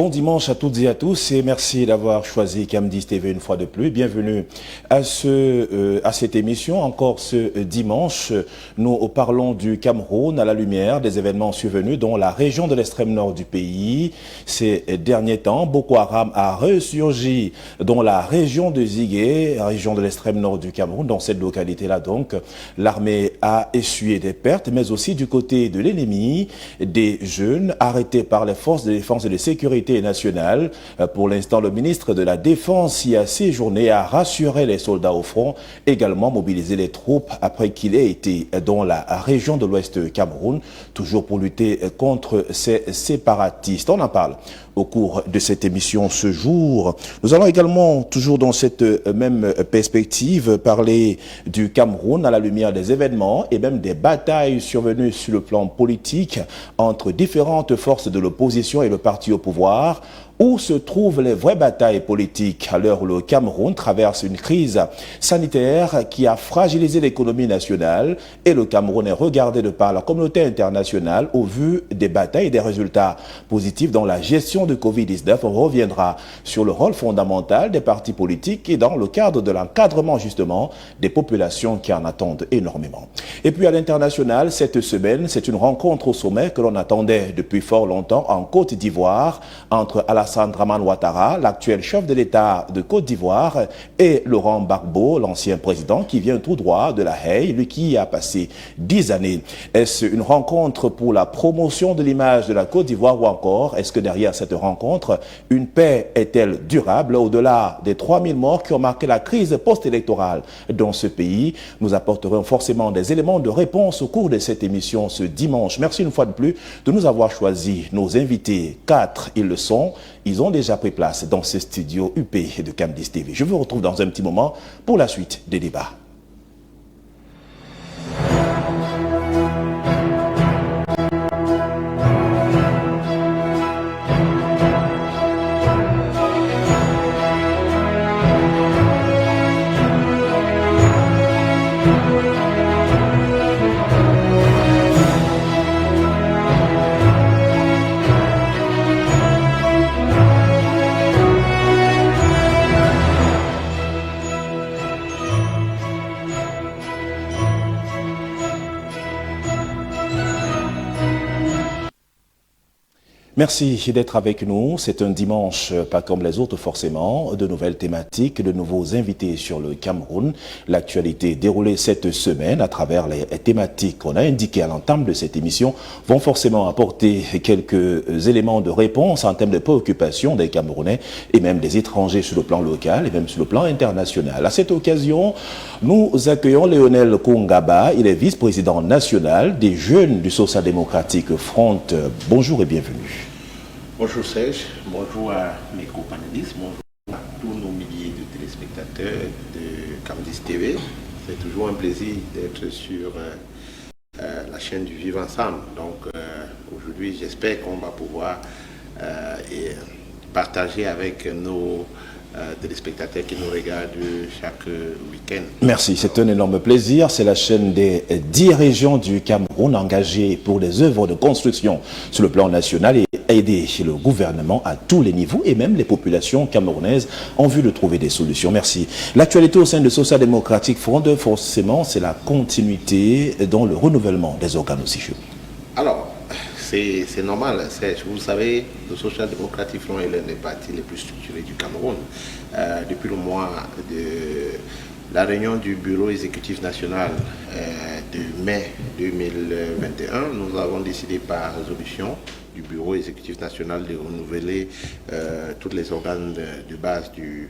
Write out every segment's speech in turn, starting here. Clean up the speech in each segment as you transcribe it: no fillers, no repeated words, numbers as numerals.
Bon dimanche à toutes et à tous et merci d'avoir choisi Camdis TV une fois de plus. Bienvenue à cette émission. Encore ce dimanche, nous parlons du Cameroun à la lumière des événements survenus dans la région de l'extrême nord du pays. Ces derniers temps, Boko Haram a ressurgi dans la région de Zigué, région de l'extrême nord du Cameroun. Dans cette localité-là, donc, l'armée a essuyé des pertes, mais aussi du côté de l'ennemi, des jeunes arrêtés par les forces de défense et de sécurité nationale. Pour l'instant, le ministre de la Défense y a séjourné et a rassuré les soldats au front, également mobilisé les troupes après qu'il ait été dans la région de l'Ouest Cameroun, toujours pour lutter contre ces séparatistes. On en parle au cours de cette émission ce jour. Nous allons également, toujours dans cette même perspective, parler du Cameroun à la lumière des événements et même des batailles survenues sur le plan politique entre différentes forces de l'opposition et le parti au pouvoir. Où se trouvent les vraies batailles politiques à l'heure où le Cameroun traverse une crise sanitaire qui a fragilisé l'économie nationale et le Cameroun est regardé de par la communauté internationale au vu des batailles et des résultats positifs dans la gestion de Covid-19. On reviendra sur le rôle fondamental des partis politiques et dans le cadre de l'encadrement justement des populations qui en attendent énormément. Et puis à l'international, cette semaine, c'est une rencontre au sommet que l'on attendait depuis fort longtemps en Côte d'Ivoire entre Alassane Dramane Ouattara, l'actuel chef de l'État de Côte d'Ivoire, et Laurent Gbagbo, l'ancien président qui vient tout droit de La Haye, lui qui a passé 10 années. Est-ce une rencontre pour la promotion de l'image de la Côte d'Ivoire ou encore est-ce que derrière cette rencontre, une paix est-elle durable au-delà des 3000 morts qui ont marqué la crise post-électorale dans ce pays? Nous apporterons forcément des éléments de réponse au cours de cette émission ce dimanche. Merci une fois de plus de nous avoir choisi nos invités. 4, ils le sont. Ils ont déjà pris place dans ce studio UP de Camdis TV. Je vous retrouve dans un petit moment pour la suite des débats. Merci d'être avec nous. C'est un dimanche pas comme les autres forcément. De nouvelles thématiques, de nouveaux invités sur le Cameroun. L'actualité déroulée cette semaine à travers les thématiques qu'on a indiquées à l'entame de cette émission vont forcément apporter quelques éléments de réponse en termes de préoccupation des Camerounais et même des étrangers sur le plan local et même sur le plan international. À cette occasion, nous accueillons Lionel Kongaba. Il est vice-président national des jeunes du Social Democratic Front. Bonjour et bienvenue. Bonjour Serge, bonjour à mes co-panélistes, bonjour à tous nos milliers de téléspectateurs de Camdis TV. C'est toujours un plaisir d'être sur la chaîne du Vivre Ensemble. Donc aujourd'hui, j'espère qu'on va pouvoir partager avec nos téléspectateurs qui nous regardent chaque week-end. Merci, c'est un énorme plaisir. C'est la chaîne des 10 régions du Cameroun engagées pour des œuvres de construction sur le plan national et aider le gouvernement à tous les niveaux et même les populations camerounaises en vue de trouver des solutions. Merci. L'actualité au sein de Social Democratic Front, forcément, c'est la continuité dans le renouvellement des organes aussi. Alors, c'est normal, Serge. Vous savez, le Social Democratic Front est l'un des partis les plus structurés du Cameroun. Depuis le mois de la réunion du Bureau exécutif national de mai 2021, nous avons décidé par résolution du Bureau exécutif national de renouveler tous les organes de base du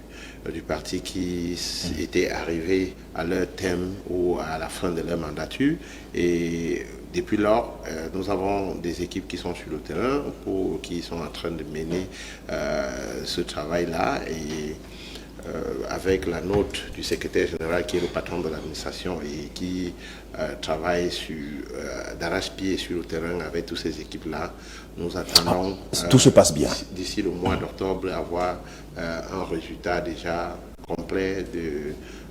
parti qui étaient arrivés à leur terme ou à la fin de leur mandature. Et depuis lors, nous avons des équipes qui sont sur le terrain, qui sont en train de mener ce travail-là. Et avec la note du secrétaire général qui est le patron de l'administration et qui travaille d'arrache-pied sur le terrain avec toutes ces équipes-là, nous attendons tout se passe bien d'ici le mois d'octobre avoir un résultat déjà complet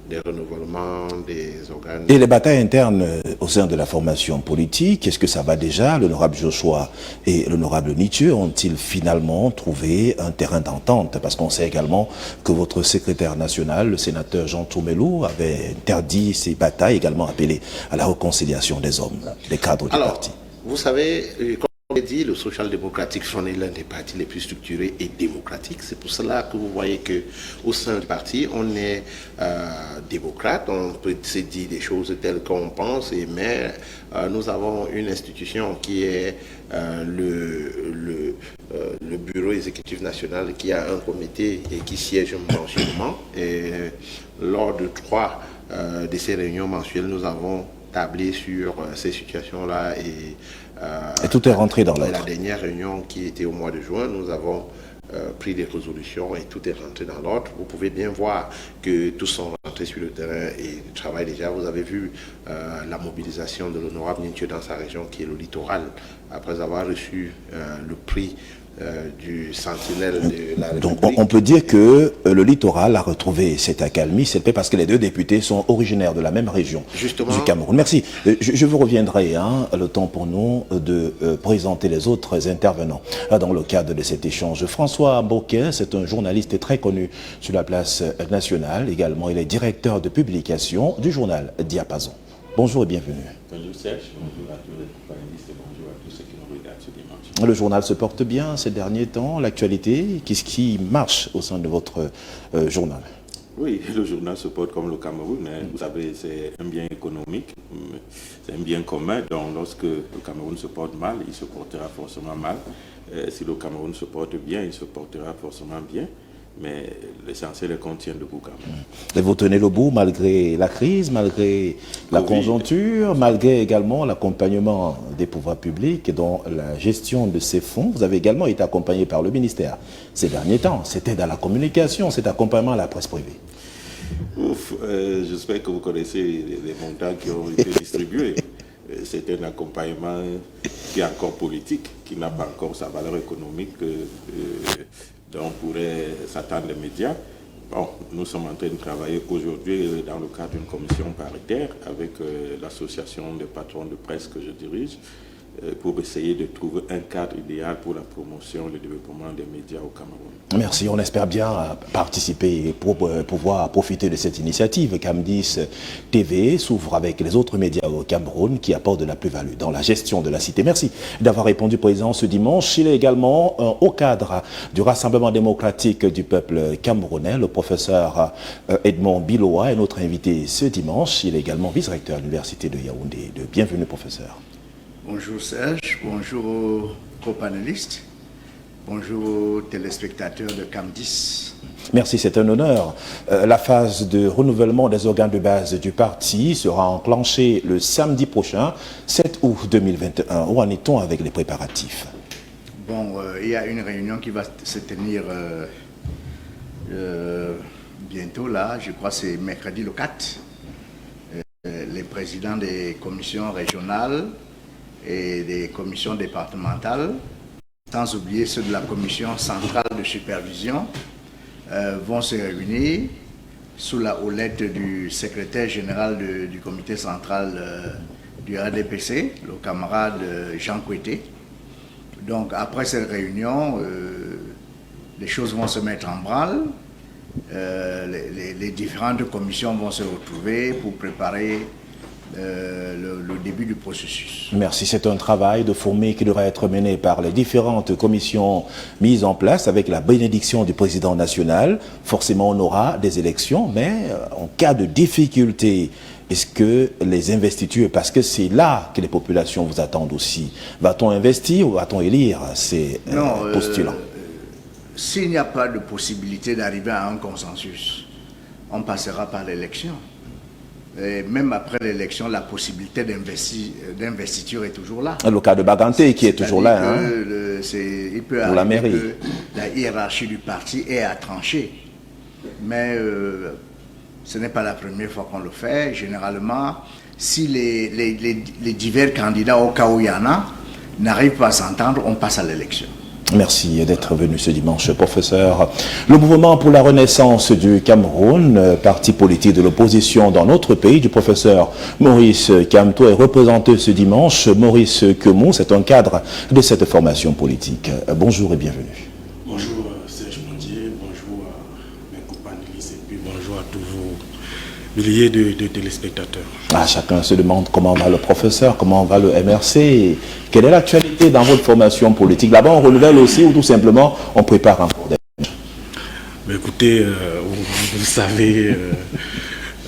des renouvellements des organes. Et les batailles internes au sein de la formation politique, est-ce que ça va déjà? L'honorable Joshua et l'honorable Nietzsche ont-ils finalement trouvé un terrain d'entente? Parce qu'on sait également que votre secrétaire national, le sénateur Jean Toumelou, avait interdit ces batailles, également appelé à la réconciliation des hommes, des cadres du parti. Vous savez, comme je l'ai dit, le Social Democratic Front est l'un des partis les plus structurés et démocratiques. C'est pour cela que vous voyez qu'au sein du parti, on est démocrate, on peut se dire des choses telles qu'on pense, mais nous avons une institution qui est le bureau exécutif national, qui a un comité et qui siège mensuellement. Et lors de 3 de ces réunions mensuelles, nous avons tablé sur ces situations-là et tout est rentré dans l'ordre. La dernière réunion qui était au mois de juin, nous avons pris des résolutions et tout est rentré dans l'ordre. Vous pouvez bien voir que tous sont rentrés sur le terrain et travaillent déjà. Vous avez vu la mobilisation de l'honorable Nietzsche dans sa région qui est le littoral, après avoir reçu le prix du sentinelle de la République. Donc on peut dire que le littoral a retrouvé cette accalmie, c'est parce que les 2 députés sont originaires de la même région du Cameroun. Merci. Je vous reviendrai, le temps pour nous de présenter les autres intervenants dans le cadre de cet échange. François Boquet, c'est un journaliste très connu sur la place nationale. Également, il est directeur de publication du journal Diapason. Bonjour et bienvenue. Bonjour Serge, bonjour à tous les panélistes et bonjour à tous ceux qui nous regardent ce dimanche. Le journal se porte bien ces derniers temps, l'actualité, qu'est-ce qui marche au sein de votre journal? Oui, le journal se porte comme le Cameroun, hein. Vous savez, c'est un bien économique, c'est un bien commun, donc lorsque le Cameroun se porte mal, il se portera forcément mal. Si le Cameroun se porte bien, il se portera forcément bien. Mais l'essentiel est qu'on tienne debout quand même. Et vous tenez le bout malgré la crise, malgré la conjoncture, malgré également l'accompagnement des pouvoirs publics et dans la gestion de ces fonds. Vous avez également été accompagné par le ministère ces derniers temps. C'était dans la communication, cet accompagnement à la presse privée. J'espère que vous connaissez les montants qui ont été distribués. C'est un accompagnement qui est encore politique, qui n'a pas encore sa valeur économique dont pourraient s'attendre les médias. Bon, nous sommes en train de travailler aujourd'hui dans le cadre d'une commission paritaire avec l'association des patrons de presse que je dirige pour essayer de trouver un cadre idéal pour la promotion et le développement des médias au Cameroun. Merci, on espère bien participer pour pouvoir profiter de cette initiative. Cam10 TV s'ouvre avec les autres médias au Cameroun qui apportent de la plus-value dans la gestion de la cité. Merci d'avoir répondu, Président, ce dimanche. Il est également au cadre du Rassemblement démocratique du peuple camerounais. Le professeur Edmond Biloa est notre invité ce dimanche. Il est également vice-recteur à l'Université de Yaoundé. Bienvenue, professeur. Bonjour Serge, bonjour aux copanélistes, bonjour aux téléspectateurs de Cam10. Merci, c'est un honneur. La phase de renouvellement des organes de base du parti sera enclenchée le samedi prochain, 7 août 2021. Où en est-on avec les préparatifs? Bon, il y a une réunion qui va se tenir bientôt là, je crois que c'est mercredi le 4. Les présidents des commissions régionales et des commissions départementales, sans oublier ceux de la commission centrale de supervision, vont se réunir sous la houlette du secrétaire général du comité central du RDPC, le camarade Jean Kouété. Donc après cette réunion, les choses vont se mettre en branle. Les différentes commissions vont se retrouver pour préparer le début du processus. Merci, c'est un travail de fourmi qui devra être mené par les différentes commissions mises en place avec la bénédiction du président national. Forcément, on aura des élections, mais en cas de difficulté, est-ce que les investitures, parce que c'est là que les populations vous attendent aussi, va-t-on investir ou va-t-on élire ces postulants? S'il n'y a pas de possibilité d'arriver à un consensus, on passera par l'élection. Et même après l'élection, la possibilité d'investiture est toujours là. Le cas de Baganté qui est toujours là. Il peut pour la mairie. Que la hiérarchie du parti est à trancher. Mais ce n'est pas la première fois qu'on le fait. Généralement, si les divers candidats, au cas où il y en a, n'arrivent pas à s'entendre, on passe à l'élection. Merci d'être venu ce dimanche, professeur. Le mouvement pour la renaissance du Cameroun, parti politique de l'opposition dans notre pays, du professeur Maurice Kamto, est représenté ce dimanche. Maurice Kemou, c'est un cadre de cette formation politique. Bonjour et bienvenue. Bonjour Serge Mondier, bonjour à mes compagnons et puis bonjour à tous vos milliers de téléspectateurs. Chacun se demande comment va le professeur, comment va le MRC, quelle est l'actualité dans votre formation politique. Là-bas, on renouvelle aussi ou tout simplement on prépare un cours d'échange? Écoutez, vous savez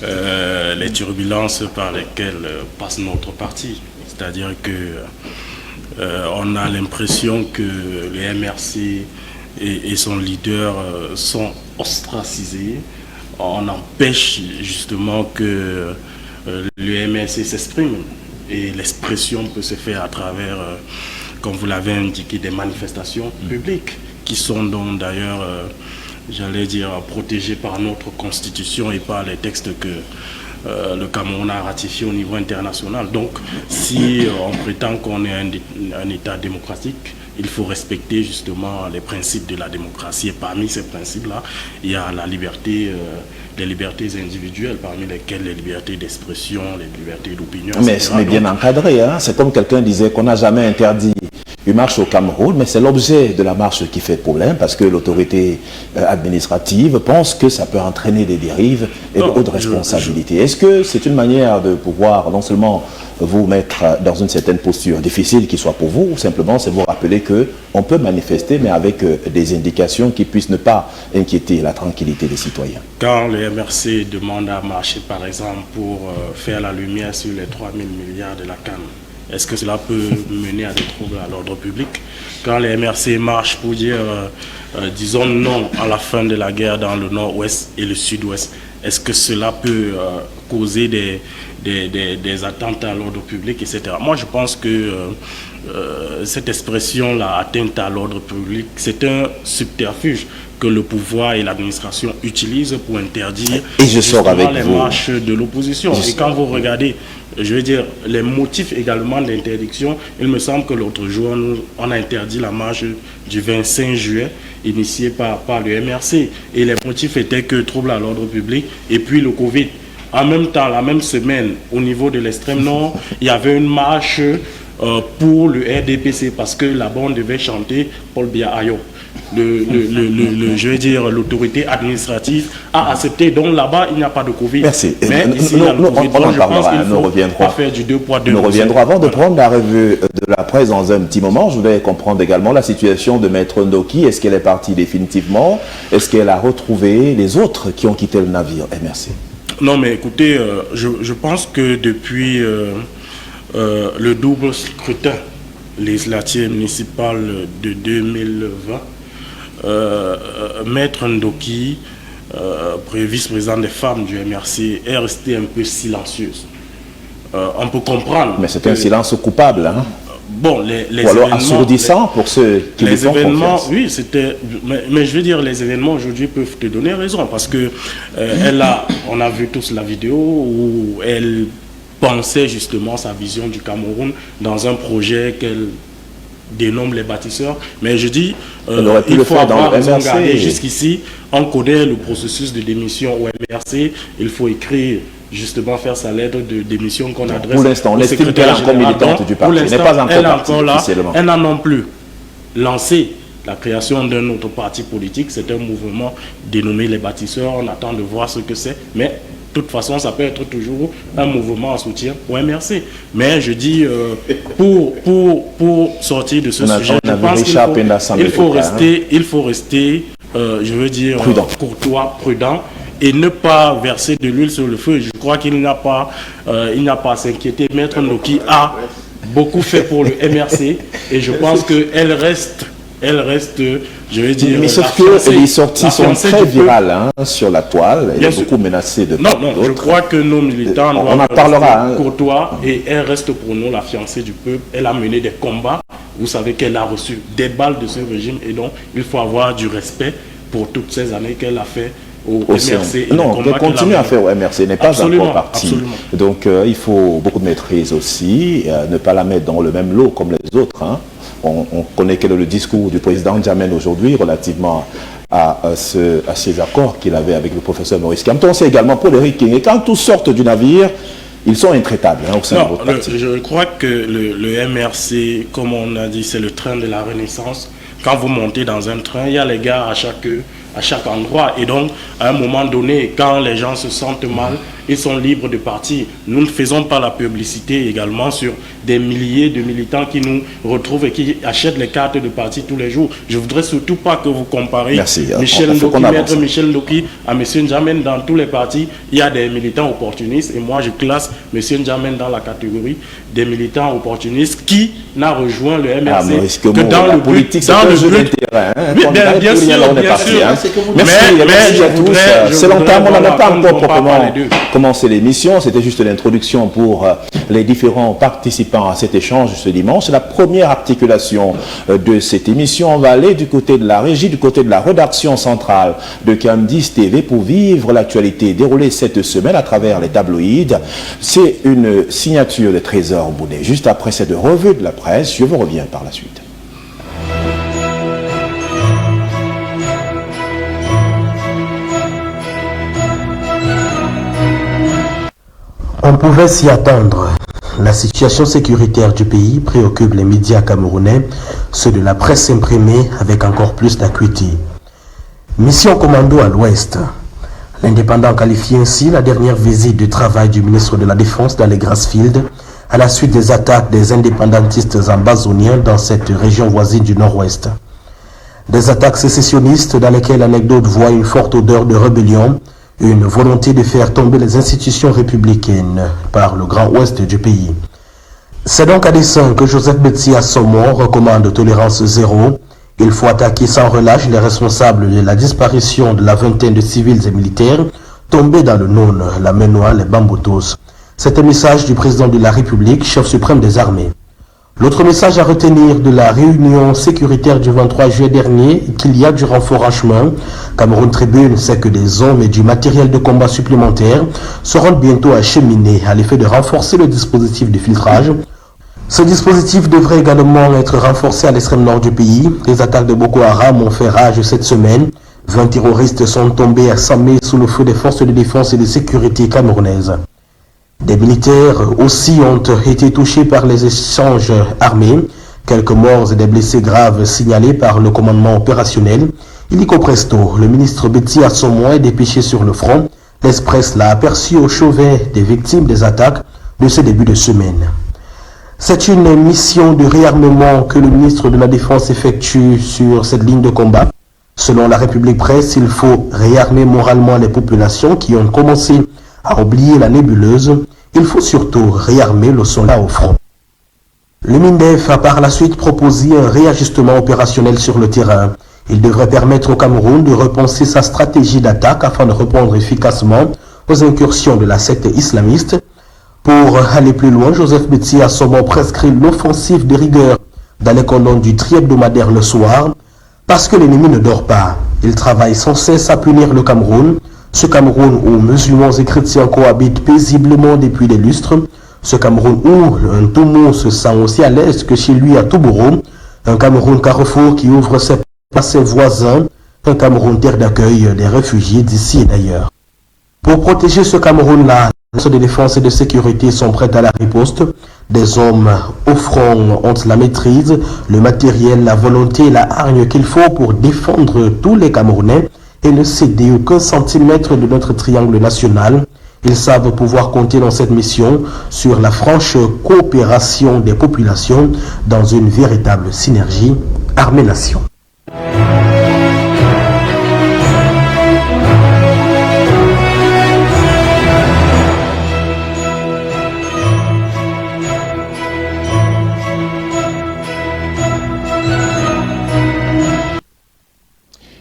les turbulences par lesquelles passe notre parti. C'est-à-dire que on a l'impression que le MRC et son leader sont ostracisés. On empêche justement que le MRC s'exprime et l'expression peut se faire à travers, comme vous l'avez indiqué, des manifestations publiques qui sont donc d'ailleurs, j'allais dire, protégées par notre constitution et par les textes que le Cameroun a ratifiés au niveau international. Donc si on prétend qu'on est un État démocratique, il faut respecter justement les principes de la démocratie. Et parmi ces principes-là, il y a la liberté, les libertés individuelles, parmi lesquelles les libertés d'expression, les libertés d'opinion. Mais bien encadré, hein? C'est comme quelqu'un disait qu'on n'a jamais interdit une marche au Cameroun, mais c'est l'objet de la marche qui fait problème parce que l'autorité administrative pense que ça peut entraîner des dérives et d'autres responsabilités. Est-ce que c'est une manière de pouvoir non seulement vous mettre dans une certaine posture difficile qui soit pour vous, ou simplement c'est vous rappeler qu'on peut manifester mais avec des indications qui puissent ne pas inquiéter la tranquillité des citoyens? Quand le MRC demande à marcher par exemple pour faire la lumière sur les 3 000 milliards de la CAN, est-ce que cela peut mener à des troubles à l'ordre public? Quand les MRC marchent pour dire, disons non à la fin de la guerre dans le nord-ouest et le sud-ouest, est-ce que cela peut causer des attentes à l'ordre public, etc. Moi, je pense que cette expression-là, atteinte à l'ordre public, c'est un subterfuge que le pouvoir et l'administration utilisent pour interdire les marches de l'opposition. Et quand vous regardez, je veux dire, les motifs également d'interdiction, il me semble que l'autre jour, on a interdit la marche du 25 juillet initiée par le MRC. Et les motifs étaient que trouble à l'ordre public et puis le Covid. En même temps, la même semaine, au niveau de l'extrême nord, il y avait une marche pour le RDPC parce que là-bas, on devait chanter Paul Biya Ayo. Je veux dire, l'autorité administrative a accepté. Donc là-bas, il n'y a pas de Covid. Merci. Mais ici, on en parlera. Nous reviendrons. Avant de prendre la revue de la presse dans un petit moment, je voudrais comprendre également la situation de Maître Ndoki. Est-ce qu'elle est partie définitivement? Est-ce qu'elle a retrouvé les autres qui ont quitté le navire? Merci. Non, mais écoutez, je pense que depuis le double scrutin législatif municipal de 2020, Maître Ndoki, vice-président des femmes du MRC, est resté un peu silencieuse. On peut comprendre. Mais c'est un silence coupable, hein? Bon, les ou alors assourdissant pour ceux qui les font événements, confiance. Oui, c'était. Mais je veux dire, les événements aujourd'hui peuvent te donner raison parce que on a vu tous la vidéo où elle pensait justement sa vision du Cameroun dans un projet qu'elle dénomme les bâtisseurs. Mais je dis, il faut avoir raison garder. Jusqu'ici, on connaît le processus de démission au MRC. Il faut écrire, justement faire sa lettre de démission qu'on adresse. Pour l'instant, on estime qu'elle est encore militante du parti. Elle n'est pas encore partie officiellement. Elle n'a non plus lancé la création d'un autre parti politique. C'est un mouvement dénommé les bâtisseurs. On attend de voir ce que c'est. Mais de toute façon, ça peut être toujours un mouvement en soutien au MRC. Mais je dis, pour sortir de ce sujet, je pense qu'il faut rester, je veux dire, courtois, prudent, et ne pas verser de l'huile sur le feu. Je crois qu'il n'y a pas à s'inquiéter. Maître Ndoki a beaucoup fait pour le MRC et je pense qu'elle reste, je veux dire... Mais sauf que les sorties sont très virales sur la toile. Elle est beaucoup menacée de part d'autre. Je crois que nos militants doivent rester courtois et elle reste pour nous la fiancée du peuple. Elle a mené des combats. Vous savez qu'elle a reçu des balles de ce régime et donc il faut avoir du respect pour toutes ces années qu'elle a fait au MRC. Non, elle continue à faire au MRC, n'est pas encore partie. Donc il faut beaucoup de maîtrise aussi, ne pas la mettre dans le même lot comme les autres. On connaît quel est le discours du président N'Djamène aujourd'hui relativement à ces accords qu'il avait avec le professeur Maurice Kamto. On sait également Paul Éric King. Et quand tous sortent du navire, ils sont intraitables au sein de votre parti. Je crois que le MRC, comme on a dit, c'est le train de la Renaissance. Quand vous montez dans un train, il y a les gars à chaque endroit. Et donc, à un moment donné, quand les gens se sentent mal, ils sont libres de partir. Nous ne faisons pas la publicité également sur des milliers de militants qui nous retrouvent et qui achètent les cartes de parti tous les jours. Je ne voudrais surtout pas que vous compariez Maître Michel Ndoki à M. N'Djamène. Dans tous les partis, il y a des militants opportunistes. Et moi, je classe M. N'Djamène dans la catégorie des militants opportunistes qui n'a rejoint le MRC que dans le politique. C'est un jeu d'intérêt. Bien sûr. Merci à tous. C'est longtemps, on n'a pas encore proprement commencé l'émission. C'était juste l'introduction pour les différents participants à cet échange ce dimanche. C'est la première articulation de cette émission. On va aller du côté de la régie, du côté de la rédaction centrale de Cam10 TV pour vivre l'actualité déroulée cette semaine à travers les tabloïds. C'est une signature de Trésor Bounet. Juste après cette revue de la presse, je vous reviens par la suite. On pouvait s'y attendre. La situation sécuritaire du pays préoccupe les médias camerounais, ceux de la presse imprimée avec encore plus d'acuité. Mission commando à l'ouest. L'Indépendant qualifie ainsi la dernière visite de travail du ministre de la Défense dans les Grassfields à la suite des attaques des indépendantistes ambazoniens dans cette région voisine du nord-ouest. Des attaques sécessionnistes dans lesquelles l'anecdote voit une forte odeur de rébellion, une volonté de faire tomber les institutions républicaines par le Grand Ouest du pays. C'est donc à dessein que Joseph Betsi Assomon recommande tolérance zéro. Il faut attaquer sans relâche les responsables de la disparition de la vingtaine de civils et militaires tombés dans le Nône, la Ménois, les Bambotos. C'est un message du président de la République, chef suprême des armées. L'autre message à retenir de la réunion sécuritaire du 23 juillet dernier, qu'il y a du renfort en chemin. Cameroun Tribune sait que des hommes et du matériel de combat supplémentaires seront bientôt acheminés à l'effet de renforcer le dispositif de filtrage. Ce dispositif devrait également être renforcé à l'extrême nord du pays. Les attaques de Boko Haram ont fait rage cette semaine. 20 terroristes sont tombés à 100 mètres sous le feu des forces de défense et de sécurité camerounaises. Des militaires aussi ont été touchés par les échanges armés. Quelques morts et des blessés graves signalés par le commandement opérationnel. Illico presto, le ministre Betsi Assomon est dépêché sur le front. L'Express l'a aperçu au chevet des victimes des attaques de ce début de semaine. C'est une mission de réarmement que le ministre de la Défense effectue sur cette ligne de combat. Selon la République Presse, il faut réarmer moralement les populations qui ont commencé à oublier la nébuleuse. Il faut surtout réarmer le soldat au front. Le MINDEF a par la suite proposé un réajustement opérationnel sur le terrain. Il devrait permettre au Cameroun de repenser sa stratégie d'attaque afin de répondre efficacement aux incursions de la secte islamiste. Pour aller plus loin, Joseph Betsi Assomon prescrit l'offensive de rigueur dans les colonnes du tri-hebdomadaire le soir, parce que l'ennemi ne dort pas. Il travaille sans cesse à punir le Cameroun, ce Cameroun où musulmans et chrétiens cohabitent paisiblement depuis des lustres, ce Cameroun où un Toumo se sent aussi à l'aise que chez lui à Touboro, un Cameroun carrefour qui ouvre ses portes à ses voisins, un Cameroun terre d'accueil des réfugiés d'ici et d'ailleurs. Pour protéger ce Cameroun-là, les forces de défense et de sécurité sont prêtes à la riposte. Des hommes au front ont la maîtrise, le matériel, la volonté et la hargne qu'il faut pour défendre tous les Camerounais et ne céder aucun centimètre de notre triangle national. Ils savent pouvoir compter dans cette mission sur la franche coopération des populations dans une véritable synergie armée-nation.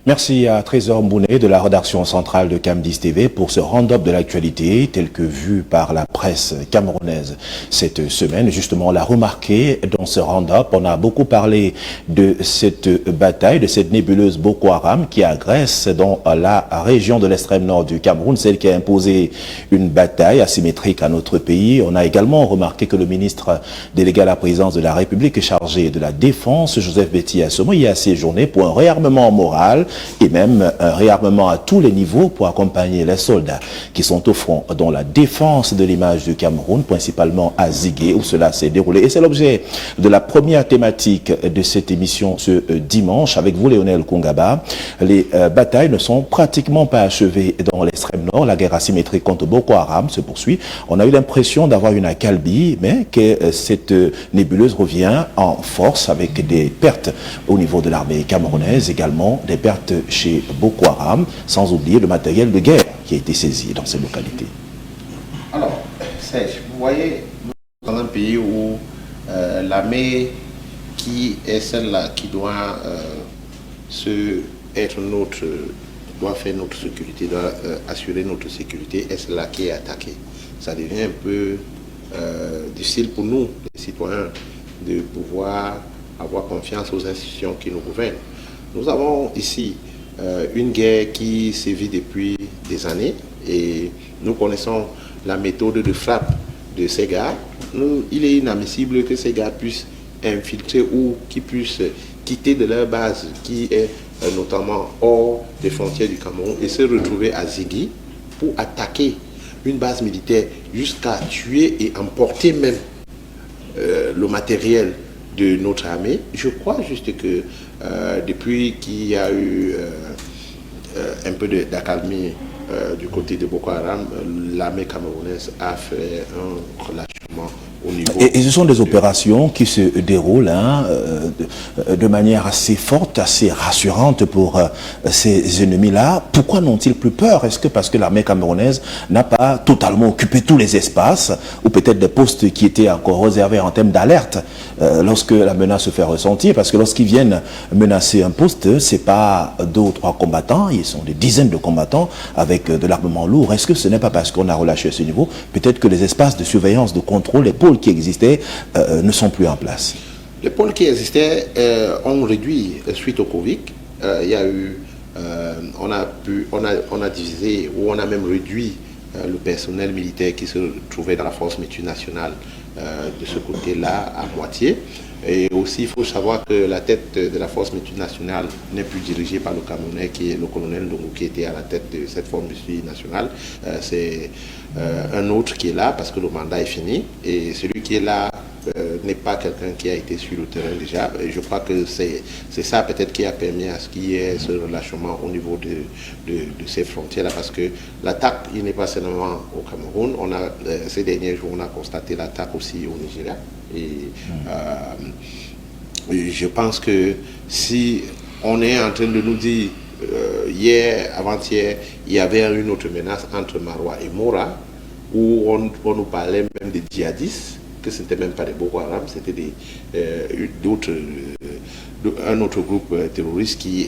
Merci à Trésor Mbouné de la rédaction centrale de Cam10 TV pour ce round-up de l'actualité tel que vu par la presse camerounaise cette semaine. Justement, on l'a remarqué dans ce round-up, on a beaucoup parlé de cette bataille, de cette nébuleuse Boko Haram qui agresse dans la région de l'extrême nord du Cameroun, celle qui a imposé une bataille asymétrique à notre pays. On a également remarqué que le ministre délégué à la présidence de la République chargé de la défense, Joseph Betty Assomo, y a séjourné pour un réarmement moral et même un réarmement à tous les niveaux pour accompagner les soldats qui sont au front dans la défense de l'image du Cameroun, principalement à Zigué où cela s'est déroulé. Et c'est l'objet de la première thématique de cette émission ce dimanche avec vous, Lionel Kungaba. Les batailles ne sont pratiquement pas achevées dans l'extrême nord. La guerre asymétrique contre Boko Haram se poursuit. On a eu l'impression d'avoir une accalmie, mais que cette nébuleuse revient en force avec des pertes au niveau de l'armée camerounaise, également des pertes chez Boko Haram, sans oublier le matériel de guerre qui a été saisi dans ces localités. Alors, Serge, vous voyez, nous sommes dans un pays où l'armée qui est celle-là qui doit doit faire notre sécurité, doit assurer notre sécurité, est celle-là qui est attaquée. Ça devient un peu difficile pour nous, les citoyens, de pouvoir avoir confiance aux institutions qui nous gouvernent. Nous avons ici une guerre qui sévit depuis des années et nous connaissons la méthode de frappe de ces gars. Il est inadmissible que ces gars puissent infiltrer ou qu'ils puissent quitter de leur base qui est notamment hors des frontières du Cameroun et se retrouver à Zigui pour attaquer une base militaire jusqu'à tuer et emporter même le matériel de notre armée. Je crois juste que depuis qu'il y a eu un peu d'accalmie du côté de Boko Haram, l'armée camerounaise a fait un relâchement au niveau... Et ce sont des opérations qui se déroulent de manière assez forte, assez rassurante pour ces ennemis-là. Pourquoi n'ont-ils plus peur? Est-ce que parce que l'armée camerounaise n'a pas totalement occupé tous les espaces, ou peut-être des postes qui étaient encore réservés en termes d'alerte lorsque la menace se fait ressentir? Parce que lorsqu'ils viennent menacer un poste, ce n'est pas 2 ou 3 combattants, ils sont des dizaines de combattants avec de l'armement lourd. Est-ce que ce n'est pas parce qu'on a relâché ce niveau? Peut-être que les espaces de surveillance, de contrôle, les pôles qui existaient ne sont plus en place. Les pôles qui existaient ont réduit suite au Covid. Il y a eu, on a divisé ou on a même réduit le personnel militaire qui se trouvait dans la force multinationale de ce côté-là à moitié. Et aussi, il faut savoir que la tête de la force multinationale n'est plus dirigée par le Camerounais, qui est le colonel Ndongo, qui était à la tête de cette force multinationale. C'est un autre qui est là parce que le mandat est fini. Et celui qui est là n'est pas quelqu'un qui a été sur le terrain déjà. Et je crois que c'est ça peut-être qui a permis à ce qu'il y ait ce relâchement au niveau de ces frontières-là. Parce que l'attaque, il n'est pas seulement au Cameroun. Ces derniers jours, on a constaté l'attaque aussi au Nigeria. Et je pense que si on est en train de nous dire hier, avant-hier, il y avait une autre menace entre Maroua et Mora, où on nous parlait même des djihadistes, que ce n'était même pas des Boko Haram, c'était un autre groupe terroriste qui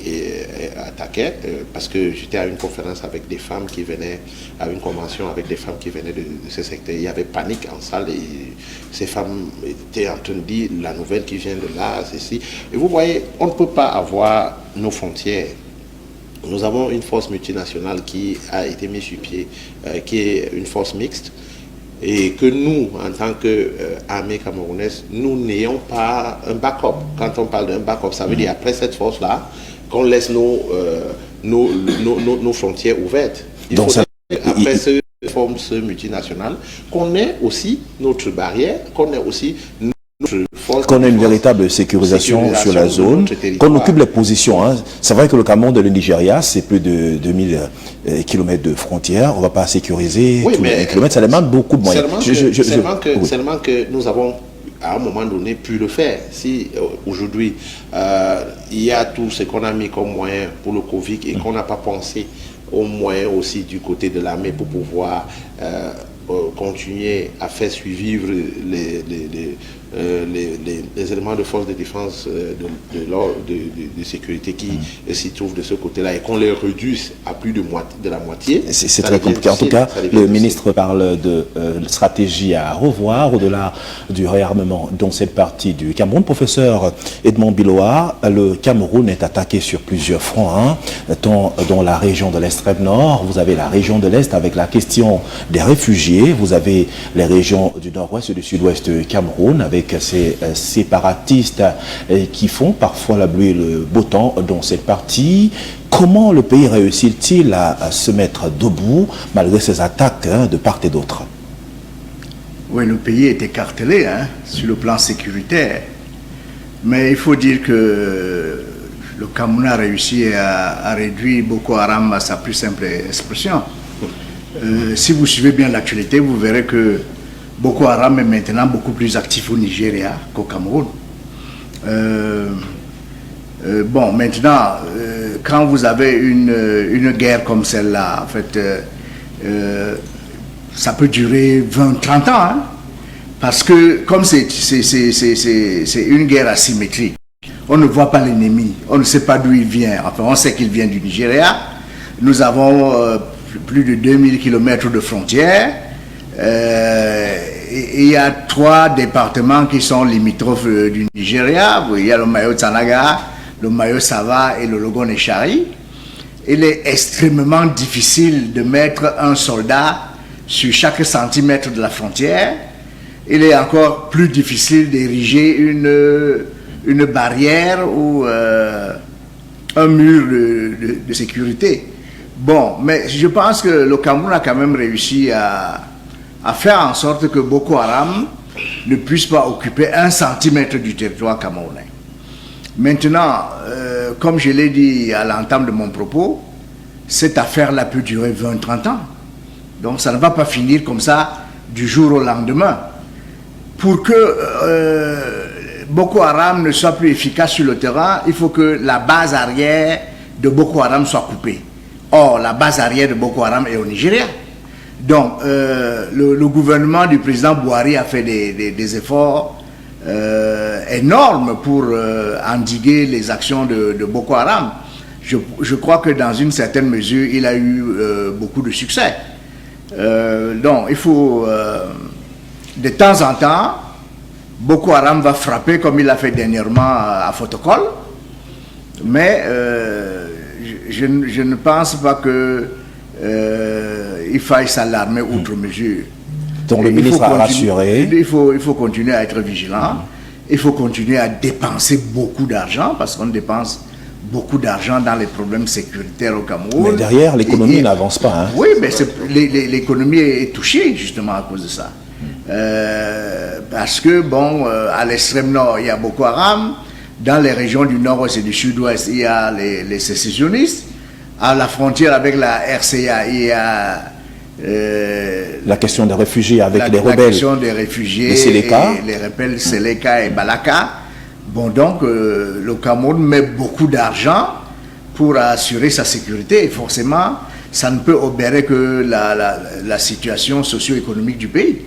attaquait, parce que j'étais à une conférence avec des femmes qui venaient, à une convention avec des femmes qui venaient de ce secteur. Il y avait panique en salle et ces femmes étaient en train de dire la nouvelle qui vient de là, ceci. Et vous voyez, on ne peut pas avoir nos frontières. Nous avons une force multinationale qui a été mise sur pied, qui est une force mixte, et que nous, en tant qu'armée camerounaise, nous n'ayons pas un backup. Quand on parle d'un backup, ça veut dire après cette force-là, qu'on laisse nos frontières ouvertes. Donc après ce force multinationale, qu'on ait aussi notre barrière, qu'on ait aussi qu'on ait une véritable sécurisation sur la zone, qu'on occupe les positions. Hein. C'est vrai que le Cameroun de le Nigeria, c'est plus de 2000 km de frontières. On ne va pas sécuriser tous les kilomètres, ça demande beaucoup de moyens. Seulement que nous avons à un moment donné pu le faire. Si aujourd'hui il y a tout ce qu'on a mis comme moyen pour le Covid et qu'on n'a pas pensé aux moyens aussi du côté de l'armée pour pouvoir continuer à faire suivre les éléments de force de défense de sécurité qui s'y trouvent de ce côté-là et qu'on les réduise à plus de la moitié. C'est très compliqué. En tout cas, le ministre parle de stratégie à revoir au-delà du réarmement dans cette partie du Cameroun. Professeur Edmond Biloa, le Cameroun est attaqué sur plusieurs fronts, hein, tant dans la région de l'extrême nord, vous avez la région de l'Est avec la question des réfugiés, vous avez les régions du nord-ouest et du sud-ouest du Cameroun avec ces séparatistes qui font parfois la pluie et le beau temps dans cette partie. Comment le pays réussit-il à se mettre debout malgré ces attaques de part et d'autre? Oui, le pays est écartelé sur le plan sécuritaire. Mais il faut dire que le Cameroun a réussi à réduire Boko Haram à sa plus simple expression. Si vous suivez bien l'actualité, vous verrez que Boko Haram est maintenant beaucoup plus actif au Nigeria qu'au Cameroun. Bon, maintenant, quand vous avez une guerre comme celle-là, en fait, ça peut durer 20-30 ans, hein, parce que comme c'est une guerre asymétrique, on ne voit pas l'ennemi, on ne sait pas d'où il vient. Enfin, on sait qu'il vient du Nigeria. Nous avons plus de 2000 km de frontières. Il y a 3 départements qui sont limitrophes du Nigeria. Il y a le Mayo-Tsanaga, le Mayo-Sava et le Logon-Eshari. Il est extrêmement difficile de mettre un soldat sur chaque centimètre de la frontière. Il est encore plus difficile d'ériger une barrière ou un mur de sécurité. Bon, mais je pense que le Cameroun a quand même réussi à faire en sorte que Boko Haram ne puisse pas occuper 1 centimètre du territoire camerounais. Maintenant, comme je l'ai dit à l'entame de mon propos, cette affaire-là peut durer 20-30 ans. Donc ça ne va pas finir comme ça du jour au lendemain. Pour que Boko Haram ne soit plus efficace sur le terrain, il faut que la base arrière de Boko Haram soit coupée. Or, la base arrière de Boko Haram est au Nigeria. Donc, le gouvernement du président Buhari a fait des efforts énormes pour endiguer les actions de Boko Haram. Je crois que dans une certaine mesure, il a eu beaucoup de succès. Donc, il faut, de temps en temps, Boko Haram va frapper comme il l'a fait dernièrement à Fotokol. Mais je ne pense pas que il faille s'alarmer outre mesure. Donc le ministre a rassuré. Il faut continuer à être vigilant. Il faut continuer à dépenser beaucoup d'argent parce qu'on dépense beaucoup d'argent dans les problèmes sécuritaires au Cameroun. Mais derrière, l'économie n'avance pas. Hein. Oui, mais l'économie est touchée justement à cause de ça. Parce que, bon, à l'extrême nord, il y a Boko Haram. Dans les régions du nord-ouest et du sud-ouest, il y a les sécessionnistes. À la frontière avec la RCA, il y a la question des réfugiés avec les rebelles. La question des réfugiés, les rebelles Seleka et Balaka. Bon, donc, le Cameroun met beaucoup d'argent pour assurer sa sécurité. Et forcément, ça ne peut obérer que la situation socio-économique du pays.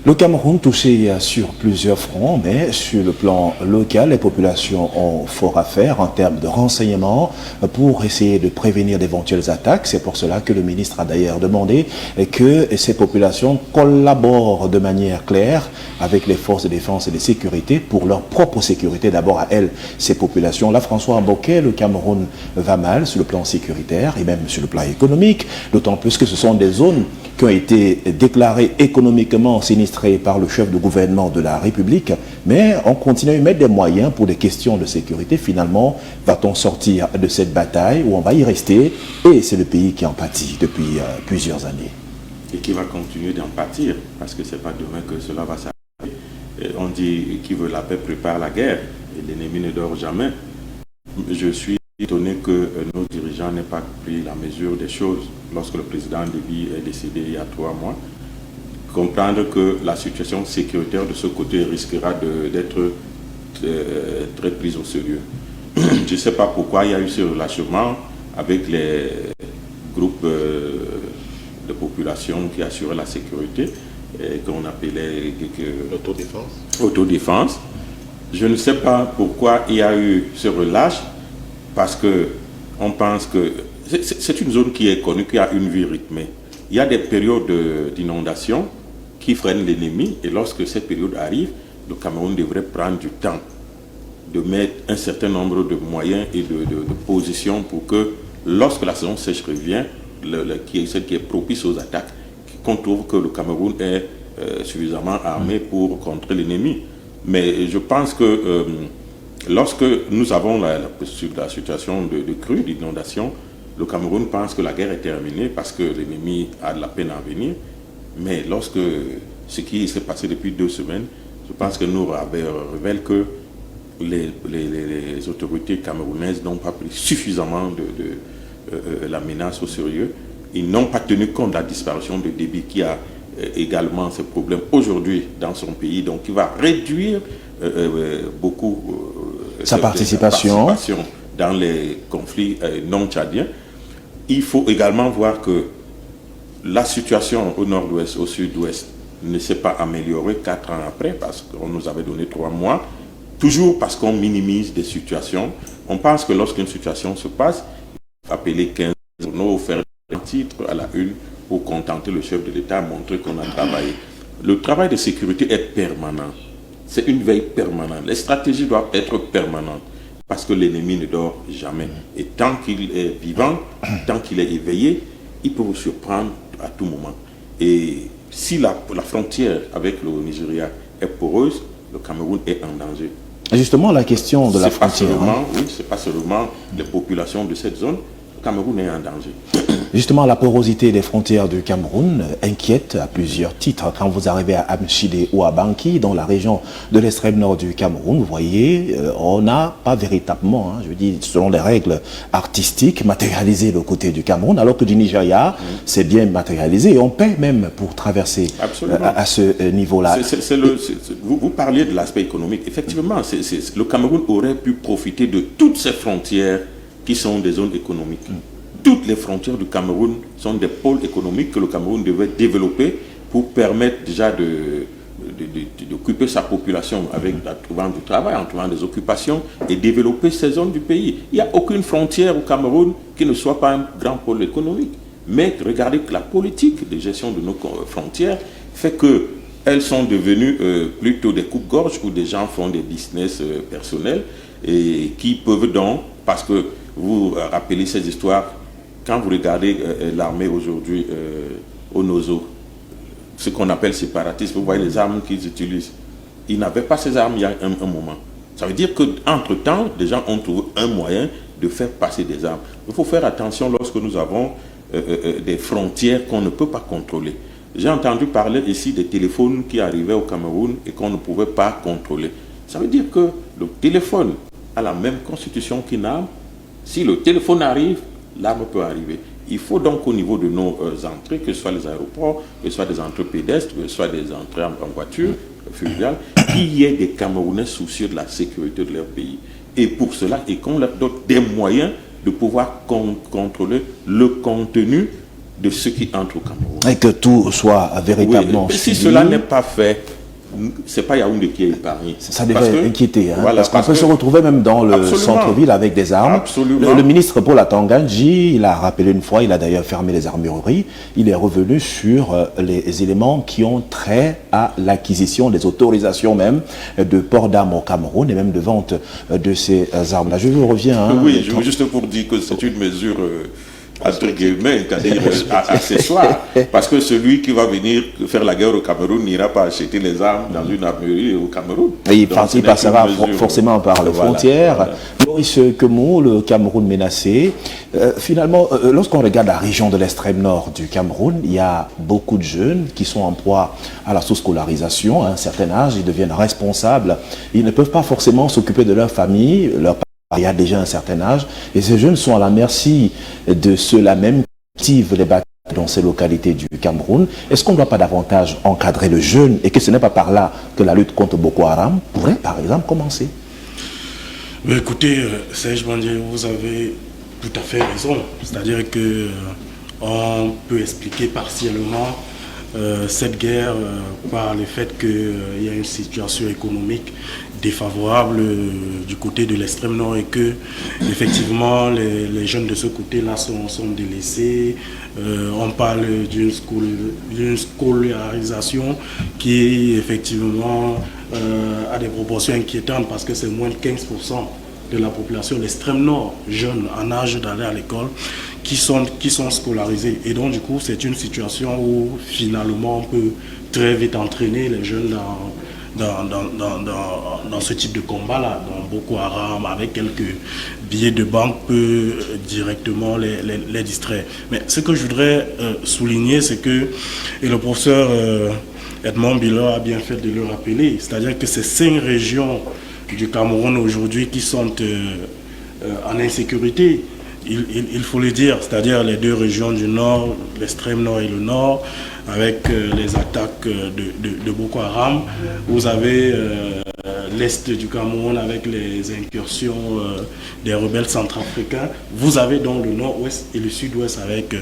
Le Cameroun touché sur plusieurs fronts, mais sur le plan local, les populations ont fort à faire en termes de renseignements pour essayer de prévenir d'éventuelles attaques. C'est pour cela que le ministre a d'ailleurs demandé que ces populations collaborent de manière claire avec les forces de défense et de sécurité pour leur propre sécurité. D'abord à elles, ces populations-là. François Mboké, le Cameroun va mal sur le plan sécuritaire et même sur le plan économique, d'autant plus que ce sont des zones qui ont été déclarées économiquement sinistrées par le chef de gouvernement de la République, mais on continue à y mettre des moyens pour des questions de sécurité. Finalement, va-t-on sortir de cette bataille ou on va y rester? Et c'est le pays qui en pâtit depuis plusieurs années. Et qui va continuer d'en pâtir, parce que ce n'est pas demain que cela va s'arrêter. On dit qui veut la paix prépare la guerre, et l'ennemi ne dort jamais. Je suis étonné que nos dirigeants n'aient pas pris la mesure des choses lorsque le président Déby est décédé il y a 3 mois. Comprendre que la situation sécuritaire de ce côté risquera d'être très prise au sérieux. Je ne sais pas pourquoi il y a eu ce relâchement avec les groupes de population qui assuraient la sécurité. qu'on appelait L'autodéfense. autodéfense. Je ne sais pas pourquoi il y a eu ce relâche, parce que on pense que c'est une zone qui est connue, qui a une vie rythmée. Il y a des périodes d'inondation qui freinent l'ennemi, et lorsque cette période arrive, le Cameroun devrait prendre du temps de mettre un certain nombre de moyens et de positions pour que, lorsque la saison sèche revient, celle qui est propice aux attaques, qu'on trouve que le Cameroun est suffisamment armé pour contrer l'ennemi. Mais je pense que lorsque nous avons la situation de crue, d'inondation, le Cameroun pense que la guerre est terminée parce que l'ennemi a de la peine à venir. Mais lorsque ce qui s'est passé depuis 2 semaines, je pense que nous révèle que les autorités camerounaises n'ont pas pris suffisamment la menace au sérieux. Ils n'ont pas tenu compte de la disparition de débit qui a également ce problème aujourd'hui dans son pays, donc il va réduire beaucoup sa participation dans les conflits non tchadiens. Il faut également voir que la situation au nord-ouest, au sud-ouest ne s'est pas améliorée 4 ans après, parce qu'on nous avait donné 3 mois, toujours parce qu'on minimise des situations. On pense que lorsqu'une situation se passe, il faut appeler 15 journaux, faire un titre à la une pour contenter le chef de l'État, montrer qu'on a travaillé. Le travail de sécurité est permanent. C'est une veille permanente. Les stratégies doivent être permanentes parce que l'ennemi ne dort jamais. Et tant qu'il est vivant, tant qu'il est éveillé, il peut vous surprendre à tout moment. Et si la frontière avec le Nigeria est poreuse, le Cameroun est en danger. Justement, la question de la frontière. Oui, ce n'est pas seulement les populations de cette zone. Le Cameroun est en danger. Justement, la porosité des frontières du Cameroun inquiète à plusieurs titres. Quand vous arrivez à Amchide ou à Banki, dans la région de l'extrême nord du Cameroun, vous voyez, on n'a pas véritablement, je veux dire, selon les règles artistiques, matérialisé le côté du Cameroun, alors que du Nigeria, c'est bien matérialisé. Et on paie même pour traverser à ce niveau-là. Vous parliez de l'aspect économique. Effectivement, le Cameroun aurait pu profiter de toutes ces frontières qui sont des zones économiques. Toutes les frontières du Cameroun sont des pôles économiques que le Cameroun devait développer pour permettre déjà d'occuper sa population en trouvant du travail, en trouvant des occupations et développer ces zones du pays. Il n'y a aucune frontière au Cameroun qui ne soit pas un grand pôle économique. Mais regardez que la politique de gestion de nos frontières fait qu'elles sont devenues plutôt des coupe-gorge où des gens font des business personnels et qui peuvent donc, parce que vous rappelez ces histoires. Quand vous regardez l'armée aujourd'hui au Nozo, ce qu'on appelle séparatistes, vous voyez les armes qu'ils utilisent. Ils n'avaient pas ces armes il y a un moment. Ça veut dire qu'entre-temps, des gens ont trouvé un moyen de faire passer des armes. Il faut faire attention lorsque nous avons des frontières qu'on ne peut pas contrôler. J'ai entendu parler ici des téléphones qui arrivaient au Cameroun et qu'on ne pouvait pas contrôler. Ça veut dire que le téléphone a la même constitution qu'une arme. Si le téléphone arrive, l'arme peut arriver. Il faut donc au niveau de nos entrées, que ce soit les aéroports, que ce soit des entrées pédestres, que ce soit des entrées en voiture, fluviales, qu'il y ait des Camerounais soucieux de la sécurité de leur pays. Et pour cela, et qu'on leur donne des moyens de pouvoir contrôler le contenu de ce qui entre au Cameroun. Et que tout soit véritablement suivi. Si cela n'est pas fait, c'est pas Yaoundé qui est épargné. Ça devrait inquiéter, voilà, parce qu'on peut se retrouver même dans le centre-ville avec des armes. Le ministre Paul Atanganji, il a rappelé une fois, il a d'ailleurs fermé les armureries, il est revenu sur les éléments qui ont trait à l'acquisition, des autorisations même de port d'armes au Cameroun et même de vente de ces armes-là. Je vous reviens. Oui, juste pour dire que c'est une mesure entre guillemets, c'est-à-dire accessoire, parce que celui qui va venir faire la guerre au Cameroun n'ira pas acheter les armes dans une armurerie au Cameroun. Et il passera forcément par les frontières. Maurice Kemou, le Cameroun menacé. Finalement, lorsqu'on regarde la région de l'extrême nord du Cameroun, il y a beaucoup de jeunes qui sont en proie à la sous-scolarisation. À un certain âge, ils deviennent responsables. Ils ne peuvent pas forcément s'occuper de leur famille, il y a déjà un certain âge, et ces jeunes sont à la merci de ceux-là même qui activent les batailles dans ces localités du Cameroun. Est-ce qu'on ne doit pas davantage encadrer le jeune et que ce n'est pas par là que la lutte contre Boko Haram pourrait, par exemple, commencer? Mais écoutez, Serge Bandier, vous avez tout à fait raison. C'est-à-dire que on peut expliquer partiellement cette guerre par le fait qu'il y a une situation économique défavorable du côté de l'extrême nord et que effectivement les jeunes de ce côté-là sont délaissés. On parle d'une scolarisation qui effectivement a des proportions inquiétantes parce que c'est moins de 15% de la population, l'extrême nord, jeunes en âge d'aller à l'école, qui sont scolarisés. Et donc du coup c'est une situation où finalement on peut très vite entraîner les jeunes dans ce type de combat-là. Donc Boko Haram, avec quelques billets de banque, peut directement les distraire. Mais ce que je voudrais souligner, c'est que, et le professeur Edmond Bilo a bien fait de le rappeler, c'est-à-dire que ces 5 régions du Cameroun aujourd'hui qui sont en insécurité, il faut le dire, c'est-à-dire les 2 régions du nord, l'extrême nord et le nord, avec les attaques de Boko Haram. Vous avez l'est du Cameroun avec les incursions des rebelles centrafricains. Vous avez donc le nord-ouest et le sud-ouest avec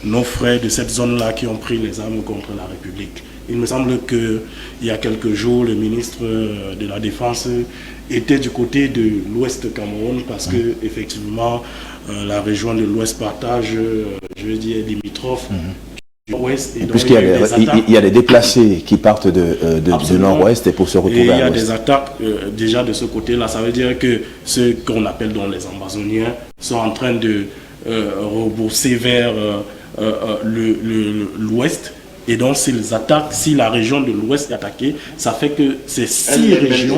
nos frères de cette zone-là qui ont pris les armes contre la République. Il me semble qu'il y a quelques jours, le ministre de la Défense était du côté de l'ouest Cameroun parce que effectivement la région de l'ouest partage, je veux dire, limitrophe. Puisqu'il y a des déplacés qui partent du nord-ouest et pour se retrouver à l'ouest. Il y a des attaques déjà de ce côté-là. Ça veut dire que ceux qu'on appelle donc les Amazoniens sont en train de rebourser vers l'ouest. Et donc, s'ils attaquent, si la région de l'ouest est attaquée, ça fait que ces 6 régions...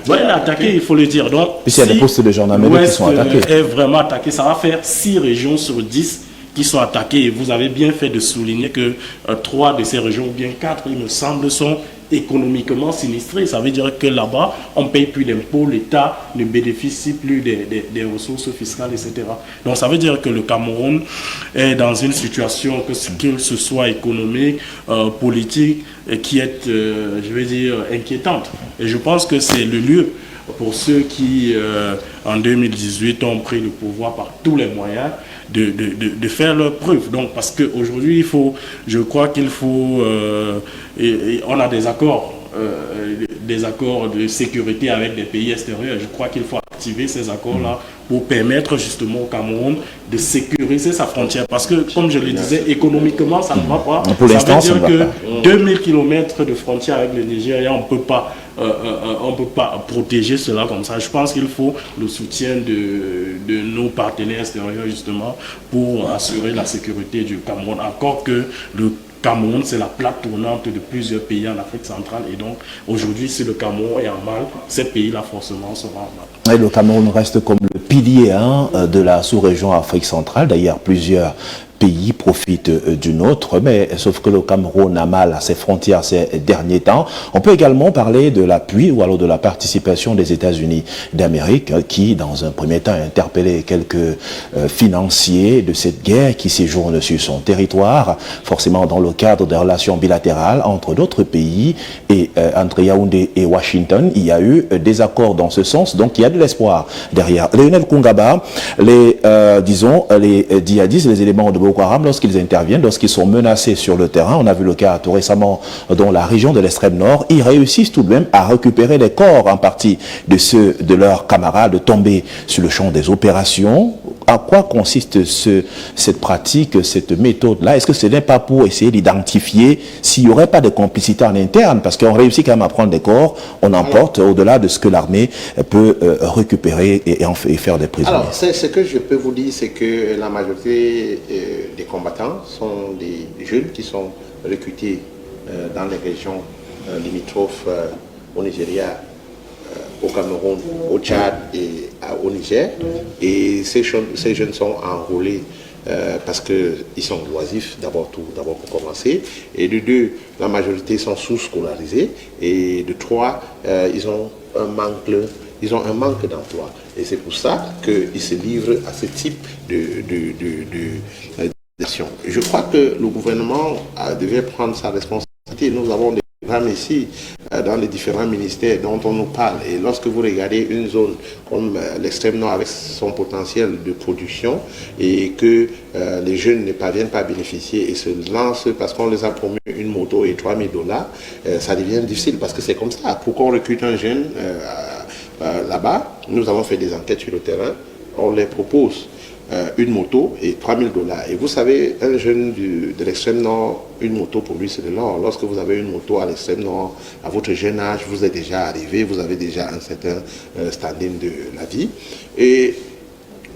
elle est attaquée, il faut le dire. Donc, puisqu'il y a des postes de gendarmerie qui sont attaqués. Est vraiment attaqué, ça va faire 6 régions sur 10 qui sont attaquées. Et vous avez bien fait de souligner que 3 de ces régions, ou bien 4, il me semble, sont économiquement sinistrés. Ça veut dire que là-bas, on ne paye plus d'impôts, l'État ne bénéficie plus des ressources fiscales, etc. Donc ça veut dire que le Cameroun est dans une situation, que ce soit économique, politique, qui est, je vais dire, inquiétante. Et je pense que c'est le lieu pour ceux qui, en 2018, ont pris le pouvoir par tous les moyens, de faire leurs preuves. Donc, parce qu'aujourd'hui, je crois qu'il faut... on a des accords de sécurité avec des pays extérieurs. Je crois qu'il faut activer ces accords-là pour permettre justement au Cameroun de sécuriser sa frontière. Parce que, comme je le disais, économiquement, ça ne va pas. Pour l'instant, ça veut dire que 2000 km de frontière avec le Nigeria, on ne peut pas protéger cela comme ça. Je pense qu'il faut le soutien de nos partenaires extérieurs justement pour assurer la sécurité du Cameroun. Encore que le Cameroun, c'est la plaque tournante de plusieurs pays en Afrique centrale. Et donc, aujourd'hui, si le Cameroun est en mal, ces pays-là, forcément, seront en mal. Et le Cameroun reste comme le pilier de la sous-région Afrique centrale. D'ailleurs, plusieurs pays profitent d'une autre, mais sauf que le Cameroun a mal à ses frontières ces derniers temps. On peut également parler de l'appui ou alors de la participation des États-Unis d'Amérique qui, dans un premier temps, a interpellé quelques financiers de cette guerre qui séjournent sur son territoire, forcément dans le cadre des relations bilatérales entre d'autres pays et entre Yaoundé et Washington. Il y a eu des accords dans ce sens, donc il y a de l'espoir derrière. Lionel Kungaba, les djihadistes, les éléments de Boko Haram, lorsqu'ils interviennent, lorsqu'ils sont menacés sur le terrain, on a vu le cas tout récemment dans la région de l'extrême nord, ils réussissent tout de même à récupérer les corps en partie de ceux de leurs camarades tombés sur le champ des opérations. À quoi consiste cette pratique, cette méthode-là? Est-ce que ce n'est pas pour essayer d'identifier s'il n'y aurait pas de complicité en interne? Parce qu'on réussit quand même à prendre des corps, on emporte au-delà de ce que l'armée peut récupérer et faire des prisonniers. Alors, ce que je peux vous dire, c'est que la majorité des combattants sont des jeunes qui sont recrutés dans les régions limitrophes au Nigeria, au Cameroun, au Tchad et au Niger. Et ces jeunes sont enrôlés parce qu'ils sont oisifs, d'abord pour commencer. Et de 2, la majorité sont sous-scolarisés. Et de 3, ils ont un manque d'emploi. Et c'est pour ça qu'ils se livrent à ce type d'action. Je crois que le gouvernement devait prendre sa responsabilité. Nous avons des programmes ici dans les différents ministères dont on nous parle. Et lorsque vous regardez une zone comme l'extrême nord avec son potentiel de production et que les jeunes ne parviennent pas à bénéficier et se lancent parce qu'on les a promus une moto et 3 000 $, ça devient difficile parce que c'est comme ça. Pour qu'on recrute un jeune là-bas, nous avons fait des enquêtes sur le terrain, on les propose une moto et 3 000 $. Et vous savez, un jeune de l'extrême nord, une moto pour lui c'est de l'or. Lorsque vous avez une moto à l'extrême nord, à votre jeune âge, vous êtes déjà arrivé, vous avez déjà un certain standing de la vie. Et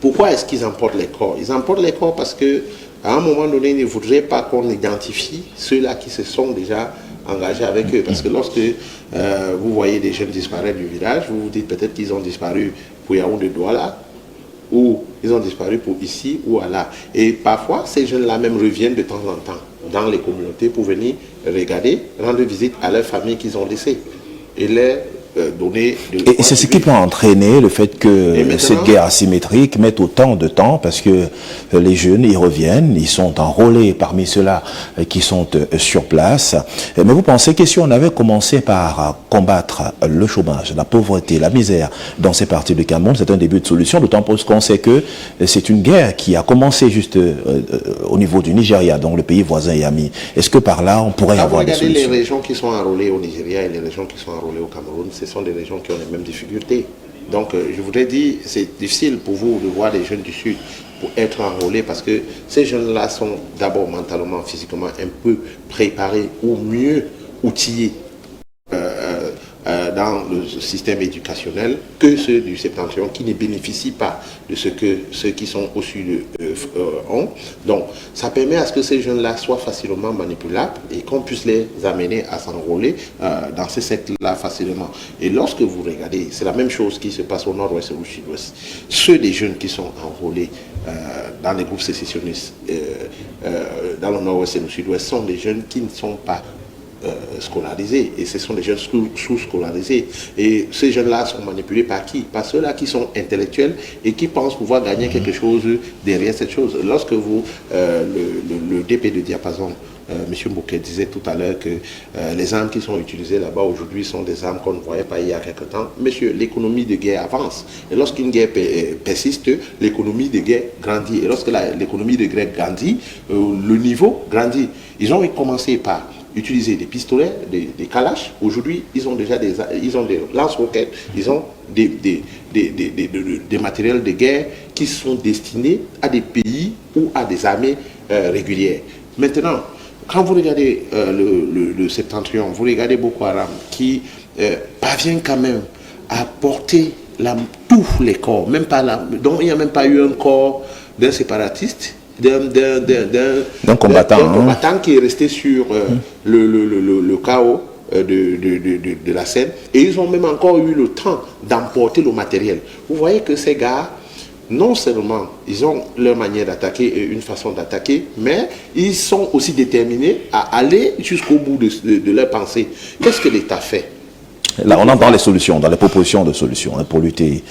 pourquoi est-ce qu'ils emportent les corps? Ils emportent les corps parce que à un moment donné, ils ne voudraient pas qu'on identifie ceux-là qui se sont déjà engagés avec eux. Parce que lorsque vous voyez des jeunes disparaître du village, vous vous dites peut-être qu'ils ont disparu pour Yaoundé Douala, ou ils ont disparu pour ici ou là. Et parfois, ces jeunes-là même reviennent de temps en temps dans les communautés pour venir regarder, rendre visite à leurs familles qu'ils ont laissées et les donner... Et c'est ce qui peut entraîner le fait que cette guerre asymétrique mette autant de temps, parce que les jeunes, ils reviennent, ils sont enrôlés parmi ceux-là qui sont sur place. Mais vous pensez que si on avait commencé par combattre le chômage, la pauvreté, la misère dans ces parties du Cameroun, c'est un début de solution, d'autant plus qu'on sait que c'est une guerre qui a commencé juste au niveau du Nigeria, donc le pays voisin et ami. Est-ce que par là, on pourrait avoir des solutions? Les régions qui sont enrôlées au Nigeria et les régions qui sont enrôlées au Cameroun, ce sont des régions qui ont les mêmes difficultés. Donc, je voudrais dire, c'est difficile pour vous de voir des jeunes du Sud pour être enrôlés parce que ces jeunes-là sont d'abord mentalement, physiquement un peu préparés ou mieux outillés dans le système éducationnel que ceux du septentrion qui ne bénéficient pas de ce que ceux qui sont au sud ont. Donc, ça permet à ce que ces jeunes-là soient facilement manipulables et qu'on puisse les amener à s'enrôler dans ces sectes-là facilement. Et lorsque vous regardez, c'est la même chose qui se passe au nord-ouest et au sud-ouest. Ceux des jeunes qui sont enrôlés dans les groupes sécessionnistes dans le nord-ouest et le sud-ouest sont des jeunes qui ne sont pas scolarisés, et ce sont des jeunes sous-scolarisés, et ces jeunes-là sont manipulés par qui? Par ceux-là qui sont intellectuels et qui pensent pouvoir gagner quelque chose derrière cette chose. Lorsque vous, le DP de diapason, M. Mbouké disait tout à l'heure que les armes qui sont utilisées là-bas aujourd'hui sont des armes qu'on ne voyait pas il y a quelque temps. Monsieur, l'économie de guerre avance, et lorsqu'une guerre persiste, l'économie de guerre grandit, et lorsque l'économie de guerre grandit, le niveau grandit. Ils ont commencé par utiliser des pistolets, des calaches. Aujourd'hui, ils ont déjà des lance-roquettes, ils ont des matériels de guerre qui sont destinés à des pays ou à des armées régulières. Maintenant, quand vous regardez le septentrion, vous regardez Boko Haram qui parvient quand même à porter tous les corps, même pas donc il n'y a même pas eu un corps d'un séparatiste, d'un combattant qui est resté sur le chaos de la scène, et ils ont même encore eu le temps d'emporter le matériel. Vous voyez que ces gars, non seulement ils ont leur manière d'attaquer et une façon d'attaquer, mais ils sont aussi déterminés à aller jusqu'au bout de leur pensée. Qu'est-ce que l'État fait? Là, on entend les solutions, dans les propositions de solutions pour lutter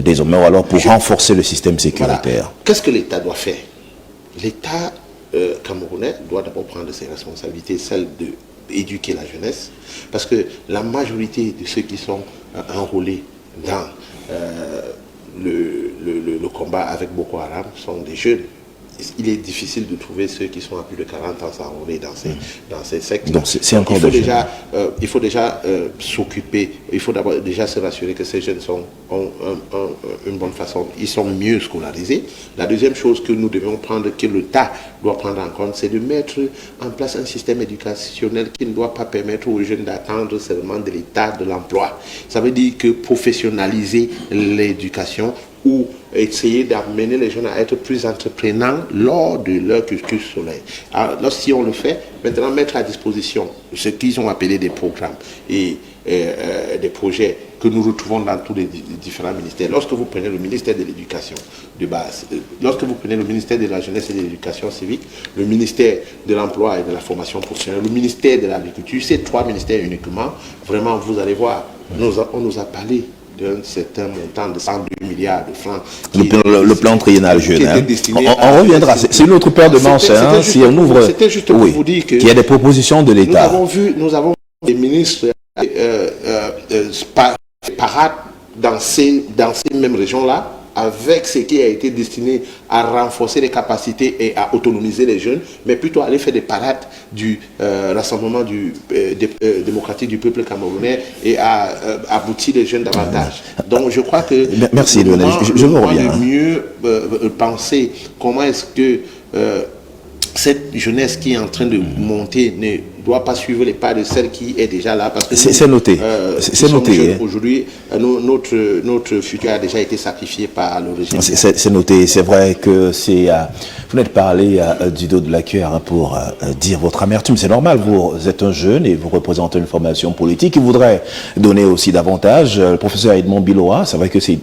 désormais, ou alors pour renforcer le système sécuritaire. Voilà. Qu'est-ce que l'État doit faire? L'État camerounais doit d'abord prendre ses responsabilités, celle d'éduquer la jeunesse, parce que la majorité de ceux qui sont enrôlés dans le combat avec Boko Haram sont des jeunes. Il est difficile de trouver ceux qui sont à plus de 40 ans s'enrôler dans ces sectes. Donc c'est encore il faut déjà s'occuper, il faut d'abord déjà se rassurer que ces jeunes ont une bonne façon, ils sont mieux scolarisés. La deuxième chose que nous devons prendre, que l'État doit prendre en compte, c'est de mettre en place un système éducationnel qui ne doit pas permettre aux jeunes d'attendre seulement de l'État de l'emploi. Ça veut dire que professionnaliser l'éducation, ou essayer d'amener les jeunes à être plus entreprenants lors de leur cursus scolaire. Alors, si on le fait, maintenant mettre à disposition ce qu'ils ont appelé des programmes et des projets que nous retrouvons dans tous les différents ministères. Lorsque vous prenez le ministère de l'Éducation de base, lorsque vous prenez le ministère de la Jeunesse et de l'Éducation civique, le ministère de l'Emploi et de la Formation professionnelle, le ministère de l'Agriculture, ces trois ministères uniquement, vraiment, vous allez voir, on nous a parlé d'un certain montant de 102 milliards de francs. Le plan triennal jeune. On reviendra. C'est une autre paire de manches. Si on ouvre. C'était juste pour vous dire que. Qu'il y a des propositions de l'État. Nous avons des ministres parades dans ces mêmes régions-là avec ce qui a été destiné à renforcer les capacités et à autonomiser les jeunes, mais plutôt aller faire des parades du Rassemblement démocratique du peuple camerounais et à aboutir les jeunes davantage. Donc je crois que merci Lionel, je vous reviens. Mieux penser comment est-ce que cette jeunesse qui est en train de monter ne doit pas suivre les pas de celle qui est déjà là. Parce que c'est noté. C'est noté. Aujourd'hui, notre futur a déjà été sacrifié par le régime. C'est noté. C'est vrai que c'est... vous n'êtes pas allé du dos de la cuillère pour dire votre amertume. C'est normal. Vous êtes un jeune et vous représentez une formation politique qui voudrait donner aussi davantage. Le professeur Edmond Biloa, c'est vrai que c'est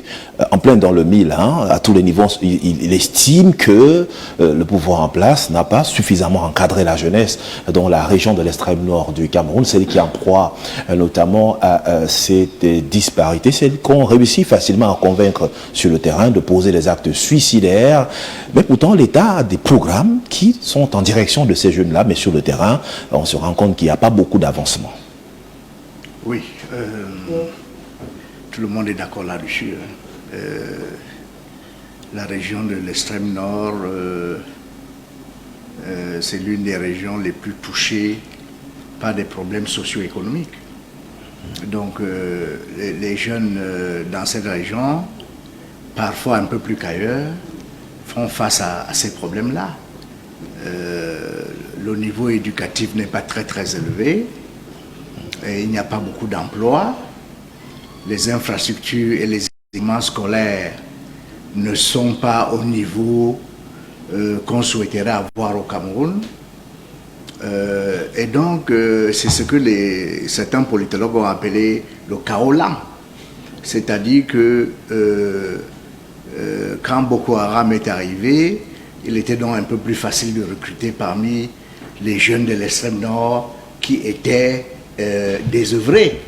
en plein dans le mille. Hein, à tous les niveaux, il estime que le pouvoir en place n'a pas suffisamment encadré la jeunesse dans la région de l'extrême nord du Cameroun, celle qui en proie notamment à cette disparité, celle qu'on réussit facilement à convaincre sur le terrain de poser des actes suicidaires. Mais pourtant, l'État a des programmes qui sont en direction de ces jeunes-là, mais sur le terrain, on se rend compte qu'il n'y a pas beaucoup d'avancement. Oui, tout le monde est d'accord là-dessus. La région de l'extrême nord, c'est l'une des régions les plus touchées par des problèmes socio-économiques. Donc les jeunes dans cette région, parfois un peu plus qu'ailleurs, font face à ces problèmes-là. Le niveau éducatif n'est pas très élevé, et il n'y a pas beaucoup d'emplois, les infrastructures et les équipements scolaires ne sont pas au niveau qu'on souhaiterait avoir au Cameroun. Et donc, c'est ce que certains politologues ont appelé le chaos lent. C'est-à-dire que quand Boko Haram est arrivé, il était donc un peu plus facile de recruter parmi les jeunes de l'extrême nord qui étaient désœuvrés,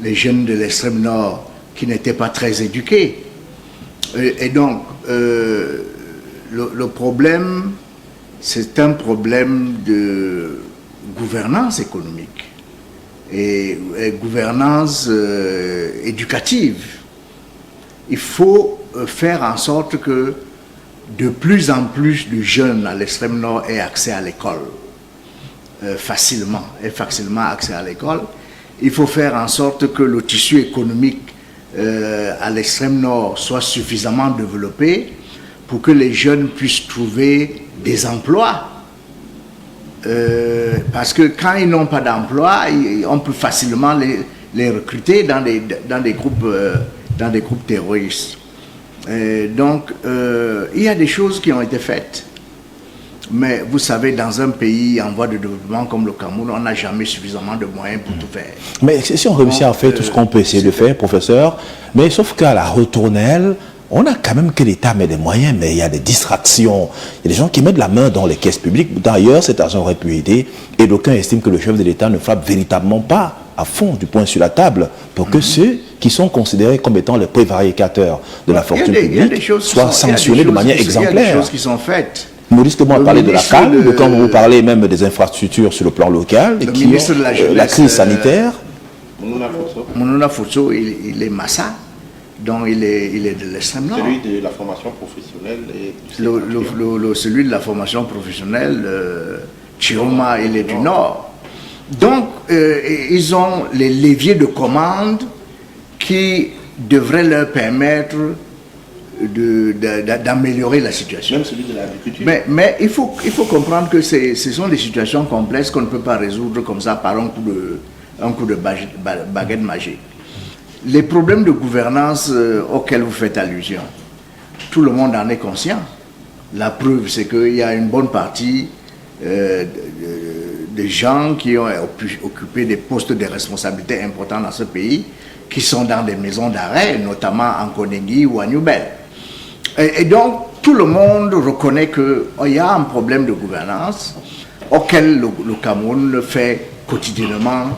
les jeunes de l'extrême nord qui n'étaient pas très éduqués. Et donc, le problème, c'est un problème de gouvernance économique et gouvernance éducative. Il faut faire en sorte que de plus en plus de jeunes à l'extrême nord aient accès à l'école facilement accès à l'école. Il faut faire en sorte que le tissu économique à l'extrême nord soit suffisamment développé pour que les jeunes puissent trouver des emplois. Parce que quand ils n'ont pas d'emploi, on peut facilement les recruter dans des groupes terroristes. Donc, il y a des choses qui ont été faites. Mais vous savez, dans un pays en voie de développement comme le Cameroun, on n'a jamais suffisamment de moyens pour tout faire. Mais si on réussit à faire tout ce qu'on peut essayer de faire, professeur, mais sauf qu'à la retournelle, on a quand même que l'État met des moyens, mais il y a des distractions. Il y a des gens qui mettent la main dans les caisses publiques. D'ailleurs, cet argent aurait pu aider. Et d'aucuns estiment que le chef de l'État ne frappe véritablement pas à fond du poing sur la table pour que ceux qui sont considérés comme étant les prévaricateurs de la fortune publique soient sanctionnés de manière exemplaire. Il y a des choses qui sont faites. Maurice Kemou a parlé de la calme, quand vous parlez même des infrastructures sur le plan local, le ministre de la Jeunesse, la crise sanitaire. Monona Fotso, il est Massa, donc il est de l'extrême nord. Celui de la formation professionnelle. Celui de la formation professionnelle, Chiroma, il est du nord. Donc, ils ont les leviers de commande qui devraient leur permettre d'améliorer la situation. Même celui de l'agriculture. Mais il faut comprendre que ce sont des situations complexes qu'on ne peut pas résoudre comme ça par un coup de baguette magique. Les problèmes de gouvernance auxquels vous faites allusion, tout le monde en est conscient. La preuve, c'est qu'il y a une bonne partie de gens qui ont occupé des postes de responsabilité importants dans ce pays, qui sont dans des maisons d'arrêt, notamment en Konengi ou à Newbel. Et donc, tout le monde reconnaît qu'il y a un problème de gouvernance auquel le Cameroun fait quotidiennement,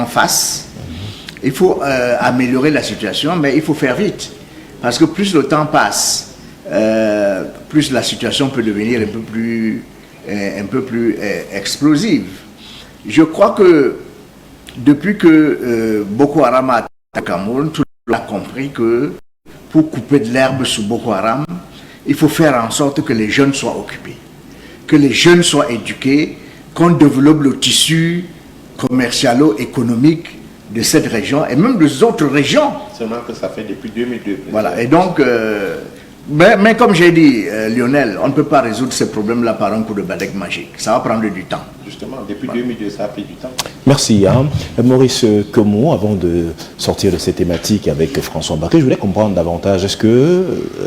face. Il faut améliorer la situation, mais il faut faire vite. Parce que plus le temps passe, plus la situation peut devenir un peu plus explosive. Je crois que depuis que Boko Haram a attaqué le Cameroun, tout a compris que pour couper de l'herbe sous Boko Haram, il faut faire en sorte que les jeunes soient occupés, que les jeunes soient éduqués, qu'on développe le tissu commercialo-économique de cette région et même des autres régions. Seulement que ça fait depuis 2002. Voilà, et donc, mais comme j'ai dit, Lionel, on ne peut pas résoudre ces problèmes-là par un coup de baguette magique. Ça va prendre du temps. Justement, depuis 2002, ça a pris du temps. Merci. Maurice Kemou, avant de sortir de cette thématique avec François Baké, je voulais comprendre davantage, est-ce que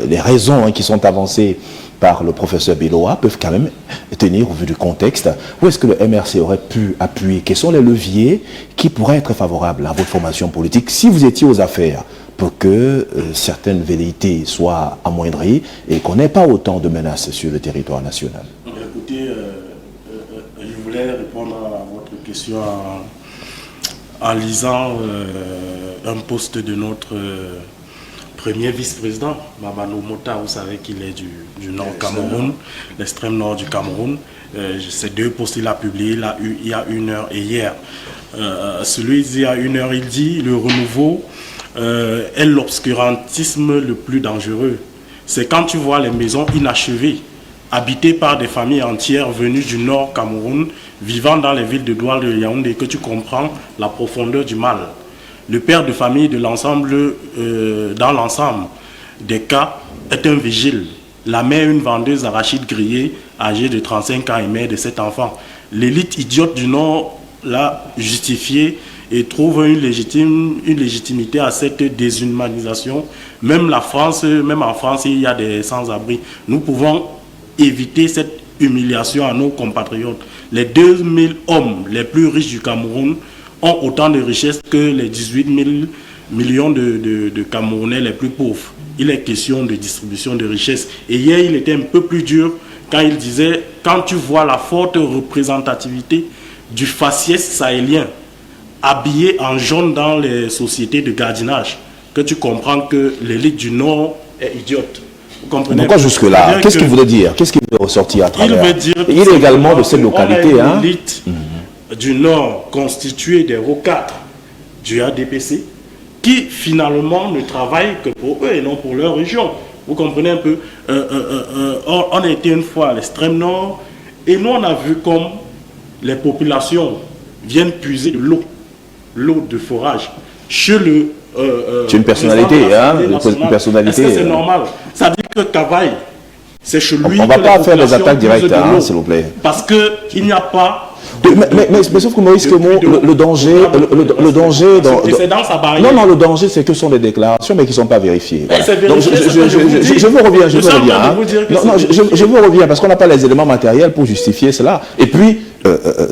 les raisons qui sont avancées par le professeur Biloa peuvent quand même tenir au vu du contexte? Où est-ce que le MRC aurait pu appuyer? Quels sont les leviers qui pourraient être favorables à votre formation politique si vous étiez aux affaires pour que certaines velléités soient amoindries et qu'on n'ait pas autant de menaces sur le territoire national? Écoutez, je voulais répondre à votre question en lisant un post de notre premier vice-président, Mamadou Mota. Vous savez qu'il est du Nord Cameroun, l'extrême nord du Cameroun. Ces deux posts il a publié il y a 1 heure et hier. Celui d'il y a 1 heure, il dit: le renouveau est l'obscurantisme le plus dangereux. C'est quand tu vois les maisons inachevées, habitées par des familles entières venues du Nord Cameroun, vivant dans les villes de Douala et de Yaoundé, que tu comprends la profondeur du mal. Le père de famille de l'ensemble, dans l'ensemble des cas, est un vigile. La mère, une vendeuse d'arachides grillées, âgée de 35 ans et mère de 7 enfants. L'élite idiote du Nord l'a justifiée et trouve une légitimité à cette déshumanisation. Même en France, il y a des sans-abri. Nous pouvons éviter cette humiliation à nos compatriotes. Les 2000 hommes les plus riches du Cameroun ont autant de richesses que les 18 000 millions de Camerounais les plus pauvres. Il est question de distribution de richesses. Et hier, il était un peu plus dur quand il disait: quand tu vois la forte représentativité du faciès sahélien habillé en jaune dans les sociétés de gardiennage, que tu comprends que l'élite du Nord est idiote. Vous comprenez? Pourquoi jusque-là? Qu'est-ce qu'il voulait dire? Qu'est-ce qu'il veut ressortir à travers? Il veut dire il est également de cette localité. L'élite du Nord constituée des rocades du ADPC qui finalement ne travaillent que pour eux et non pour leur région. Vous comprenez un peu? On a été une fois à l'extrême nord et nous on a vu comme les populations viennent puiser de l'eau de forage chez le... c'est une personnalité, une personnalité. Est-ce que c'est normal? Ça dit que Cavaille, c'est chez lui. On ne va pas faire des attaques directes, s'il vous plaît. Parce qu'il n'y a pas... Mais sauf que Maurice Kemou, le danger... C'est dans sa barrière. Non, le danger, c'est que ce sont des déclarations, mais qui ne sont pas vérifiées. Voilà. Donc, je vous reviens. Je vous reviens, parce qu'on n'a pas les éléments matériels pour justifier cela. Et puis,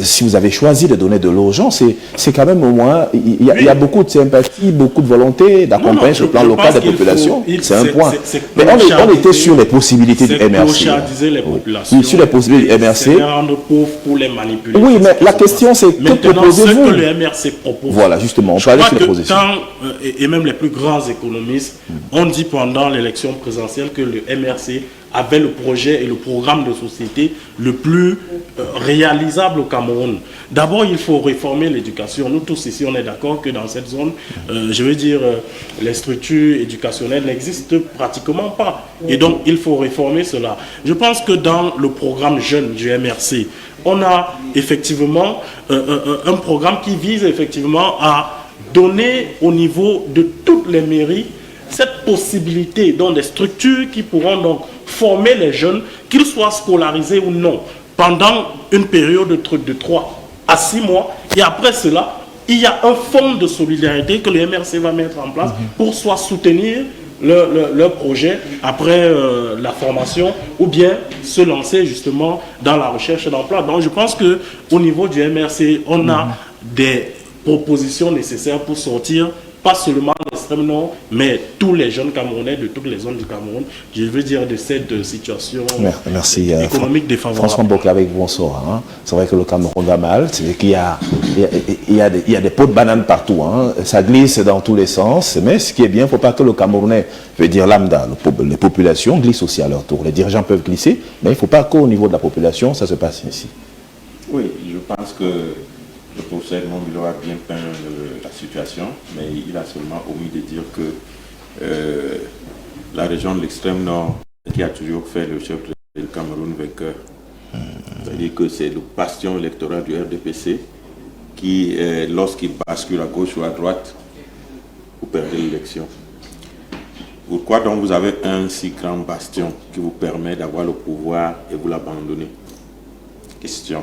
si vous avez choisi de donner de l'eau aux gens, c'est quand même au moins... Il y a beaucoup de sympathie, beaucoup de volonté d'accompagner sur le plan local des populations. C'est un point. Mais on était sur les possibilités du MRC. Oui, sur les possibilités du MRC. C'est rendre pauvres pour les manipuler. Oui, mais la question c'est que proposez-vous? Ce que le MRC propose. Voilà, justement, on je parlait crois sur les que positions. et même les plus grands économistes ont dit pendant l'élection présidentielle que le MRC avait le projet et le programme de société le plus réalisable au Cameroun. D'abord, il faut réformer l'éducation. Nous tous ici, on est d'accord que dans cette zone, je veux dire, les structures éducationnelles n'existent pratiquement pas. Et donc, il faut réformer cela. Je pense que dans le programme jeune du MRC, on a effectivement un programme qui vise effectivement à donner au niveau de toutes les mairies cette possibilité, dans des structures qui pourront donc former les jeunes, qu'ils soient scolarisés ou non, pendant une période de 3 à 6 mois. Et après cela, il y a un fonds de solidarité que le MRC va mettre en place pour soit soutenir leur projet après la formation ou bien se lancer justement dans la recherche d'emploi. Donc je pense qu'au niveau du MRC, on a des propositions nécessaires pour sortir pas seulement l'extrême nord, mais tous les jeunes Camerounais de toutes les zones du Cameroun, je veux dire de cette situation économique défavorable. François Baké, avec vous, bonsoir. C'est vrai que le Cameroun va mal, c'est qu'il y a des pots de bananes partout, ça glisse dans tous les sens, mais ce qui est bien, il ne faut pas que le Camerounais, je veux dire lambda, les populations glissent aussi à leur tour. Les dirigeants peuvent glisser, mais il ne faut pas qu'au niveau de la population, ça se passe ici. Oui, je pense que Le professeur Mombilo a bien peint la situation, mais il a seulement omis de dire que la région de l'extrême nord, qui a toujours fait le chef du Cameroun vainqueur, c'est-à-dire que c'est le bastion électoral du RDPC qui, lorsqu'il bascule à gauche ou à droite, vous perdez l'élection. Pourquoi donc vous avez un si grand bastion qui vous permet d'avoir le pouvoir et vous l'abandonnez? Question.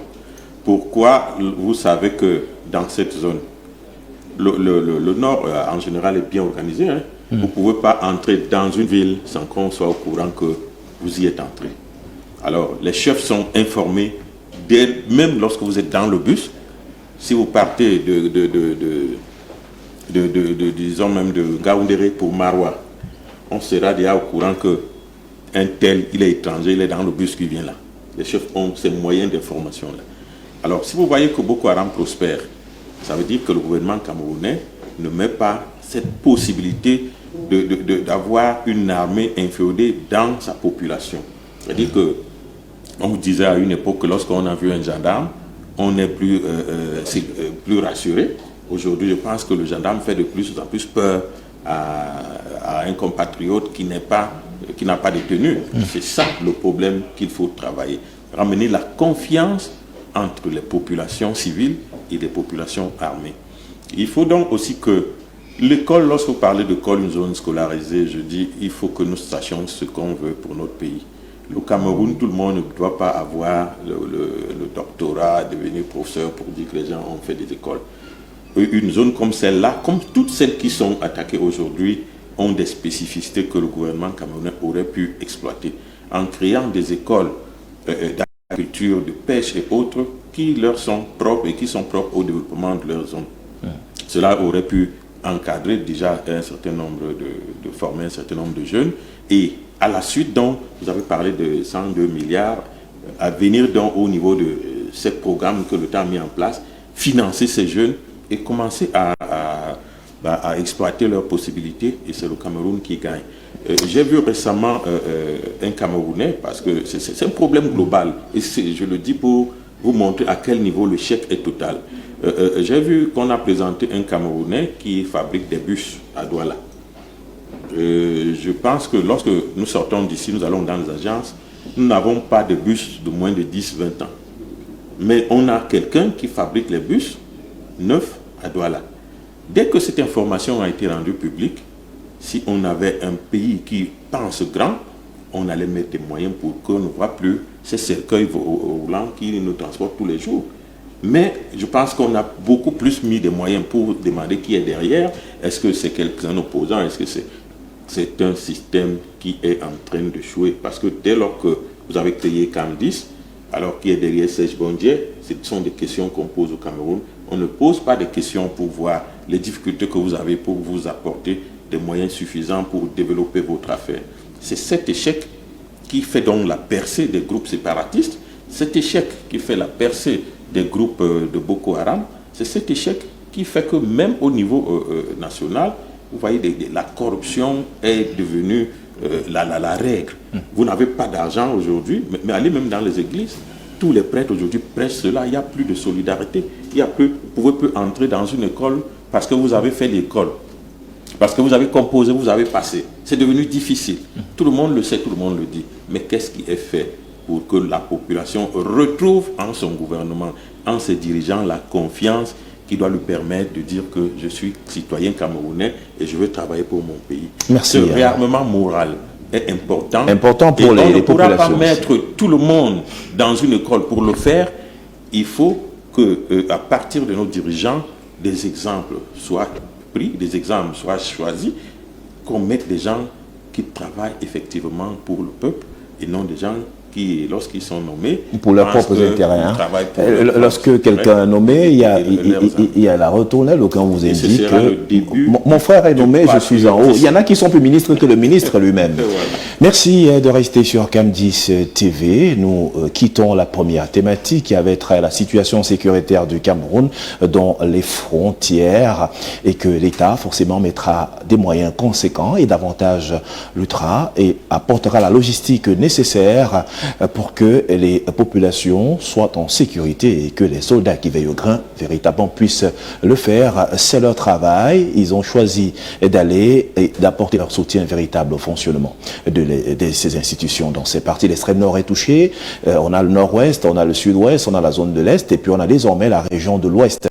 Pourquoi vous savez que dans cette zone, le Nord en général est bien organisé, hein? Vous ne pouvez pas entrer dans une ville sans qu'on soit au courant que vous y êtes entré. Alors, les chefs sont informés, même lorsque vous êtes dans le bus, si vous partez disons même de Gaoundéré pour Maroua, on sera déjà au courant qu'un tel, il est étranger, il est dans le bus qui vient là. Les chefs ont ces moyens d'information-là. Alors, si vous voyez que Boko Haram prospère, ça veut dire que le gouvernement camerounais ne met pas cette possibilité d'avoir une armée inféodée dans sa population. C'est-à-dire que, on vous disait à une époque que lorsqu'on a vu un gendarme, on est plus rassuré. Aujourd'hui, je pense que le gendarme fait de plus en plus peur à un compatriote qui n'a pas de tenue. C'est ça le problème qu'il faut travailler. Ramener la confiance entre les populations civiles et les populations armées. Il faut donc aussi que l'école, lorsque vous parlez d'école, une zone scolarisée, je dis, il faut que nous sachions ce qu'on veut pour notre pays. Le Cameroun, tout le monde ne doit pas avoir le doctorat, devenir professeur pour dire que les gens ont fait des écoles. Une zone comme celle-là, comme toutes celles qui sont attaquées aujourd'hui, ont des spécificités que le gouvernement camerounais aurait pu exploiter en créant des écoles d'agriculture, de pêche et autres qui leur sont propres et qui sont propres au développement de leur zone. Cela aurait pu encadrer déjà un certain nombre de former un certain nombre de jeunes. Et à la suite, donc, vous avez parlé de 102 milliards à venir donc au niveau de ces programmes que l'État a mis en place, financer ces jeunes et commencer à exploiter leurs possibilités, et c'est le Cameroun qui gagne. J'ai vu récemment un Camerounais, parce que c'est un problème global, et je le dis pour vous montrer à quel niveau le chèque est total. J'ai vu qu'on a présenté un Camerounais qui fabrique des bus à Douala. Je pense que lorsque nous sortons d'ici, nous allons dans les agences, nous n'avons pas de bus de moins de 10-20 ans. Mais on a quelqu'un qui fabrique les bus neufs à Douala. Dès que cette information a été rendue publique, si on avait un pays qui pense grand, on allait mettre des moyens pour qu'on ne voit plus ces cercueils roulants qui nous transportent tous les jours. Mais je pense qu'on a beaucoup plus mis des moyens pour demander qui est derrière. Est-ce que c'est quelqu'un opposant? Est-ce que c'est un système qui est en train de jouer? Parce que dès lors que vous avez créé CAM10, alors qui est derrière Serge Bondier, ce sont des questions qu'on pose au Cameroun. On ne pose pas de questions pour voir les difficultés que vous avez pour vous apporter des moyens suffisants pour développer votre affaire. C'est cet échec qui fait donc la percée des groupes séparatistes, cet échec qui fait la percée des groupes de Boko Haram, c'est cet échec qui fait que même au niveau national, vous voyez, la corruption est devenue la règle. Vous n'avez pas d'argent aujourd'hui, mais allez même dans les églises, tous les prêtres aujourd'hui prêchent cela, il n'y a plus de solidarité, vous pouvez plus entrer dans une école parce que vous avez fait l'école, parce que vous avez composé, vous avez passé. C'est devenu difficile. Tout le monde le sait, tout le monde le dit. Mais qu'est-ce qui est fait pour que la population retrouve en son gouvernement, en ses dirigeants, la confiance qui doit lui permettre de dire que je suis citoyen camerounais et je veux travailler pour mon pays. Merci. Ce réarmement moral est important. Important pour les populations. On ne pourra pas mettre tout le monde dans une école pour le faire. Il faut que, à partir de nos dirigeants, des exemples soient pris, des exemples soient choisis, qu'on mette des gens qui travaillent effectivement pour le peuple et non des gens qui, lorsqu'ils sont nommés, pour leurs propres intérêts. Lorsque quelqu'un est nommé, il y a la retournelle quand on vous indique que mon frère est nommé, je suis en haut. Il y en a qui sont plus ministres que le ministre lui-même. Merci de rester sur CAM10 TV. Nous quittons la première thématique qui avait trait à la situation sécuritaire du Cameroun dans les frontières et que l'État forcément mettra des moyens conséquents et davantage luttera et apportera la logistique nécessaire pour que les populations soient en sécurité et que les soldats qui veillent au grain véritablement puissent le faire. C'est leur travail. Ils ont choisi d'aller et d'apporter leur soutien véritable au fonctionnement de ces institutions. Dans ces parties, l'extrême nord est touché. On a le nord-ouest, on a le sud-ouest, on a la zone de l'est et puis on a désormais la région de l'ouest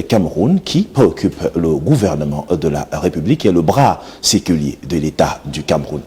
Cameroun qui préoccupe le gouvernement de la République et le bras séculier de l'État du Cameroun.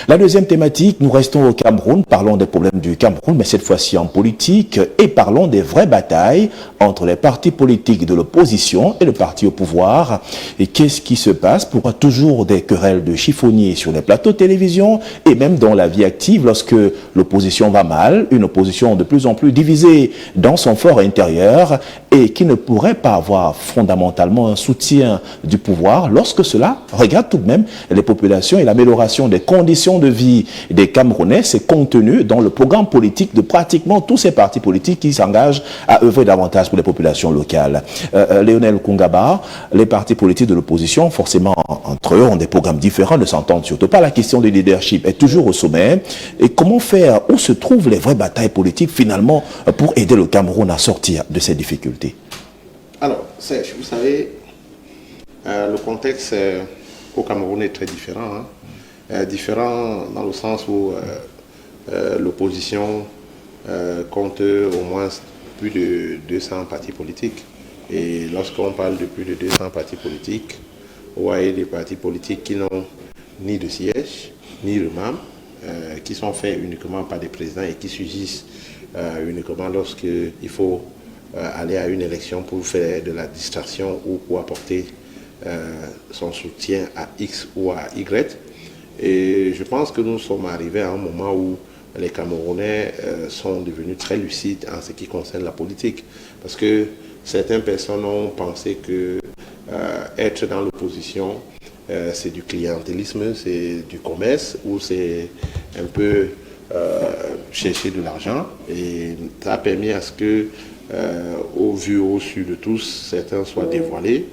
La deuxième thématique, nous restons au Cameroun, parlons des problèmes du Cameroun, mais cette fois-ci en politique, et parlons des vraies batailles entre les partis politiques de l'opposition et le parti au pouvoir. Et qu'est-ce qui se passe? Pourquoi toujours des querelles de chiffonniers sur les plateaux de télévision et même dans la vie active lorsque l'opposition va mal, une opposition de plus en plus divisée dans son fort intérieur et qui ne pourrait pas avoir fondamentalement un soutien du pouvoir lorsque cela regarde tout de même les populations et l'amélioration des conditions de vie des Camerounais, c'est contenu dans le programme politique de pratiquement tous ces partis politiques qui s'engagent à œuvrer davantage pour les populations locales. Lionel Kungaba, les partis politiques de l'opposition, forcément entre eux, ont des programmes différents, ne s'entendent surtout pas. La question du leadership est toujours au sommet. Et comment faire? Où se trouvent les vraies batailles politiques finalement pour aider le Cameroun à sortir de ces difficultés? Alors, Serge, vous savez, le contexte au Cameroun est très différent. Différent dans le sens où l'opposition compte au moins plus de 200 partis politiques. Et lorsqu'on parle de plus de 200 partis politiques, vous voyez des partis politiques qui n'ont ni de siège, ni de membres, qui sont faits uniquement par des présidents et qui surgissent uniquement lorsqu'il faut aller à une élection pour faire de la distraction ou pour apporter son soutien à X ou à Y. Et je pense que nous sommes arrivés à un moment où les Camerounais sont devenus très lucides en ce qui concerne la politique. Parce que certaines personnes ont pensé que être dans l'opposition, c'est du clientélisme, c'est du commerce, ou c'est un peu chercher de l'argent. Et ça a permis à ce que, au vu, au su de tous, certains soient dévoilés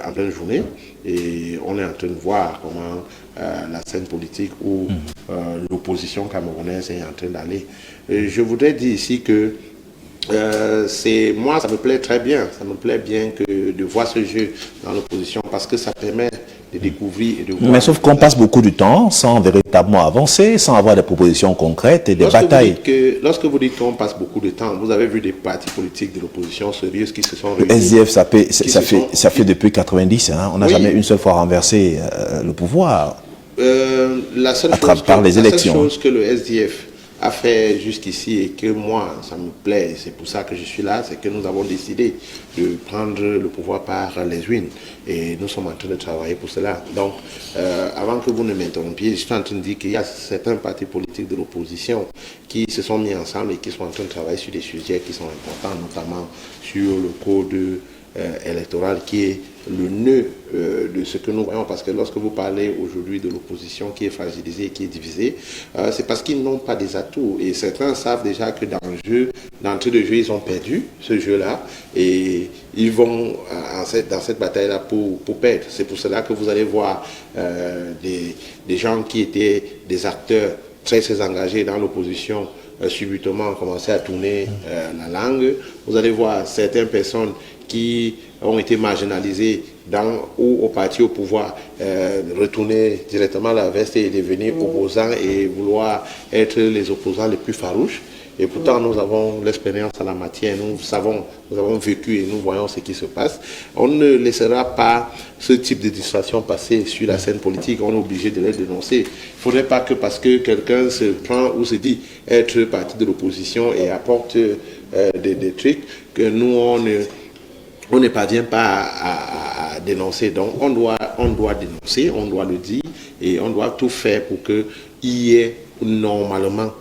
en pleine journée. Et on est en train de voir comment la scène politique ou l'opposition camerounaise est en train d'aller. Je voudrais dire ici que moi, ça me plaît très bien. Ça me plaît bien de voir ce jeu dans l'opposition parce que ça permet de découvrir et de voir. Mais sauf qu'on passe beaucoup de temps sans véritablement avancer, sans avoir des propositions concrètes et des batailles. Lorsque vous dites qu'on passe beaucoup de temps, vous avez vu des partis politiques de l'opposition sérieuses qui se sont réunis. Le SDF, ça fait depuis 90. On n'a jamais une seule fois renversé le pouvoir. La seule chose que le SDF a fait jusqu'ici et que moi, ça me plaît, c'est pour ça que je suis là, c'est que nous avons décidé de prendre le pouvoir par les urnes et nous sommes en train de travailler pour cela. Donc, avant que vous ne m'interrompiez, je suis en train de dire qu'il y a certains partis politiques de l'opposition qui se sont mis ensemble et qui sont en train de travailler sur des sujets qui sont importants, notamment sur le code électoral qui est le nœud de ce que nous voyons, parce que lorsque vous parlez aujourd'hui de l'opposition qui est fragilisée et qui est divisée, c'est parce qu'ils n'ont pas des atouts et certains savent déjà que d'entrée de jeu, ils ont perdu ce jeu-là et ils vont dans cette bataille-là pour perdre. C'est pour cela que vous allez voir des gens qui étaient des acteurs très engagés dans l'opposition subitement commencer à tourner la langue. Vous allez voir certaines personnes qui ont été marginalisés ou au parti au pouvoir, retourner directement la veste et devenir opposants et vouloir être les opposants les plus farouches. Et pourtant, nous avons l'expérience en la matière, nous avons vécu et nous voyons ce qui se passe. On ne laissera pas ce type de distraction passer sur la scène politique, on est obligé de les dénoncer. Il ne faudrait pas que parce que quelqu'un se prend ou se dit être parti de l'opposition et apporte des trucs, que nous, on ne parvient pas à dénoncer. Donc on doit dénoncer, on doit le dire et on doit tout faire pour qu'il y ait normalement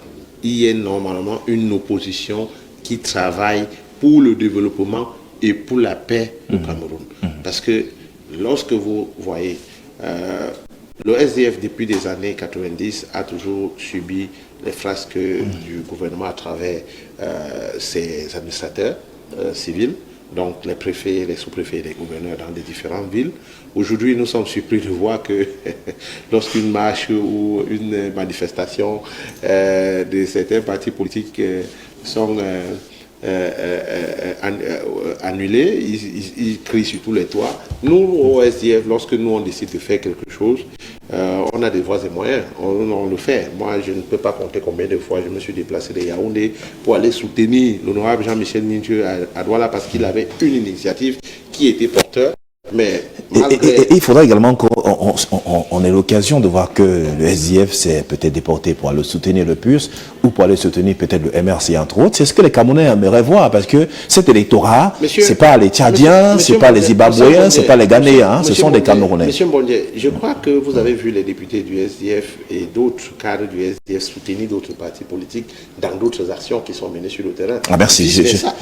une opposition qui travaille pour le développement et pour la paix au Cameroun. Parce que lorsque vous voyez, le SDF depuis des années 90 a toujours subi les frasques du gouvernement à travers ses administrateurs civils. donc les préfets, les sous-préfets et les gouverneurs dans les différentes villes. Aujourd'hui, nous sommes surpris de voir que lorsqu'une marche ou une manifestation de certains partis politiques sont annulés, ils crient sur tous les toits. Nous, au SDF, lorsque nous on décide de faire quelque chose, on a des voies et moyens, on le fait. Moi, je ne peux pas compter combien de fois je me suis déplacé de Yaoundé pour aller soutenir l'honorable Jean-Michel Nindieu à Douala parce qu'il avait une initiative qui était porteur. Mais et il faudra également qu'on ait l'occasion de voir que le SDF s'est peut-être déporté pour aller soutenir le PUS ou pour aller soutenir peut-être le MRC entre autres. C'est ce que les Camerounais aimeraient voir parce que cet électorat, c'est pas les Tchadiens, c'est pas les Zimbabwéens, c'est pas les Ghanéens, ce sont des Camerounais. Monsieur Mbondier, je crois que vous avez vu les députés du SDF et d'autres cadres du SDF soutenir d'autres partis politiques dans d'autres actions qui sont menées sur le terrain. Ah merci, vice-versa.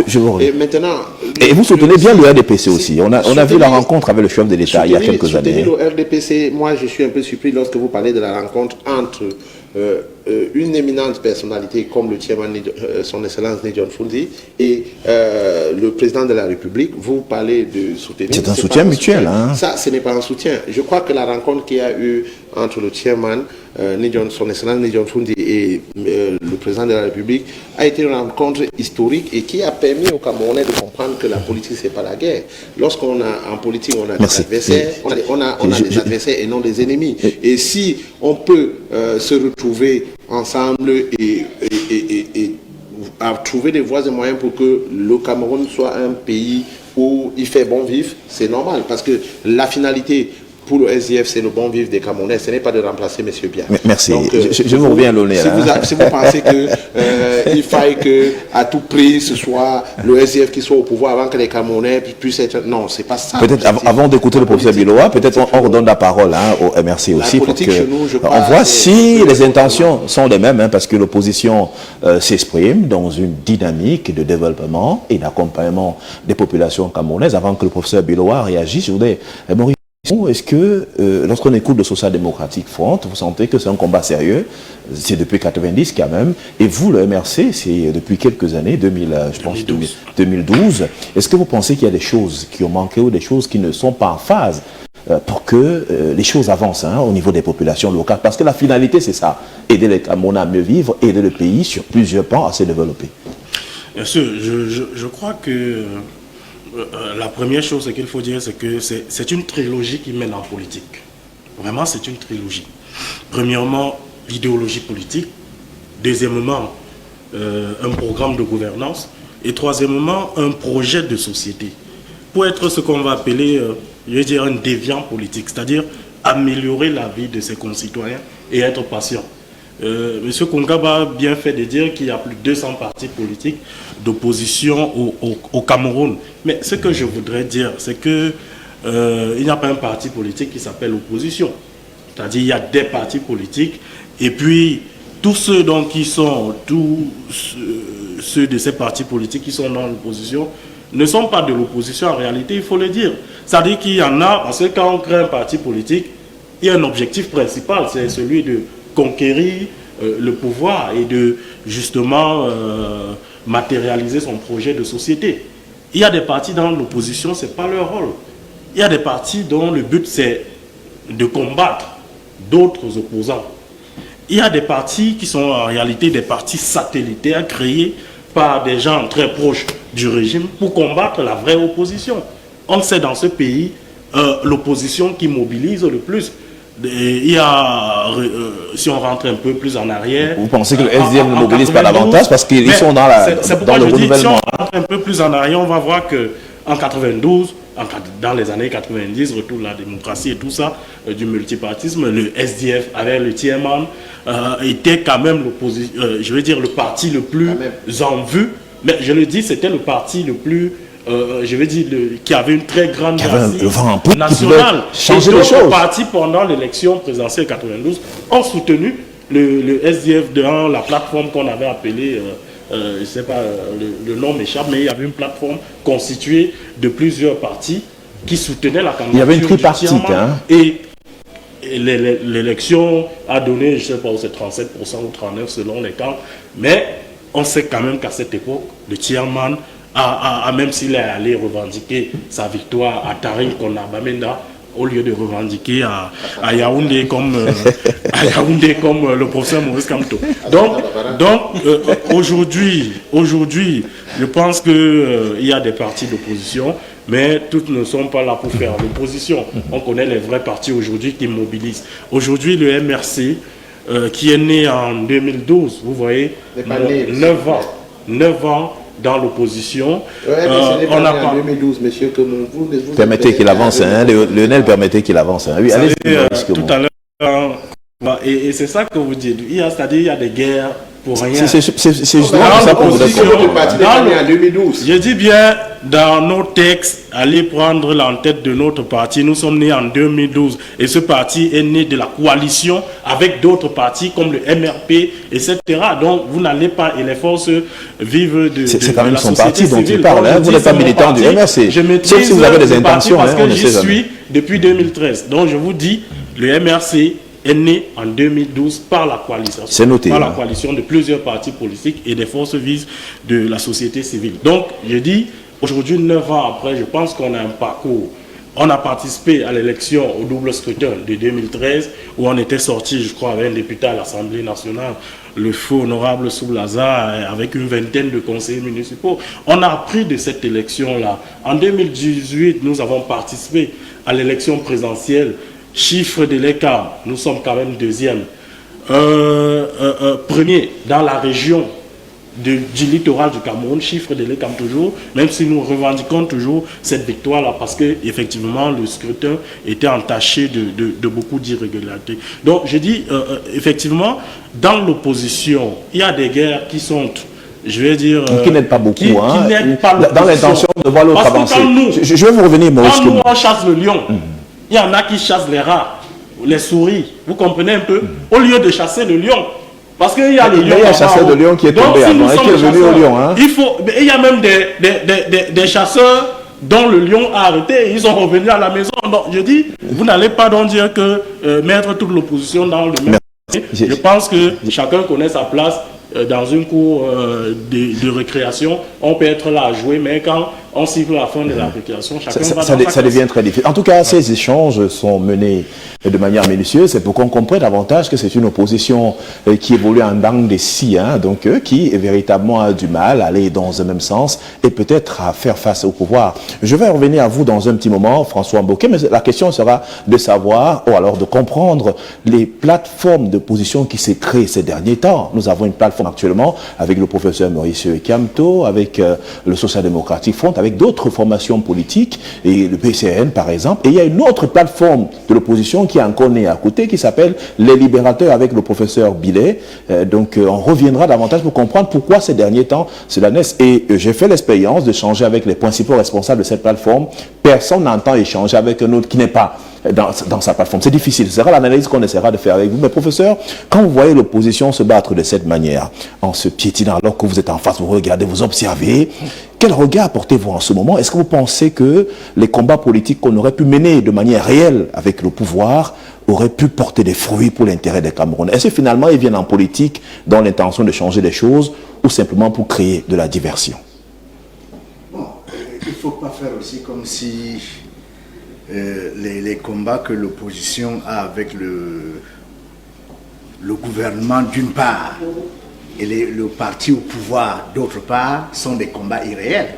Je vous remercie. Et maintenant... Et vous soutenez bien le RDPC aussi. On a vu la rencontre avec le chef de l'État il y a quelques années. Le RDPC, moi je suis un peu surpris lorsque vous parlez de la rencontre entre une éminente personnalité comme le chairman, son excellence Nidjon Fundi, et le président de la République. Vous parlez de soutenir. C'est un soutien mutuel. Hein. Ça, ce n'est pas un soutien. Je crois que la rencontre qu'il y a eu entre le chairman, son excellence Nidjon Fundi et le président de la République a été une rencontre historique et qui a permis aux Camerounais de comprendre que la politique, c'est pas la guerre. Lorsqu'on a en politique, on a des adversaires, on a des adversaires et non des ennemis. Et si on peut se retrouver ensemble et à trouver des voies et moyens pour que le Cameroun soit un pays où il fait bon vivre, c'est normal. Parce que la finalité pour le SDF, c'est le bon vivre des Camerounais. Ce n'est pas de remplacer M. Bien. Merci. Donc, je vous reviens à l'honneur. Si vous pensez qu'il faille qu'à tout prix, ce soit le SDF qui soit au pouvoir avant que les Camerounais puissent être... Non, c'est pas ça. Peut-être avant d'écouter le professeur Biloa, peut-être on redonne la parole au MRC aussi pour qu'on voit si les intentions sont les mêmes, parce que l'opposition s'exprime dans une dynamique de développement et d'accompagnement des populations camerounaises. Avant que le professeur Biloa réagisse, je voudrais... Est-ce que, lorsqu'on écoute le Social Democratic Front, vous sentez que c'est un combat sérieux? C'est depuis 90 quand même. Et vous, le MRC, c'est depuis quelques années, 2012. Est-ce que vous pensez qu'il y a des choses qui ont manqué ou des choses qui ne sont pas en phase pour que les choses avancent au niveau des populations locales? Parce que la finalité, c'est ça. Aider les Camerounais à mieux vivre, aider le pays sur plusieurs plans à se développer. Bien sûr, je crois que... la première chose qu'il faut dire, c'est que c'est une trilogie qui mène en politique. Vraiment, c'est une trilogie. Premièrement, l'idéologie politique. Deuxièmement, un programme de gouvernance. Et troisièmement, un projet de société. Pour être ce qu'on va appeler, je vais dire, un déviant politique, c'est-à-dire améliorer la vie de ses concitoyens et être patient. Monsieur Kongaba a bien fait de dire qu'il y a plus de 200 partis politiques d'opposition au Cameroun. Mais ce que je voudrais dire, c'est qu'il n'y a pas un parti politique qui s'appelle opposition. C'est-à-dire qu'il y a des partis politiques et puis tous ceux ceux de ces partis politiques qui sont dans l'opposition ne sont pas de l'opposition en réalité, il faut le dire. C'est-à-dire qu'il y en a, parce que quand on crée un parti politique, il y a un objectif principal, c'est celui de conquérir le pouvoir et de justement matérialiser son projet de société. Il y a des partis dans l'opposition, ce n'est pas leur rôle. Il y a des partis dont le but c'est de combattre d'autres opposants. Il y a des partis qui sont en réalité des partis satellitaires créés par des gens très proches du régime pour combattre la vraie opposition. On sait dans ce pays l'opposition qui mobilise le plus. Il y a, si on rentre un peu plus en arrière... Vous pensez que le SDF ne mobilise pas davantage parce qu'ils sont dans le renouvellement? Si on rentre un peu plus en arrière, on va voir qu'en 92, dans les années 90, retour de la démocratie et tout ça, du multipartisme, le SDF avec le chairman était quand même l'opposition, je veux dire le parti le plus en vue. Mais je le dis, c'était le parti le plus... je vais dire, qui avait une très grande base nationale. Et d'autres partis, pendant l'élection présidentielle 92, ont soutenu le SDF dans la plateforme qu'on avait appelée, je ne sais pas, le nom m'échappe, mais il y avait une plateforme constituée de plusieurs partis qui soutenaient la candidature. Il y avait une tripartite. Et l'élection a donné, je ne sais pas, c'est 37% ou 39% selon les camps. Mais on sait quand même qu'à cette époque, le chairman même s'il est allé revendiquer sa victoire à Taring Konabamenda, au lieu de revendiquer à Yaoundé comme, le professeur Maurice Kamto. Donc aujourd'hui, je pense qu'il y a des partis d'opposition, mais toutes ne sont pas là pour faire l'opposition. On connaît les vrais partis aujourd'hui qui mobilisent. Aujourd'hui, le MRC, qui est né en 2012, vous voyez, 9 ans dans l'opposition. Ouais, on a pas en 2012, monsieur, que vous permettez qu'il avance, hein, Lionel, permettez qu'il avance. Hein. Oui, allez, tout à l'heure, et c'est ça que vous dites. C'est-à-dire il y a des guerres pour rien. C'est justement ça qu'on vous donne. En 2012. Je dis bien, dans nos textes, aller prendre l'entête de notre parti. Nous sommes nés en 2012 et ce parti est né de la coalition avec d'autres partis comme le MRP, etc. Donc vous n'allez pas, et les forces vivent de c'est quand même la son société parti dont civile. il parle. Hein, vous n'êtes pas militant du MRC. Je maîtrise sauf si vous avez des intentions. parce que j'y suis depuis 2013. Donc je vous dis, le MRC est né en 2012 par la coalition. C'est noté. Par la coalition de plusieurs partis politiques et des forces vives de la société civile. Donc, je dis, aujourd'hui, 9 ans après, je pense qu'on a un parcours. On a participé à l'élection au double scrutin de 2013, où on était sorti, je crois, avec un député à l'Assemblée nationale, le feu honorable Soulaza, avec une vingtaine de conseillers municipaux. On a appris de cette élection-là. En 2018, nous avons participé à l'élection présidentielle. Chiffre de l'écart, nous sommes quand même deuxième. Premier dans la région du littoral du Cameroun, chiffre de l'écart toujours, même si nous revendiquons toujours cette victoire-là, parce que effectivement le scrutin était entaché de beaucoup d'irrégularités. Donc je dis, effectivement, dans l'opposition, il y a des guerres qui sont... Je vais dire... qui n'aident pas beaucoup, qui n'aident pas dans l'intention de voir l'autre avancer. Je vais vous revenir, Maurice. Quand nous, on chasse le lion, il y en a qui chassent les rats, les souris, vous comprenez un peu, au lieu de chasser le lion. Parce qu'il y a le lion. Il y a un chasseur de lion qui est tombé avant, qui est venu au lion. Hein. Il y a même des chasseurs dont le lion a arrêté et ils sont revenus à la maison. Donc je dis, vous n'allez pas donc dire que mettre toute l'opposition dans le même... Je pense que chacun connaît sa place. Dans une cour de récréation, on peut être là à jouer, mais quand on siffle la fin de la récréation, chacun va dans sa classe. Ça devient très difficile. En tout cas, ces échanges sont menés de manière minutieuse. C'est pour qu'on comprenne davantage que c'est une opposition qui évolue en dang des scies, hein, donc qui véritablement a du mal à aller dans un même sens et peut-être à faire face au pouvoir. Je vais revenir à vous dans un petit moment, François Mbouké, mais la question sera de savoir, ou alors de comprendre les plateformes d'opposition qui s'est créées ces derniers temps. Nous avons une plateforme actuellement avec le professeur Maurice Kamto, avec le Social Democratic Front, avec d'autres formations politiques, et le PCN par exemple. Et il y a une autre plateforme de l'opposition qui est encore née à côté, qui s'appelle Les Libérateurs avec le professeur Billet. Donc on reviendra davantage pour comprendre pourquoi ces derniers temps cela naisse. Et j'ai fait l'expérience d'échanger avec les principaux responsables de cette plateforme. Personne n'entend échanger avec un autre qui n'est pas dans sa plateforme. C'est difficile. Ce sera l'analyse qu'on essaiera de faire avec vous. Mais professeur, quand vous voyez l'opposition se battre de cette manière, en se piétinant alors que vous êtes en face, vous regardez, vous observez, quel regard portez-vous en ce moment? Est-ce que vous pensez que les combats politiques qu'on aurait pu mener de manière réelle avec le pouvoir auraient pu porter des fruits pour l'intérêt des Camerounais? Est-ce que finalement ils viennent en politique dans l'intention de changer les choses ou simplement pour créer de la diversion? Bon, il ne faut pas faire aussi comme si les combats que l'opposition a avec le gouvernement d'une part et le parti au pouvoir d'autre part sont des combats irréels.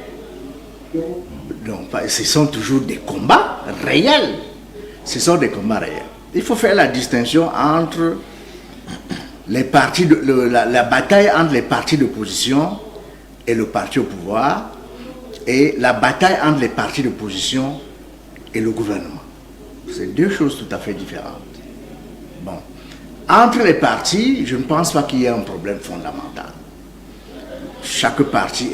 Donc, ce sont toujours des combats réels. Ce sont des combats réels. Il faut faire la distinction entre les partis la bataille entre les partis d'opposition et le parti au pouvoir et la bataille entre les partis d'opposition et le gouvernement. C'est deux choses tout à fait différentes. Bon. Entre les partis, je ne pense pas qu'il y ait un problème fondamental. Chaque parti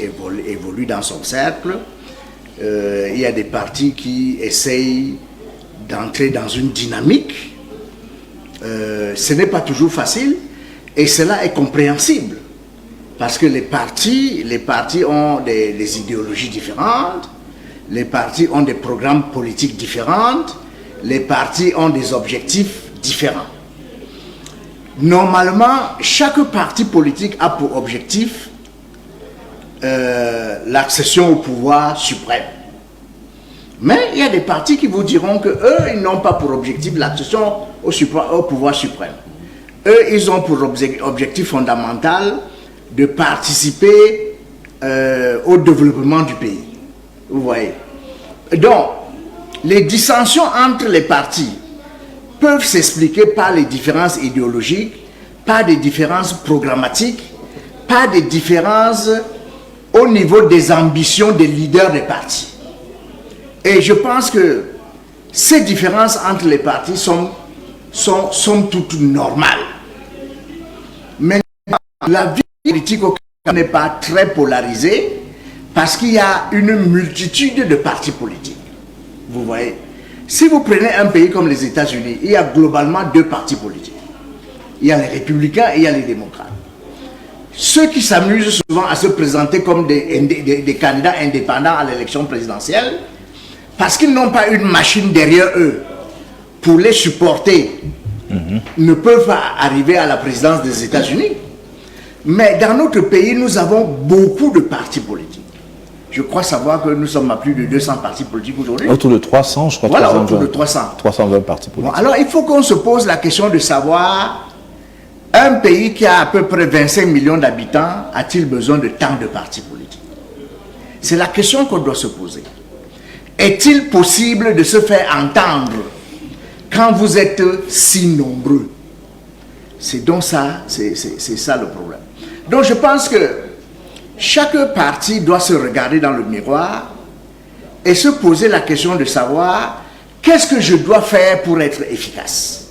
évolue dans son cercle. Il y a des partis qui essayent d'entrer dans une dynamique. Ce n'est pas toujours facile et cela est compréhensible parce que les partis ont des idéologies différentes, les partis ont des programmes politiques différents, les partis ont des objectifs différents. Normalement, chaque parti politique a pour objectif l'accession au pouvoir suprême. Mais il y a des partis qui vous diront que eux, ils n'ont pas pour objectif l'accession au pouvoir suprême. Eux, ils ont pour objectif fondamental de participer au développement du pays. Vous voyez. Donc, les dissensions entre les partis peuvent s'expliquer par les différences idéologiques, par des différences programmatiques, par des différences au niveau des ambitions des leaders des partis. Et je pense que ces différences entre les partis sont toutes normales. Mais la vie politique au Cameroun n'est pas très polarisée parce qu'il y a une multitude de partis politiques. Vous voyez, si vous prenez un pays comme les États-Unis, il y a globalement deux partis politiques. Il y a les républicains et il y a les démocrates. Ceux qui s'amusent souvent à se présenter comme des candidats indépendants à l'élection présidentielle, parce qu'ils n'ont pas une machine derrière eux pour les supporter, ne peuvent pas arriver à la présidence des États-Unis. Mais dans notre pays, nous avons beaucoup de partis politiques. Je crois savoir que nous sommes à plus de 200 partis politiques aujourd'hui. Autour de 300, je crois. Voilà, 320, autour de 300. 320 partis politiques. Bon, alors, il faut qu'on se pose la question de savoir, un pays qui a à peu près 25 millions d'habitants, a-t-il besoin de tant de partis politiques? C'est la question qu'on doit se poser. Est-il possible de se faire entendre quand vous êtes si nombreux? C'est donc ça, c'est ça le problème. Donc je pense que chaque parti doit se regarder dans le miroir et se poser la question de savoir qu'est-ce que je dois faire pour être efficace.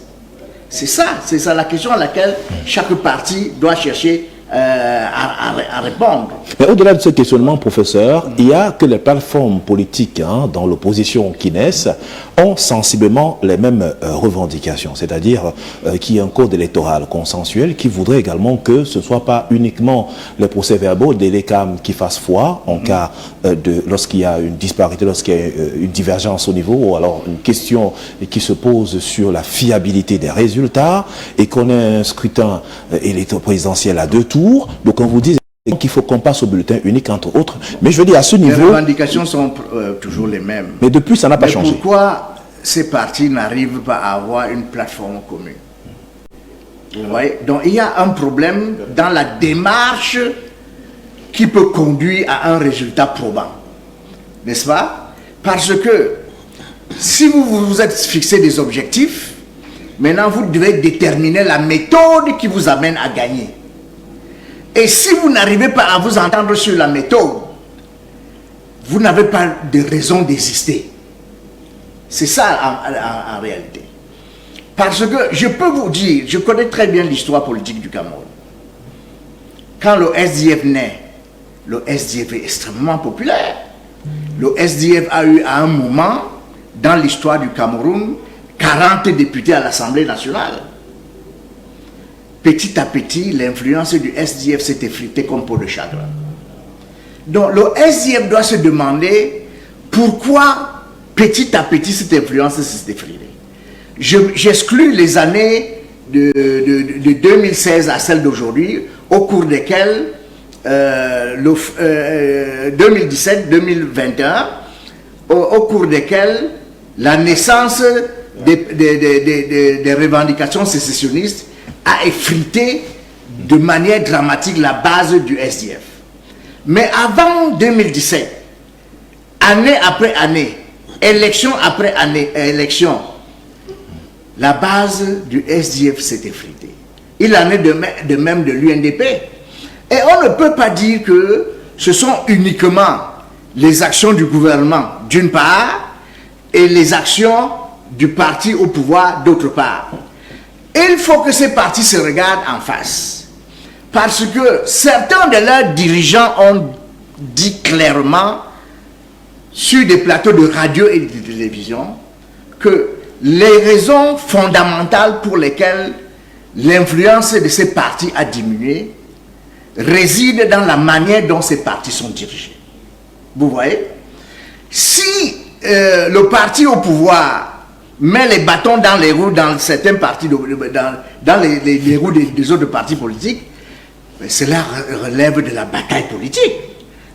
C'est ça la question à laquelle chaque parti doit chercher à répondre. Mais au-delà de ce questionnement, professeur, il y a que les plateformes politiques dans l'opposition qui naissent ont sensiblement les mêmes revendications, c'est-à-dire qu'il y a un code électoral consensuel qui voudrait également que ce ne soit pas uniquement les procès-verbaux des LECAM qui fassent foi en cas lorsqu'il y a une disparité, lorsqu'il y a une divergence au niveau, ou alors une question qui se pose sur la fiabilité des résultats, et qu'on ait un scrutin présidentiel à 2 tours. Donc on vous dit qu'il faut qu'on passe au bulletin unique entre autres. Mais je veux dire à ce niveau... Les revendications sont toujours les mêmes. Mais depuis ça n'a pas changé. Pourquoi ces partis n'arrivent pas à avoir une plateforme commune? Vous voyez? Donc il y a un problème dans la démarche qui peut conduire à un résultat probant. N'est-ce pas? Parce que si vous vous êtes fixé des objectifs, maintenant vous devez déterminer la méthode qui vous amène à gagner. Et si vous n'arrivez pas à vous entendre sur la méthode, vous n'avez pas de raison d'exister. C'est ça en réalité. Parce que je peux vous dire, je connais très bien l'histoire politique du Cameroun. Quand le SDF naît, le SDF est extrêmement populaire. Le SDF a eu à un moment, dans l'histoire du Cameroun, 40 députés à l'Assemblée nationale. Petit à petit, l'influence du SDF s'est effritée comme peau de chagrin. Donc le SDF doit se demander pourquoi petit à petit cette influence s'est effritée. J'exclus les années de 2016 à celle d'aujourd'hui, au cours desquelles 2017-2021, au cours desquelles la naissance des revendications sécessionnistes a effrité de manière dramatique la base du SDF. Mais avant 2017, année après année, élection après élection, la base du SDF s'est effritée. Il en est de même de l'UNDP. Et on ne peut pas dire que ce sont uniquement les actions du gouvernement d'une part et les actions du parti au pouvoir d'autre part. Il faut que ces partis se regardent en face. Parce que certains de leurs dirigeants ont dit clairement sur des plateaux de radio et de télévision que les raisons fondamentales pour lesquelles l'influence de ces partis a diminué résident dans la manière dont ces partis sont dirigés. Vous voyez? Si le parti au pouvoir met les bâtons dans les roues dans certains partis, dans les roues des autres partis politiques, cela relève de la bataille politique.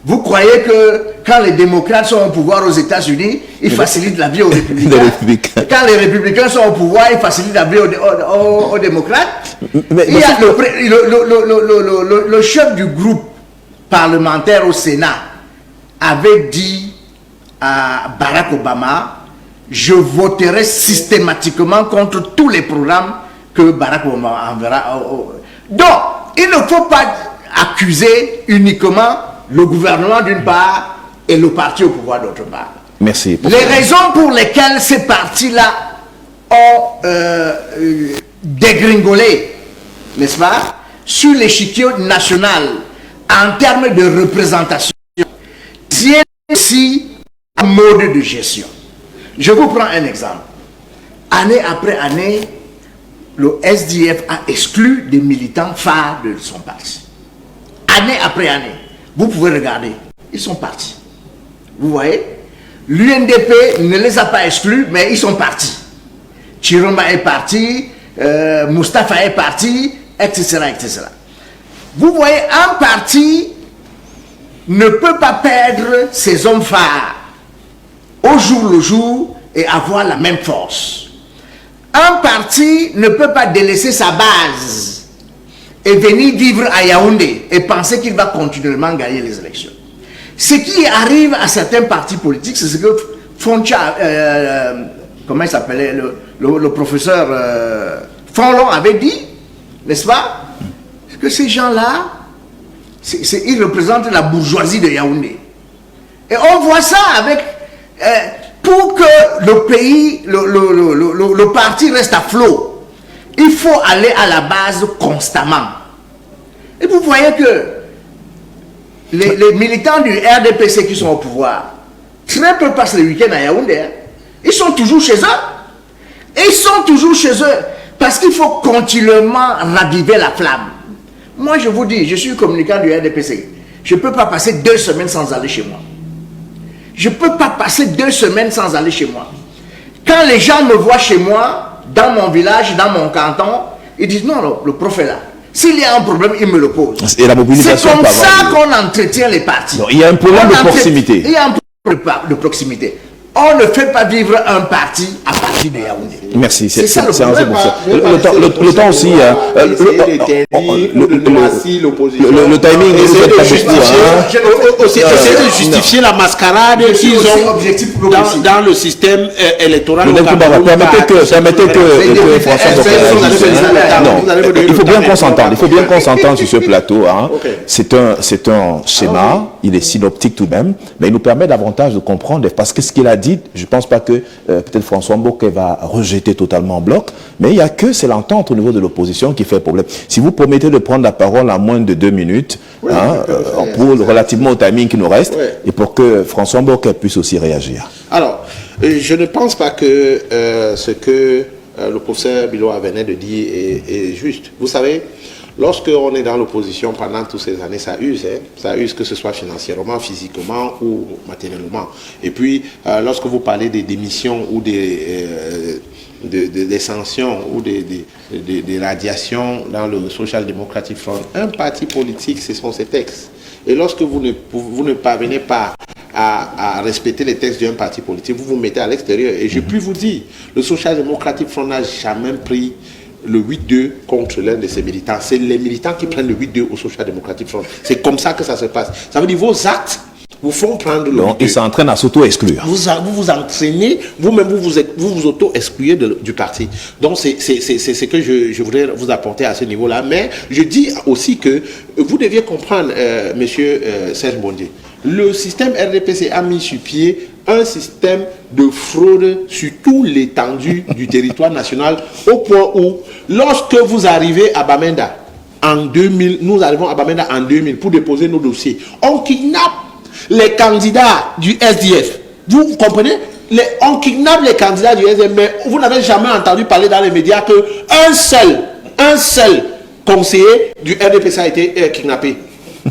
Vous croyez que quand les démocrates sont au pouvoir aux États-Unis, ils facilitent la vie aux républicains. Quand les républicains sont au pouvoir, ils facilitent la vie aux démocrates. Il y a le chef du groupe parlementaire au Sénat avait dit à Barack Obama, je voterai systématiquement contre tous les programmes que Barack Obama enverra. Donc, il ne faut pas accuser uniquement le gouvernement d'une part et le parti au pouvoir d'autre part. Merci. Les raisons pour lesquelles ces partis-là ont dégringolé, n'est-ce pas, sur l'échiquier national en termes de représentation, tiennent aussi un mode de gestion. Je vous prends un exemple. Année après année, le SDF a exclu des militants phares de son parti. Année après année. Vous pouvez regarder, ils sont partis. Vous voyez, l'UNDP ne les a pas exclus, mais ils sont partis. Chiroma est parti, Mustafa est parti, etc., etc. Vous voyez, un parti ne peut pas perdre ses hommes phares au jour le jour et avoir la même force. Un parti ne peut pas délaisser sa base et venir vivre à Yaoundé et penser qu'il va continuellement gagner les élections. Ce qui arrive à certains partis politiques, c'est ce que Foncha, comment il s'appelait, le professeur Fonlon avait dit, n'est-ce pas, que ces gens-là, ils représentent la bourgeoisie de Yaoundé. Et on voit ça avec... pour que le pays, le parti reste à flot, il faut aller à la base constamment. Et vous voyez que les militants du RDPC qui sont au pouvoir, très peu passent le week-end à Yaoundé. Ils sont toujours chez eux. Ils sont toujours chez eux parce qu'il faut continuellement raviver la flamme. Moi, je vous dis, je suis communicant du RDPC. Je ne peux pas passer 2 semaines sans aller chez moi. Je ne peux pas passer 2 semaines sans aller chez moi. Quand les gens me voient chez moi, dans mon village, dans mon canton, ils disent non, non, le prof est là. S'il y a un problème, il me le pose. Et la mobilisation. C'est comme ça qu'on entretient les partis. Non, il y a un problème de proximité. Il y a un problème de proximité. On ne fait pas vivre un parti à partir de Yaoundé. Merci, c'est ça le problème. Le temps aussi. Le timing essayer de justifier la mascarade qu'ils ont dans le système électoral. Permettez que François. Non, il faut bien qu'on s'entende sur ce plateau. C'est un schéma, il est synoptique tout de même, mais il nous permet davantage de comprendre, parce que ce qu'il a dit, je ne pense pas que peut-être François Mboké va rejeter totalement en bloc, mais il n'y a que c'est l'entente au niveau de l'opposition qui fait problème. Si vous promettez de prendre la parole en moins de 2 minutes, oui, pour relativement au timing qui nous reste, et pour que François Mboké puisse aussi réagir. Alors, je ne pense pas que ce que le professeur Biloa venait de dire est juste. Vous savez, lorsque on est dans l'opposition pendant toutes ces années, ça use, ça use que ce soit financièrement, physiquement ou matériellement. Et puis, lorsque vous parlez des démissions ou des sanctions ou des radiations dans le Social Democratic Front, un parti politique, ce sont ces textes. Et lorsque vous ne parvenez pas à respecter les textes d'un parti politique, vous vous mettez à l'extérieur. Et je puis vous dire, le Social Democratic Front n'a jamais pris le 8-2 contre l'un de ses militants. C'est les militants qui prennent le 8-2 au Social Democratic Front. C'est comme ça que ça se passe. Ça veut dire vos actes vous font prendre le 8-2. Ils s'entraînent à s'auto-exclure. Vous vous entraînez, vous-même vous auto-excluez du parti. Donc c'est ce que je voudrais vous apporter à ce niveau-là. Mais je dis aussi que vous deviez comprendre, monsieur Serge Bondier, le système RDPC a mis sur pied un système de fraude sur tout l'étendue du territoire national, au point où, lorsque vous arrivez à Bamenda, en 2000, nous arrivons à Bamenda en 2000 pour déposer nos dossiers, on kidnappe les candidats du SDF. Vous comprenez? On kidnappe les candidats du SDF, mais vous n'avez jamais entendu parler dans les médias qu'un seul conseiller du RDPC a été kidnappé.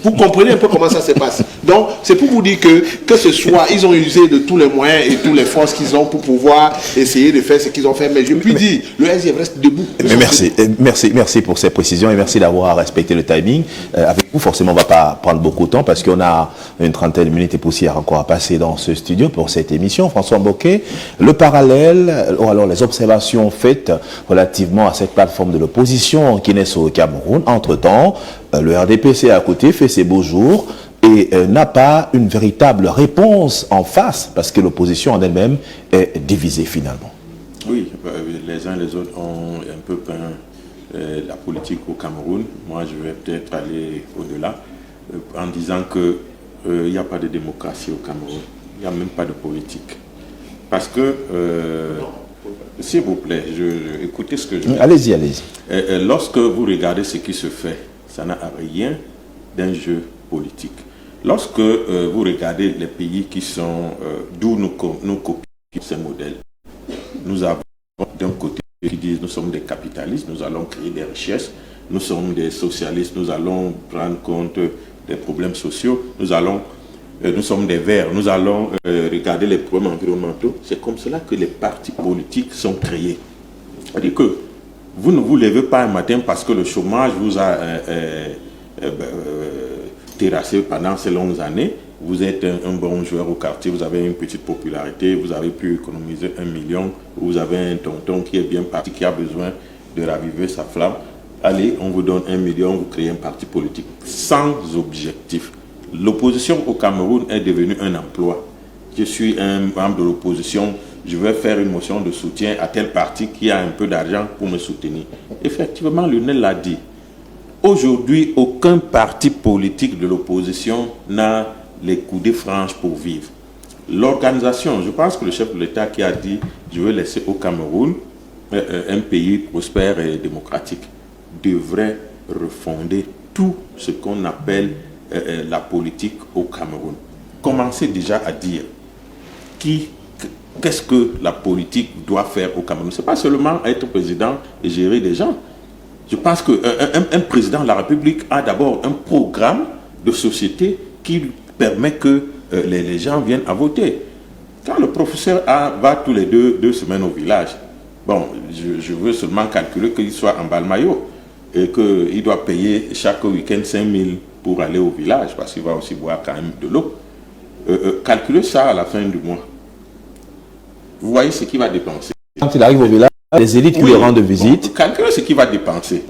Vous comprenez un peu comment ça se passe. Donc, c'est pour vous dire que ce soit, ils ont usé de tous les moyens et toutes les forces qu'ils ont pour pouvoir essayer de faire ce qu'ils ont fait. Mais je puis dire, le SDF reste debout. Merci pour ces précisions et merci d'avoir respecté le timing. Avec vous, forcément, on ne va pas prendre beaucoup de temps parce qu'on a une trentaine de minutes et poussière encore à passer dans ce studio pour cette émission. François Mboké, le parallèle, ou alors les observations faites relativement à cette plateforme de l'opposition qui naît au Cameroun. Entre-temps, le RDPC à côté fait ses beaux jours et n'a pas une véritable réponse en face parce que l'opposition en elle-même est divisée finalement. Oui, les uns et les autres ont un peu peint la politique au Cameroun. Moi, je vais peut-être aller au-delà en disant qu'il n'y a pas de démocratie au Cameroun. Il n'y a même pas de politique. Parce que, s'il vous plaît, écoutez ce que je dis. Allez-y. Lorsque vous regardez ce qui se fait, ça n'a rien d'un jeu politique. Lorsque vous regardez les pays qui sont, d'où nous copions ces modèles, nous avons d'un côté qui disent nous sommes des capitalistes, nous allons créer des richesses, nous sommes des socialistes, nous allons prendre compte des problèmes sociaux, nous sommes des verts, nous allons regarder les problèmes environnementaux. C'est comme cela que les partis politiques sont créés. C'est-à-dire que vous ne vous levez pas un matin parce que le chômage vous a terrassé pendant ces longues années. Vous êtes un bon joueur au quartier, vous avez une petite popularité, vous avez pu économiser 1 million, vous avez un tonton qui est bien parti, qui a besoin de raviver sa flamme. Allez, on vous donne 1 million, vous créez un parti politique sans objectif. L'opposition au Cameroun est devenue un emploi. Je suis un membre de l'opposition, je vais faire une motion de soutien à tel parti qui a un peu d'argent pour me soutenir. Effectivement, Lionel l'a dit. Aujourd'hui, aucun parti politique de l'opposition n'a les coudées franches pour vivre. L'organisation, je pense que le chef de l'État qui a dit « je veux laisser au Cameroun un pays prospère et démocratique » devrait refonder tout ce qu'on appelle la politique au Cameroun. Commencez déjà à dire qu'est-ce que la politique doit faire au Cameroun. Ce n'est pas seulement être président et gérer des gens. Je pense qu'un président de la République a d'abord un programme de société qui permet que les gens viennent à voter. Quand le professeur va tous les deux semaines au village, bon, je veux seulement calculer qu'il soit en bal-maillot et qu'il doit payer chaque week-end 5 000 pour aller au village parce qu'il va aussi boire quand même de l'eau. Calculez ça à la fin du mois. Vous voyez ce qu'il va dépenser. Quand il arrive au village, les élites qui lui rendent visite. Calculez ce qu'il va dépenser.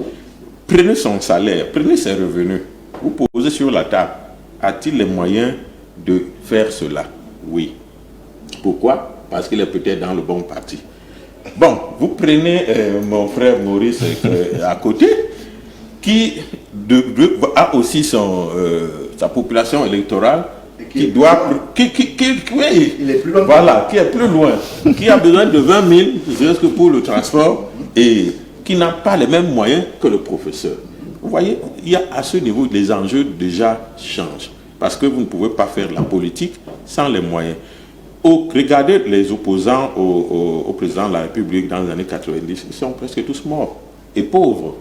Prenez son salaire, prenez ses revenus. Vous posez sur la table. A-t-il les moyens de faire cela? Oui. Pourquoi? Parce qu'il est peut-être dans le bon parti. Bon, vous prenez mon frère Maurice à côté, qui a aussi sa population électorale, qui est plus loin. Voilà, qui est plus loin, qui a besoin de 20 000 juste pour le transport et qui n'a pas les mêmes moyens que le professeur. Vous voyez, il y a à ce niveau, les enjeux déjà changent. Parce que vous ne pouvez pas faire la politique sans les moyens. Regardez les opposants au président de la République dans les années 90, ils sont presque tous morts et pauvres.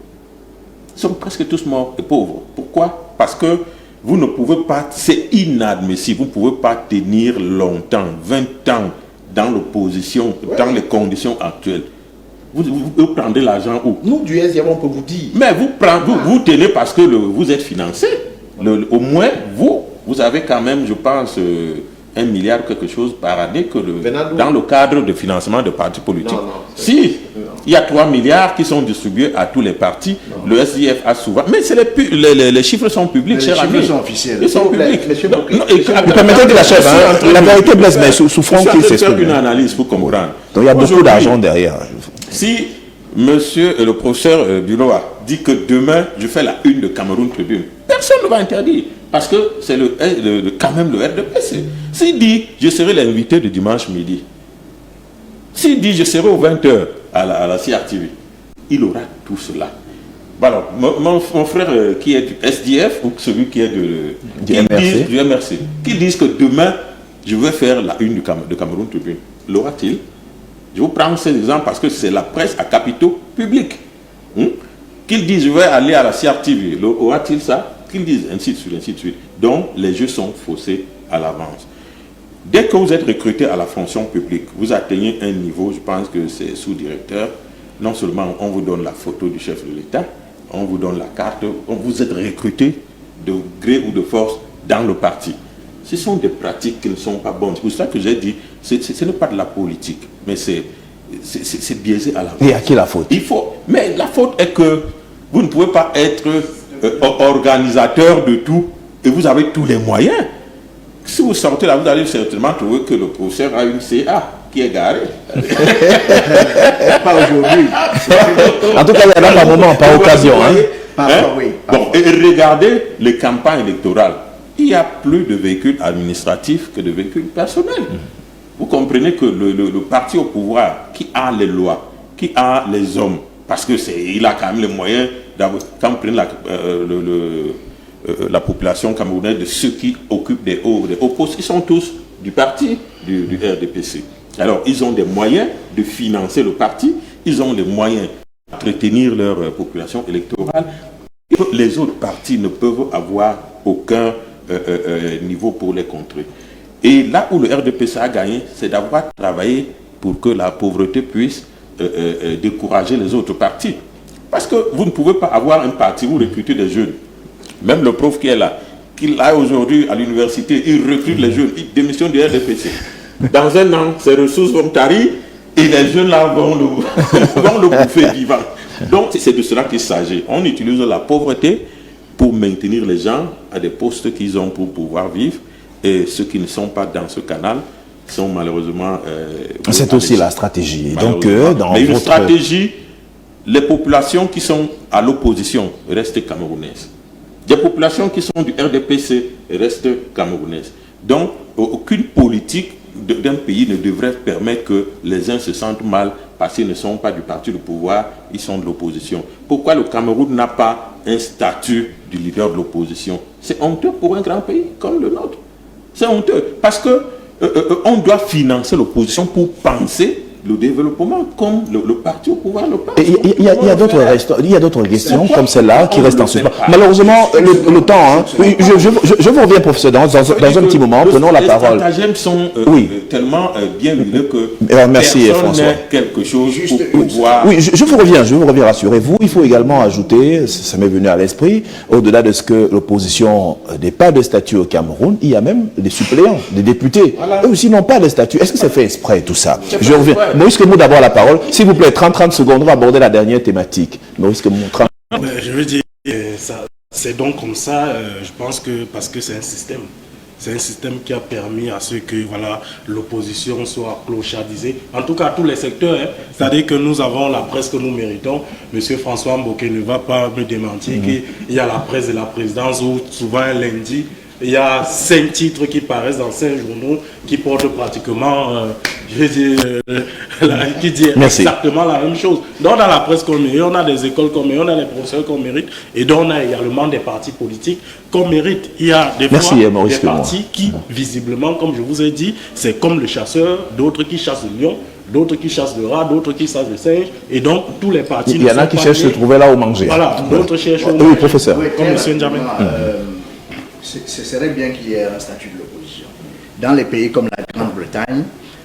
Ils sont presque tous morts et pauvres. Pourquoi? Parce que vous ne pouvez pas, c'est inadmissible, vous ne pouvez pas tenir longtemps, 20 ans dans l'opposition, dans les conditions actuelles. Vous prendrez l'argent où? Nous, du SDF, on peut vous dire. Mais vous tenez parce que vous êtes financé. Au moins, vous avez quand même, je pense, 1 milliard quelque chose par année dans le cadre de financement de partis politiques. Si, il y a 3 milliards qui sont distribués à tous les partis, le SDF a souvent... Mais les chiffres sont publics, cher ami. Les chiffres sont officiels. Ils sont publics. Permettez que j'achève. La vérité blesse, mais souffrons qu'il s'exprime. Faire une analyse pour comprendre. Donc il y a beaucoup d'argent derrière. Si monsieur le professeur Buloa dit que demain, je fais la une de Cameroun Tribune, personne ne va interdire. Parce que c'est quand même le RDPC. S'il dit, je serai l'invité de dimanche midi. S'il dit, je serai aux 20h à la CRTV, il aura tout cela. Alors, mon frère qui est du SDF ou celui qui est du MRC, qui disent que demain, je vais faire la une de Cameroun Tribune. L'aura-t-il? Je vous prends ces exemples parce que c'est la presse à capitaux publics. Qu'ils disent, je vais aller à la CRTV. Aura-t-il ça? qu'ils disent, ainsi de suite, ainsi de suite. Donc, les jeux sont faussés à l'avance. Dès que vous êtes recruté à la fonction publique, vous atteignez un niveau, je pense que c'est sous-directeur, non seulement on vous donne la photo du chef de l'État, on vous donne la carte, vous êtes recruté de gré ou de force dans le parti. Ce sont des pratiques qui ne sont pas bonnes. C'est pour ça que j'ai dit, ce n'est pas de la politique, mais c'est biaisé à la Et à qui la faute? Mais la faute est que vous ne pouvez pas être organisateur de tout et vous avez tous les moyens. Si vous sortez là, vous allez certainement trouver que le professeur a une CA qui est garée. Pas aujourd'hui. En tout cas, il y en a par moment, par occasion. Oui. Bon, et regardez les campagnes électorales. Il y a plus de véhicules administratifs que de véhicules personnels. Vous comprenez que le parti au pouvoir, qui a les lois, qui a les hommes, parce que il a quand même les moyens d'avoir, quand vous prenez la population camerounaise de ceux qui occupent des hauts postes, ils sont tous du parti du RDPC. Alors, ils ont des moyens de financer le parti, ils ont les moyens d'entretenir leur population électorale. Les autres partis ne peuvent avoir aucun niveau pour les contrer. Et là où le RDPC a gagné, c'est d'avoir travaillé pour que la pauvreté puisse décourager les autres partis. Parce que vous ne pouvez pas avoir un parti, vous recrutez des jeunes. Même le prof qui est là, qu'il a aujourd'hui à l'université, il recrute les jeunes, il démissionne du RDPC. Dans un an, ses ressources vont tarir et les jeunes là vont le bouffer vivant. Donc c'est de cela qu'il s'agit. On utilise la pauvreté pour maintenir les gens à des postes qu'ils ont pour pouvoir vivre. Et ceux qui ne sont pas dans ce canal sont malheureusement... c'est aussi la stratégie. Donc, mais une stratégie, les populations qui sont à l'opposition restent camerounaises. Des populations qui sont du RDPC restent camerounaises. Donc, aucune politique d'un pays ne devrait permettre que les uns se sentent mal parce qu'ils ne sont pas du parti du pouvoir, ils sont de l'opposition. Pourquoi le Cameroun n'a pas un statut du leader de l'opposition? C'est honteux pour un grand pays comme le nôtre. C'est honteux parce que on doit financer l'opposition pour penser le développement comme le parti au pouvoir le pense. Il y a d'autres questions comme celle-là qui restent en suspens. Malheureusement, le temps... Oui, je vous reviens, professeur, dans un petit moment. Prenons la parole. Les stratagèmes sont tellement bien huilés que merci, François. Quelque chose pour pouvoir... Oui, je vous reviens, rassurez-vous. Il faut également ajouter, ça m'est venu à l'esprit, au-delà de ce que l'opposition n'est pas de statut au Cameroun, il y a même des suppléants, des députés. Voilà. Eux aussi n'ont pas de statut. Est-ce que c'est fait exprès, tout ça? Je reviens. Maurice Kemou, d'abord la parole. S'il vous plaît, 30 secondes, on va aborder la dernière thématique. Maurice Kemou, 30. Je veux dire, c'est donc comme ça, je pense que parce que c'est un système. C'est un système qui a permis à ce que l'opposition soit clochardisée. En tout cas, tous les secteurs. C'est-à-dire que nous avons la presse que nous méritons. Monsieur François Mboké ne va pas me démentir qu'il y a la presse de la présidence où souvent un lundi, il y a 5 titres qui paraissent dans 5 journaux qui portent pratiquement, qui disent exactement la même chose. Donc dans la presse qu'on mérite, on a des écoles qu'on mérite, on a des professeurs qu'on mérite, et donc on a également des partis politiques qu'on mérite. Il y a des fois des partis qui, visiblement, comme je vous ai dit, c'est comme le chasseur, d'autres qui chassent le lion, d'autres qui chassent le rat, d'autres qui chassent le singe, et donc tous les partis... Il y en a qui cherchent à se trouver là où manger. Voilà, d'autres cherchent... Oui, professeur. Comme M. Ndjamé. Ce serait bien qu'il y ait un statut de l'opposition. Dans les pays comme la Grande-Bretagne,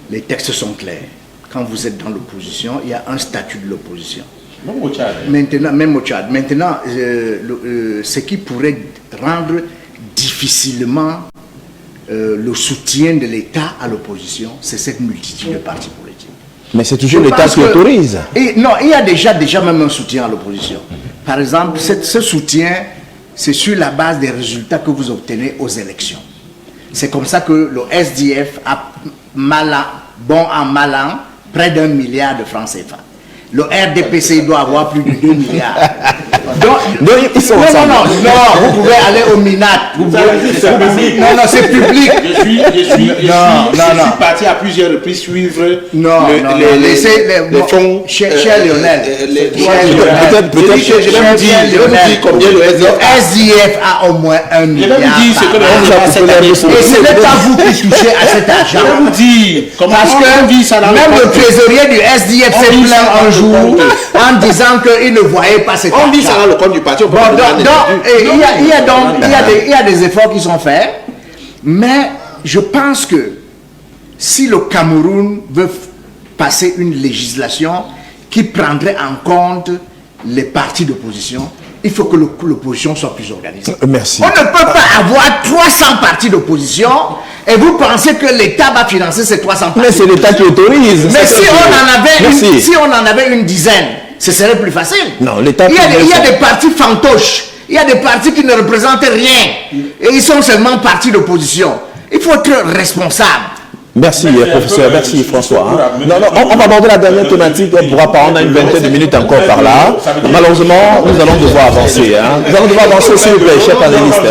les textes sont clairs. Quand vous êtes dans l'opposition, il y a un statut de l'opposition. Même au Tchad. Même au Tchad. Maintenant, ce qui pourrait rendre difficilement le soutien de l'État à l'opposition, c'est cette multitude de partis politiques. Mais c'est toujours l'État qui autorise. Non, il y a déjà même un soutien à l'opposition. Par exemple, ce soutien... c'est sur la base des résultats que vous obtenez aux élections. C'est comme ça que le SDF a bon an, mal an, près d'1 milliard de francs CFA. Le RDPC doit avoir plus de 2 milliards. Donc, ils sont ensemble. Non, vous pouvez aller au MINAT. Non, c'est public. Je suis parti à plusieurs reprises suivre les fonds. Cher Lionel. Peut-être je vais vous dire combien le SDF a au moins 1 milliard. Et ce n'est pas vous qui touchez à cet argent. Je vais vous dire parce que même le trésorier du SDF s'est plaint un jour. jour en disant qu'ils ne voyaient pas cet argent. On dit ça dans le compte du parti. Bon, il y a des efforts qui sont faits, mais je pense que si le Cameroun veut passer une législation qui prendrait en compte les partis d'opposition, il faut que l'opposition soit plus organisée. Merci. On ne peut pas avoir 300 partis d'opposition et vous pensez que l'État va financer ces 300 partis. Mais c'est l'État qui autorise. Mais si on en avait une dizaine, ce serait plus facile. Non, l'État. Il y a des partis fantoches, il y a des partis qui ne représentent rien et ils sont seulement partis d'opposition. Il faut être responsable. Merci, professeur. Merci, François. Non, on va aborder la dernière thématique. On pourra pas. On a une vingtaine de minutes encore par là. Malheureusement, nous allons devoir avancer. Nous allons devoir avancer, s'il vous plaît, chers panélistes.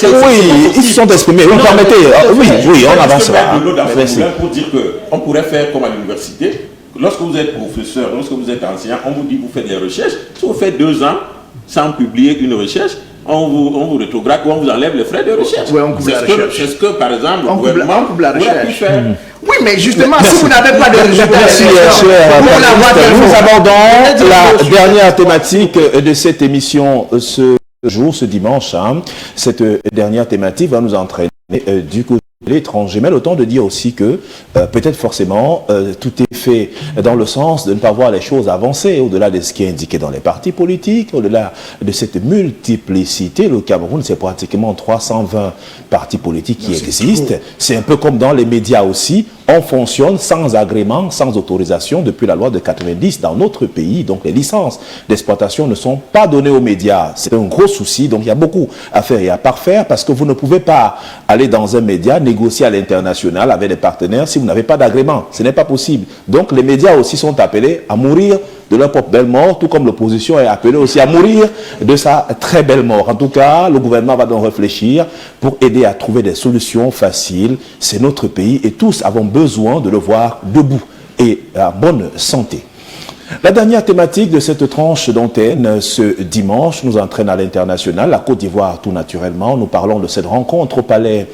Oui, ils se sont exprimés. Vous me permettez? Oui, on avancera. Merci. Pour dire qu'on pourrait faire comme à l'université. Lorsque vous êtes professeur, lorsque vous êtes enseignant, on vous dit que vous faites des recherches. Si vous faites 2 ans sans publier une recherche, on vous rétrograde ou on vous enlève les frais de recherche. Oui, on coupe la recherche. C'est ce que, par exemple, on coupe la recherche. Oui, mais justement, si vous n'avez pas de résultats, merci, nous abordons la dernière thématique de cette émission ce jour, ce dimanche. Cette dernière thématique va nous entraîner du côté de l'étranger. Mais le temps de dire aussi que peut-être forcément tout est fait dans le sens de ne pas voir les choses avancer au-delà de ce qui est indiqué dans les partis politiques, au-delà de cette multiplicité. Le Cameroun, c'est pratiquement 320 partis politiques qui existent. C'est un peu comme dans les médias aussi. On fonctionne sans agrément, sans autorisation depuis la loi de 90 dans notre pays. Donc les licences d'exploitation ne sont pas données aux médias. C'est un gros souci. Donc il y a beaucoup à faire et à parfaire parce que vous ne pouvez pas aller dans un média, négocier à l'international avec des partenaires si vous n'avez pas d'agrément. Ce n'est pas possible. Donc les médias aussi sont appelés à mourir de leur propre belle mort, tout comme l'opposition est appelée aussi à mourir de sa très belle mort. En tout cas, le gouvernement va donc réfléchir pour aider à trouver des solutions faciles. C'est notre pays et tous avons besoin de le voir debout et en bonne santé. La dernière thématique de cette tranche d'antenne ce dimanche nous entraîne à l'international, la Côte d'Ivoire tout naturellement. Nous parlons de cette rencontre au palais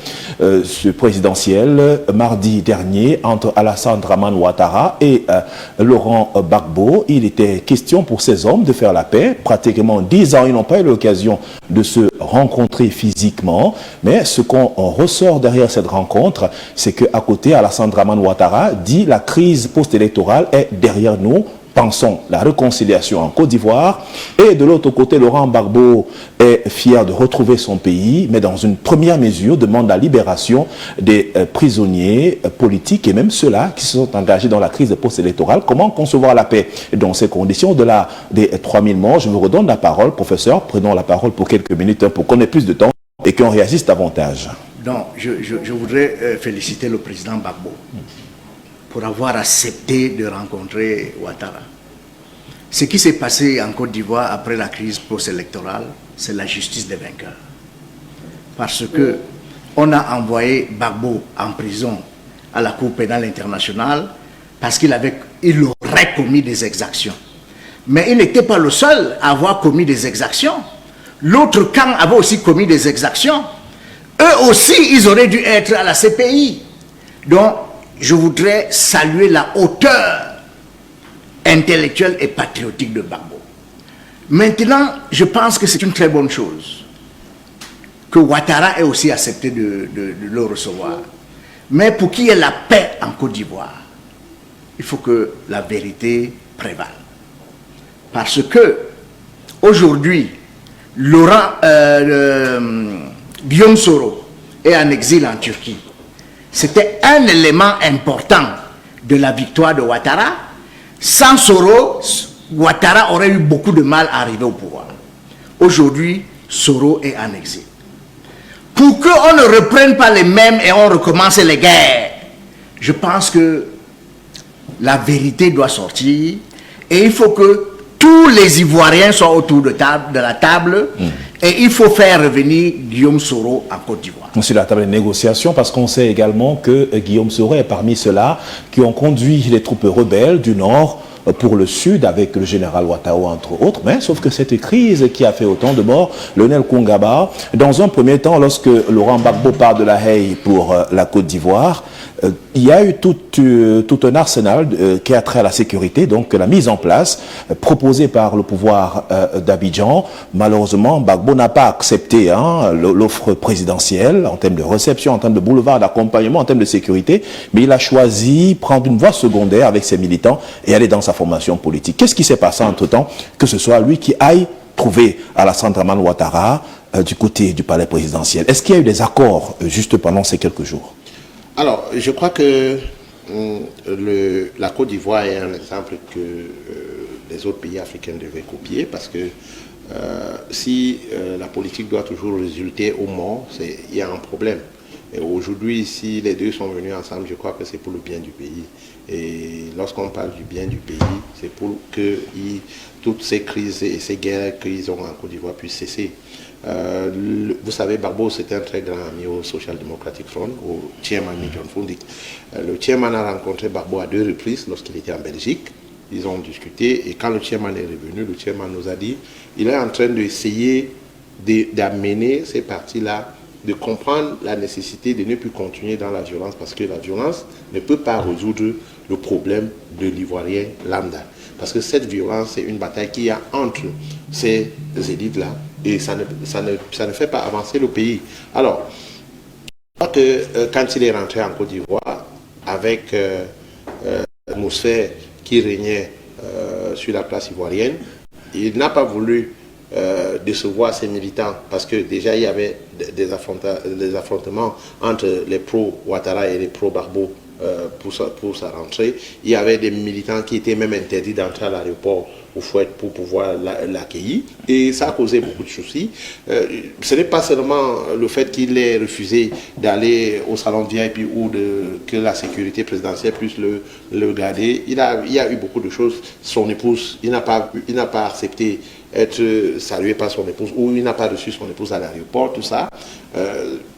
présidentiel mardi dernier entre Alassane Dramane Ouattara et Laurent Gbagbo. Il était question pour ces hommes de faire la paix. Pratiquement 10 ans, ils n'ont pas eu l'occasion de se rencontrer physiquement. Mais ce qu'on ressort derrière cette rencontre, c'est qu'à côté, Alassane Dramane Ouattara dit la crise post-électorale est derrière nous. Pensons la réconciliation en Côte d'Ivoire. Et de l'autre côté, Laurent Gbagbo est fier de retrouver son pays, mais dans une première mesure, demande la libération des prisonniers politiques et même ceux-là qui se sont engagés dans la crise post-électorale. Comment concevoir la paix dans ces conditions? Au-delà des 3000 morts, je vous redonne la parole, professeur. Prenons la parole pour quelques minutes pour qu'on ait plus de temps et qu'on réagisse davantage. Non, je voudrais féliciter le président Gbagbo pour avoir accepté de rencontrer Ouattara. Ce qui s'est passé en Côte d'Ivoire après la crise post-électorale, c'est la justice des vainqueurs. Parce que on a envoyé Gbagbo en prison à la Cour pénale internationale parce qu'il aurait commis des exactions. Mais il n'était pas le seul à avoir commis des exactions. L'autre camp avait aussi commis des exactions. Eux aussi, ils auraient dû être à la CPI. Donc, je voudrais saluer la hauteur intellectuelle et patriotique de Gbagbo. Maintenant, je pense que c'est une très bonne chose que Ouattara ait aussi accepté de le recevoir. Mais pour qu'il y ait la paix en Côte d'Ivoire, il faut que la vérité prévale. Parce que aujourd'hui, Guillaume Soro est en exil en Turquie. C'était un élément important de la victoire de Ouattara. Sans Soro, Ouattara aurait eu beaucoup de mal à arriver au pouvoir. Aujourd'hui, Soro est en exil. Pour qu'on ne reprenne pas les mêmes et on recommence les guerres, je pense que la vérité doit sortir et il faut que tous les Ivoiriens soient autour de la table et il faut faire revenir Guillaume Soro en Côte d'Ivoire. Sur la table de négociation, parce qu'on sait également que Guillaume Soro est parmi ceux-là qui ont conduit les troupes rebelles du Nord pour le Sud avec le général Ouattara entre autres, mais sauf que cette crise qui a fait autant de morts, Lionel Koungaba, dans un premier temps, lorsque Laurent Gbagbo part de La Haye pour la Côte d'Ivoire, il y a eu tout un arsenal qui a trait à la sécurité, donc la mise en place proposée par le pouvoir d'Abidjan. Malheureusement, Gbagbo n'a pas accepté l'offre présidentielle en termes de réception, en termes de boulevard d'accompagnement, en termes de sécurité, mais il a choisi prendre une voie secondaire avec ses militants et aller dans sa formation politique. Qu'est-ce qui s'est passé entre-temps que ce soit lui qui aille trouver Alassane Dramane Ouattara du côté du palais présidentiel? Est-ce qu'il y a eu des accords juste pendant ces quelques jours? Alors, je crois que la Côte d'Ivoire est un exemple que les autres pays africains devaient copier, parce que si la politique doit toujours résulter au mort, il y a un problème. Et aujourd'hui, si les deux sont venus ensemble, je crois que c'est pour le bien du pays. Et lorsqu'on parle du bien du pays, c'est pour que toutes ces crises et ces guerres qu'ils ont en Côte d'Ivoire puissent cesser. Vous savez, Gbagbo, c'était un très grand ami au Social Democratic Front, au chairman John Fundik. Le chairman a rencontré Gbagbo à 2 reprises lorsqu'il était en Belgique. Ils ont discuté et quand le chairman est revenu, le chairman nous a dit il est en train d'essayer d'amener ces partis-là, de comprendre la nécessité de ne plus continuer dans la violence, parce que la violence ne peut pas résoudre le problème de l'Ivoirien lambda. Parce que cette violence, c'est une bataille qu'il y a entre ces élites-là et ça ne fait pas avancer le pays. Alors, je crois que quand il est rentré en Côte d'Ivoire, avec l'atmosphère qui régnait sur la place ivoirienne, il n'a pas voulu décevoir ses militants, parce que déjà il y avait des affrontements entre les pro-Ouattara et les pro-Gbagbo pour sa rentrée. Il y avait des militants qui étaient même interdits d'entrer à l'aéroport au Fouette pour pouvoir l'accueillir, et ça a causé beaucoup de soucis. Ce n'est pas seulement le fait qu'il ait refusé d'aller au salon VIP ou que la sécurité présidentielle puisse le garder. Il y a eu beaucoup de choses. Son épouse, il n'a pas accepté être salué par son épouse, ou il n'a pas reçu son épouse à l'aéroport, tout ça.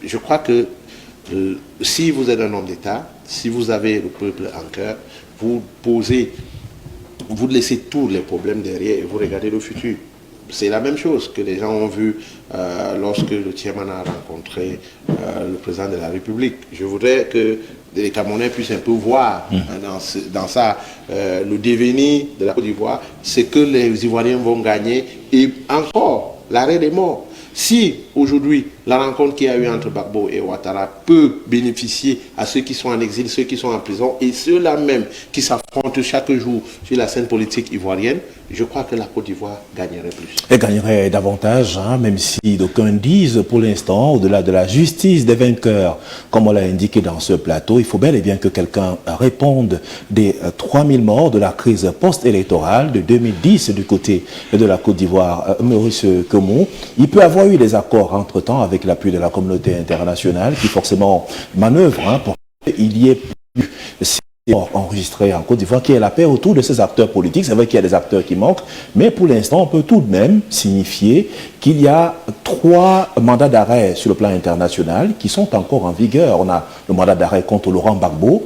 Je crois que si vous êtes un homme d'État, si vous avez le peuple en cœur, vous laissez tous les problèmes derrière et vous regardez le futur. C'est la même chose que les gens ont vu lorsque le chairman a rencontré le président de la République. Je voudrais que les Camerounais puissent un peu voir dans ça le devenir de la Côte d'Ivoire, ce que les Ivoiriens vont gagner, et encore l'arrêt des morts. Si aujourd'hui la rencontre qu'il y a eu entre Gbagbo et Ouattara peut bénéficier à ceux qui sont en exil, ceux qui sont en prison et ceux-là même qui s'affrontent chaque jour sur la scène politique ivoirienne, je crois que la Côte d'Ivoire gagnerait plus. Elle gagnerait davantage, même si d'aucuns disent pour l'instant, au-delà de la justice des vainqueurs, comme on l'a indiqué dans ce plateau, il faut bel et bien que quelqu'un réponde des 3000 morts de la crise post-électorale de 2010 du côté de la Côte d'Ivoire. Maurice Kemou, il peut avoir eu des accords entre-temps avec l'appui de la communauté internationale qui forcément manœuvre pour qu'il y ait plus enregistré en Côte d'Ivoire, qui est la paix autour de ces acteurs politiques. C'est vrai qu'il y a des acteurs qui manquent, mais pour l'instant, on peut tout de même signifier qu'il y a 3 mandats d'arrêt sur le plan international qui sont encore en vigueur. On a le mandat d'arrêt contre Laurent Gbagbo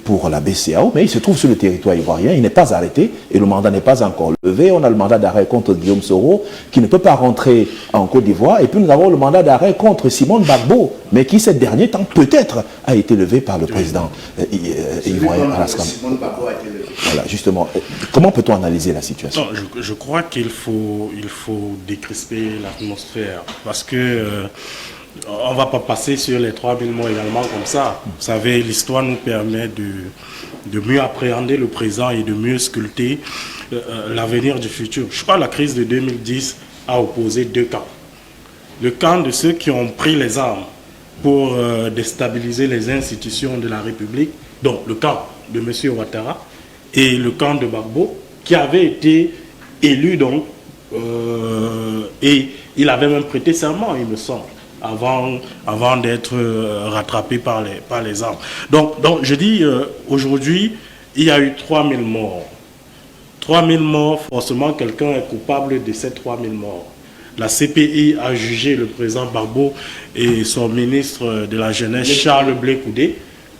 pour la BCEAO, mais il se trouve sur le territoire ivoirien, il n'est pas arrêté et le mandat n'est pas encore levé. On a le mandat d'arrêt contre Guillaume Soro qui ne peut pas rentrer en Côte d'Ivoire, et puis nous avons le mandat d'arrêt contre Simone Gbagbo, mais qui ces derniers temps peut-être a été levé par le président ivoirien Alassane. Simone Gbagbo a été levé. Voilà, justement, comment peut-on analyser la situation? Non, je crois qu'il faut décrisper l'atmosphère, parce que on ne va pas passer sur les 3000 mots également comme ça. Vous savez, l'histoire nous permet de mieux appréhender le présent et de mieux sculpter l'avenir du futur. Je crois que la crise de 2010 a opposé 2 camps. Le camp de ceux qui ont pris les armes pour déstabiliser les institutions de la République, donc le camp de M. Ouattara, et le camp de Gbagbo, qui avait été élu donc, et il avait même prêté serment, il me semble, avant d'être rattrapé par les armes. Donc je dis, aujourd'hui, il y a eu 3000 morts. 3000 morts, forcément, quelqu'un est coupable de ces 3000 morts. La CPI a jugé le président Gbagbo et son ministre de la Jeunesse, Charles Blé Koudé.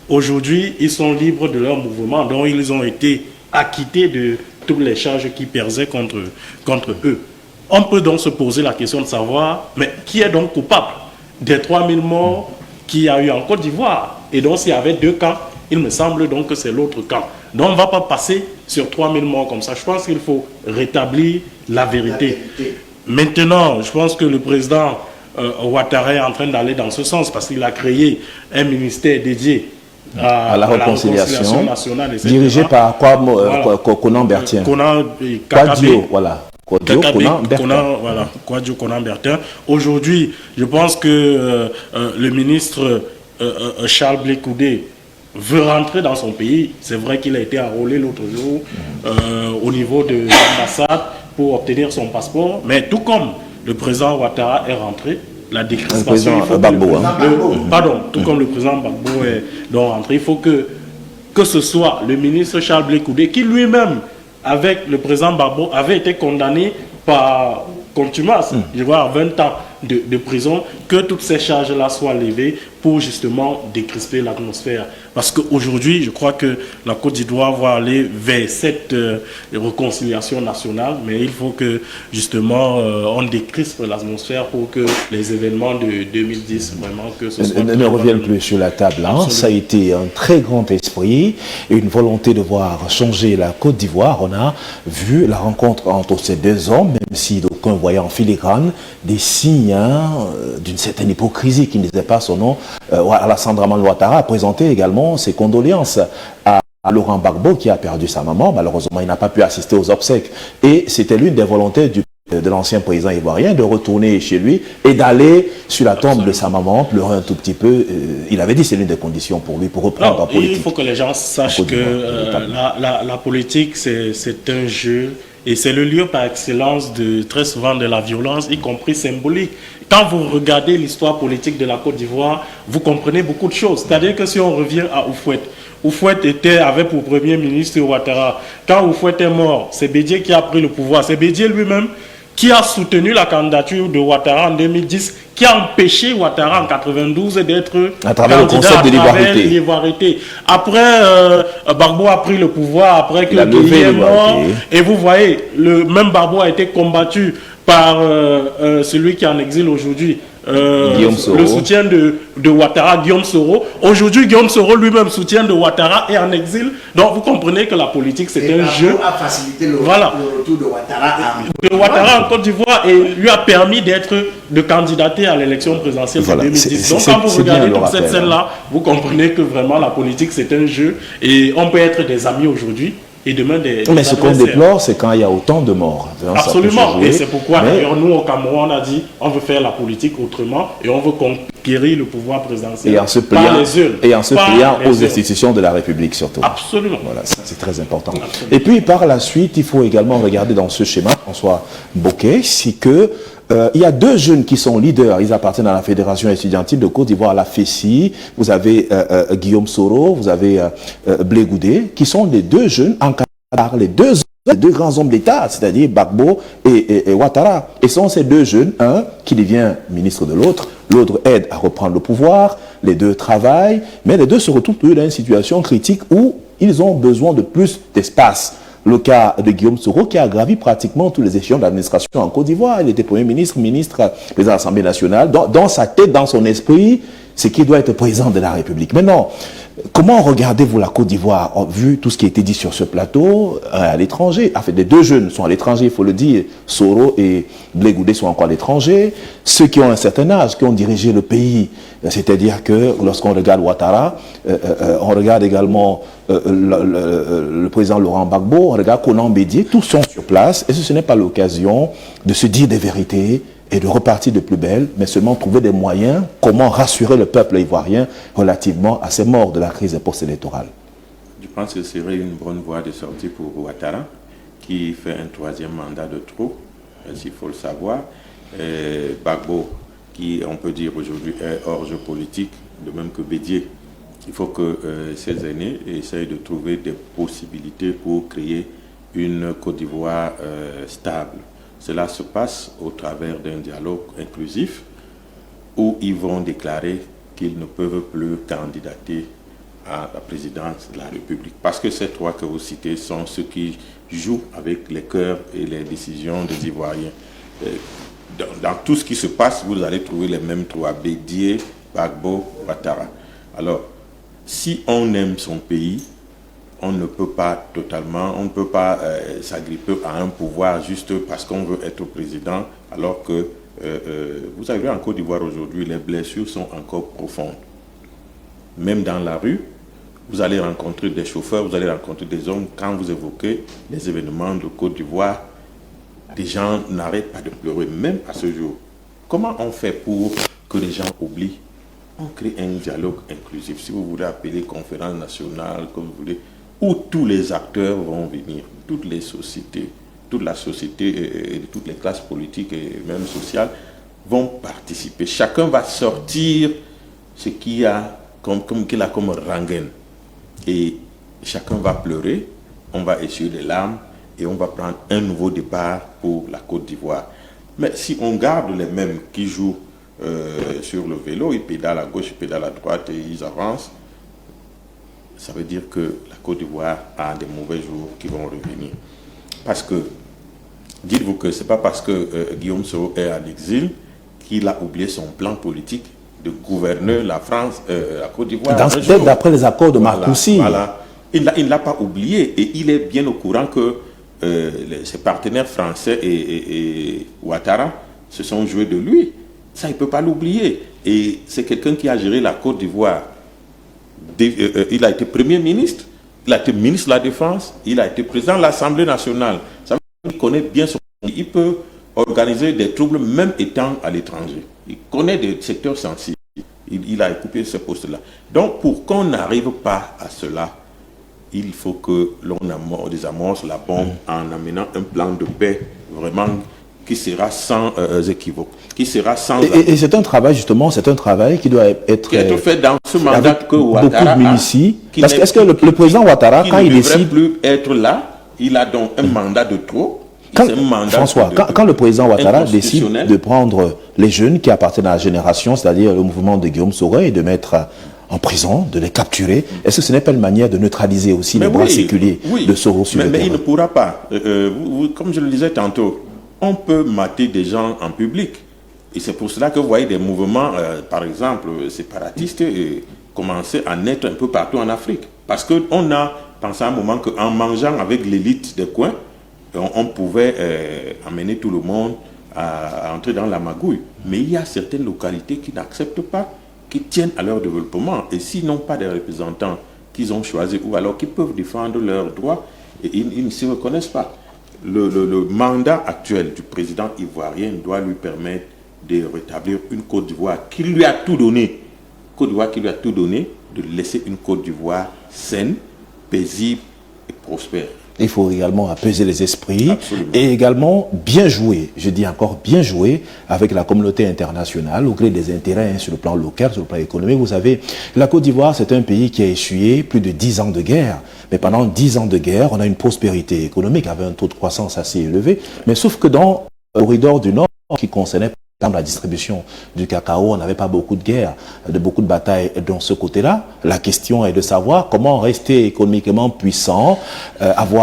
Aujourd'hui, ils sont libres de leur mouvement, donc ils ont été acquittés de toutes les charges qui pesaient contre eux. On peut donc se poser la question de savoir, mais qui est donc coupable des 3000 morts qu'il y a eu en Côte d'Ivoire? Et donc, s'il y avait 2 camps, Il me semble donc que c'est l'autre camp. Donc on ne va pas passer sur 3000 morts comme ça. Je pense qu'il faut rétablir la vérité. Maintenant, je pense que le président Ouattara est en train d'aller dans ce sens parce qu'il a créé un ministère dédié à la réconciliation nationale, etc. Dirigé par Konan Bertien. Kwadio, voilà. Kwadio Konan Bertien. Aujourd'hui, je pense que le ministre Charles Blé Koudé veut rentrer dans son pays. C'est vrai qu'il a été enrôlé l'autre jour au niveau de l'ambassade pour obtenir son passeport, mais tout comme le président Ouattara est rentré, la décrispation, tout comme le président Gbagbo est donc rentré, il faut que ce soit le ministre Charles Blé Koudé qui lui-même, avec le président Gbagbo, avait été condamné par contumace, je vois 20 ans de prison, que toutes ces charges-là soient levées pour justement décrisper l'atmosphère. Parce qu'aujourd'hui, je crois que la Côte d'Ivoire va aller vers cette réconciliation nationale, mais il faut que justement on décrispe l'atmosphère pour que les événements de 2010 vraiment que ce soit ne reviennent plus sur la table. Hein. Ça a été un très grand esprit et une volonté de voir changer la Côte d'Ivoire. On a vu la rencontre entre ces deux hommes, même si d'aucuns voyaient en filigrane des signes d'une certaine hypocrisie qui ne disait pas son nom. Alassane Dramane Ouattara a présenté également ses condoléances à Laurent Gbagbo qui a perdu sa maman. Malheureusement, il n'a pas pu assister aux obsèques. Et c'était l'une des volontés de l'ancien président ivoirien de retourner chez lui et d'aller sur la tombe de sa maman, pleurer un tout petit peu. Il avait dit que c'est l'une des conditions pour lui, pour reprendre la politique. Il faut que les gens sachent que la politique, c'est un jeu. Et c'est le lieu par excellence très souvent de la violence, y compris symbolique. Quand vous regardez l'histoire politique de la Côte d'Ivoire, vous comprenez beaucoup de choses. C'est-à-dire que si on revient à Houphouët avait pour premier ministre Ouattara. Quand Houphouët est mort, c'est Bédié qui a pris le pouvoir. C'est Bédié lui-même qui a soutenu la candidature de Ouattara en 2010, qui a empêché Ouattara en 92 d'être à travers le concept de l'ivoirité. Après, Gbagbo a pris le pouvoir, après que Gueye est mort, et vous voyez, le même Gbagbo a été combattu par celui qui est en exil aujourd'hui, le soutien de Ouattara, Guillaume Soro. Aujourd'hui, Guillaume Soro lui-même soutient de Ouattara et en exil. Donc vous comprenez que la politique c'est un jeu. A facilité le retour de Ouattara en Côte d'Ivoire et lui a permis de candidater à l'élection présidentielle de 2010. Donc quand vous regardez toute cette scène-là, vous comprenez que vraiment la politique c'est un jeu et on peut être des amis aujourd'hui. Et demain mais ce qu'on déplore, c'est quand il y a autant de morts. Absolument. Et c'est pourquoi, d'ailleurs, nous, au Cameroun, on a dit on veut faire la politique autrement et on veut conquérir le pouvoir présidentiel. Et en se pliant aux institutions de la République, surtout. Absolument. Voilà, c'est très important. Absolument. Et puis, par la suite, il faut également regarder dans ce schéma, François Bokeh, c'est que il y a deux jeunes qui sont leaders, ils appartiennent à la Fédération estudiantine de Côte d'Ivoire, la FESI. Vous avez Guillaume Soro, vous avez Blé Koudé, qui sont les deux jeunes encadrés par les deux grands hommes d'État, c'est-à-dire Gbagbo et Ouattara. Et sont ces deux jeunes, un qui devient ministre de l'autre aide à reprendre le pouvoir, les deux travaillent, mais les deux se retrouvent dans une situation critique où ils ont besoin de plus d'espace. Le cas de Guillaume Soro qui a gravi pratiquement tous les échelons de l'administration en Côte d'Ivoire. Il était Premier ministre, président de l'Assemblée nationale. Dans sa tête, dans son esprit, c'est qu'il doit être président de la République. Maintenant, comment regardez-vous la Côte d'Ivoire, vu tout ce qui a été dit sur ce plateau, à l'étranger? En fait, les deux jeunes sont à l'étranger, il faut le dire. Soro et Blé Koudé sont encore à l'étranger. Ceux qui ont un certain âge, qui ont dirigé le pays, c'est-à-dire que lorsqu'on regarde Ouattara, on regarde également le président Laurent Gbagbo, on regarde Konan Bédié, tous sont sur place. Et ce n'est pas l'occasion de se dire des vérités et de repartir de plus belle, mais seulement trouver des moyens, comment rassurer le peuple ivoirien relativement à ces morts de la crise post-électorale. Je pense que ce serait une bonne voie de sortie pour Ouattara, qui fait un troisième mandat de trop, s'il faut le savoir. Gbagbo, qui on peut dire aujourd'hui est hors jeu politique, de même que Bédié. Il faut que ces aînés essayent de trouver des possibilités pour créer une Côte d'Ivoire stable. Cela se passe au travers d'un dialogue inclusif où ils vont déclarer qu'ils ne peuvent plus candidater à la présidence de la République. Parce que ces trois que vous citez sont ceux qui jouent avec les cœurs et les décisions des Ivoiriens. Dans tout ce qui se passe, vous allez trouver les mêmes trois, Bédié, Gbagbo, Ouattara. Alors, si on aime son pays, on ne peut pas totalement, on ne peut pas s'agripper à un pouvoir juste parce qu'on veut être président, alors que, vous savez, en Côte d'Ivoire aujourd'hui, les blessures sont encore profondes. Même dans la rue, vous allez rencontrer des chauffeurs, vous allez rencontrer des hommes, quand vous évoquez les événements de Côte d'Ivoire, des gens n'arrêtent pas de pleurer, même à ce jour. Comment on fait pour que les gens oublient? On crée un dialogue inclusif, si vous voulez appeler conférence nationale, comme vous voulez, où tous les acteurs vont venir, toutes les sociétés, toute la société et toutes les classes politiques et même sociales vont participer. Chacun va sortir ce qu'il a comme rengaine. Et chacun va pleurer, on va essuyer les larmes et on va prendre un nouveau départ pour la Côte d'Ivoire. Mais si on garde les mêmes qui jouent sur le vélo, ils pédalent à gauche, ils pédalent à droite et ils avancent, ça veut dire que la Côte d'Ivoire a des mauvais jours qui vont revenir. Parce que, dites-vous que ce n'est pas parce que Guillaume Soro est à l'exil qu'il a oublié son plan politique de gouverner la France, la Côte d'Ivoire. D'après les accords de Marcoussis. Voilà. Il ne l'a pas oublié et il est bien au courant que ses partenaires français et Ouattara se sont joués de lui. Ça, il ne peut pas l'oublier. Et c'est quelqu'un qui a géré la Côte d'Ivoire. Il a été Premier ministre, il a été ministre de la Défense, il a été président de l'Assemblée nationale. Ça veut dire qu'il connaît bien son pays. Il peut organiser des troubles même étant à l'étranger. Il connaît des secteurs sensibles. Il a occupé ce poste-là. Donc, pour qu'on n'arrive pas à cela, il faut que l'on désamorce la bombe en amenant un plan de paix vraiment qui sera sans équivoque, qui sera sans... Et c'est un travail, justement, c'est un travail qui doit être fait dans ce mandat que beaucoup Ouattara de milices. Parce que est-ce que le président Ouattara, quand il décide... ne devrait plus être là, il a donc un mandat de trop. François, quand le président Ouattara décide de prendre les jeunes qui appartiennent à la génération, c'est-à-dire le mouvement de Guillaume Soro, et de mettre en prison, de les capturer, est-ce que ce n'est pas une manière de neutraliser aussi les bras séculiers de Soro sur le terrain? Mais il ne pourra pas. Comme je le disais tantôt, on peut mater des gens en public. Et c'est pour cela que vous voyez des mouvements, par exemple, séparatistes, commencer à naître un peu partout en Afrique. Parce qu'on a pensé à un moment qu'en mangeant avec l'élite des coins, on pouvait amener tout le monde à entrer dans la magouille. Mais il y a certaines localités qui n'acceptent pas, qui tiennent à leur développement. Et s'ils n'ont pas des représentants qu'ils ont choisis, ou alors qui peuvent défendre leurs droits, ils ne se reconnaissent pas. Le mandat actuel du président ivoirien doit lui permettre de rétablir une Côte d'Ivoire qui lui a tout donné. Côte d'Ivoire qui lui a tout donné, de laisser une Côte d'Ivoire saine, paisible et prospère. Il faut également apaiser les esprits. Absolument. Et également bien jouer, je dis encore bien jouer avec la communauté internationale au gré des intérêts sur le plan local, sur le plan économique. Vous savez, la Côte d'Ivoire, c'est un pays qui a essuyé plus de 10 ans de guerre. Mais pendant 10 ans de guerre, on a une prospérité économique avec un taux de croissance assez élevé. Mais sauf que dans le corridor du Nord, qui concernait par exemple la distribution du cacao, on n'avait pas beaucoup de guerres, beaucoup de batailles dans ce côté-là. La question est de savoir comment rester économiquement puissant,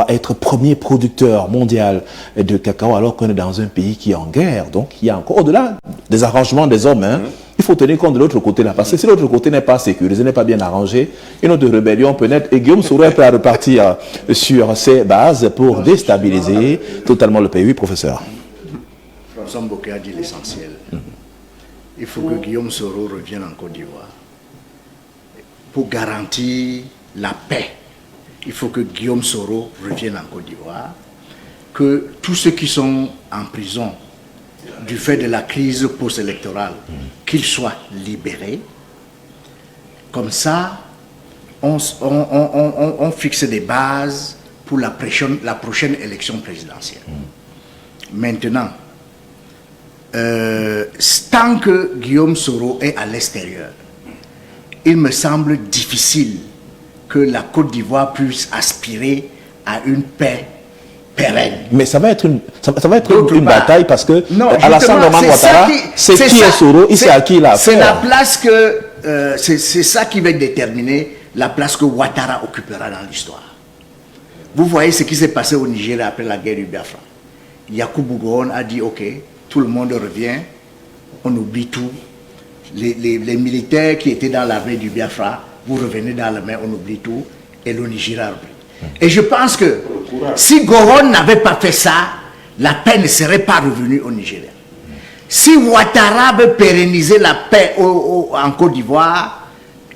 être premier producteur mondial de cacao alors qu'on est dans un pays qui est en guerre. Donc il y a encore, au-delà des arrangements des hommes, il faut tenir compte de l'autre côté là. Parce que si l'autre côté n'est pas sécurisé, n'est pas bien arrangé, une autre rébellion peut naître. Et Guillaume Soro est prêt à repartir sur ses bases pour déstabiliser totalement le pays. Oui, professeur. François Mboké a dit l'essentiel. Il faut que Guillaume Soro revienne en Côte d'Ivoire. Pour garantir la paix, il faut que Guillaume Soro revienne en Côte d'Ivoire. Que tous ceux qui sont en prison du fait de la crise post-électorale, qu'ils soient libérés. Comme ça, on fixe des bases pour la prochaine élection présidentielle. Maintenant, tant que Guillaume Soro est à l'extérieur, il me semble difficile que la Côte d'Ivoire puisse aspirer à une paix pérenne. Mais ça va être une bataille parce que Alassane Draman Ouattara, c'est qui est Soro, il sait à qui il a affaire. C'est la place que c'est ça qui va déterminer la place que Ouattara occupera dans l'histoire. Vous voyez ce qui s'est passé au Nigeria après la guerre du Biafra. Yakubu Gowon a dit ok, tout le monde revient, on oublie tout. Les militaires qui étaient dans l'armée du Biafra vous revenez dans la mer, on oublie tout, et le Nigeria oublie. Et je pense que si Goron n'avait pas fait ça, la paix ne serait pas revenue au Nigeria. Si Ouattara veut pérenniser la paix en Côte d'Ivoire,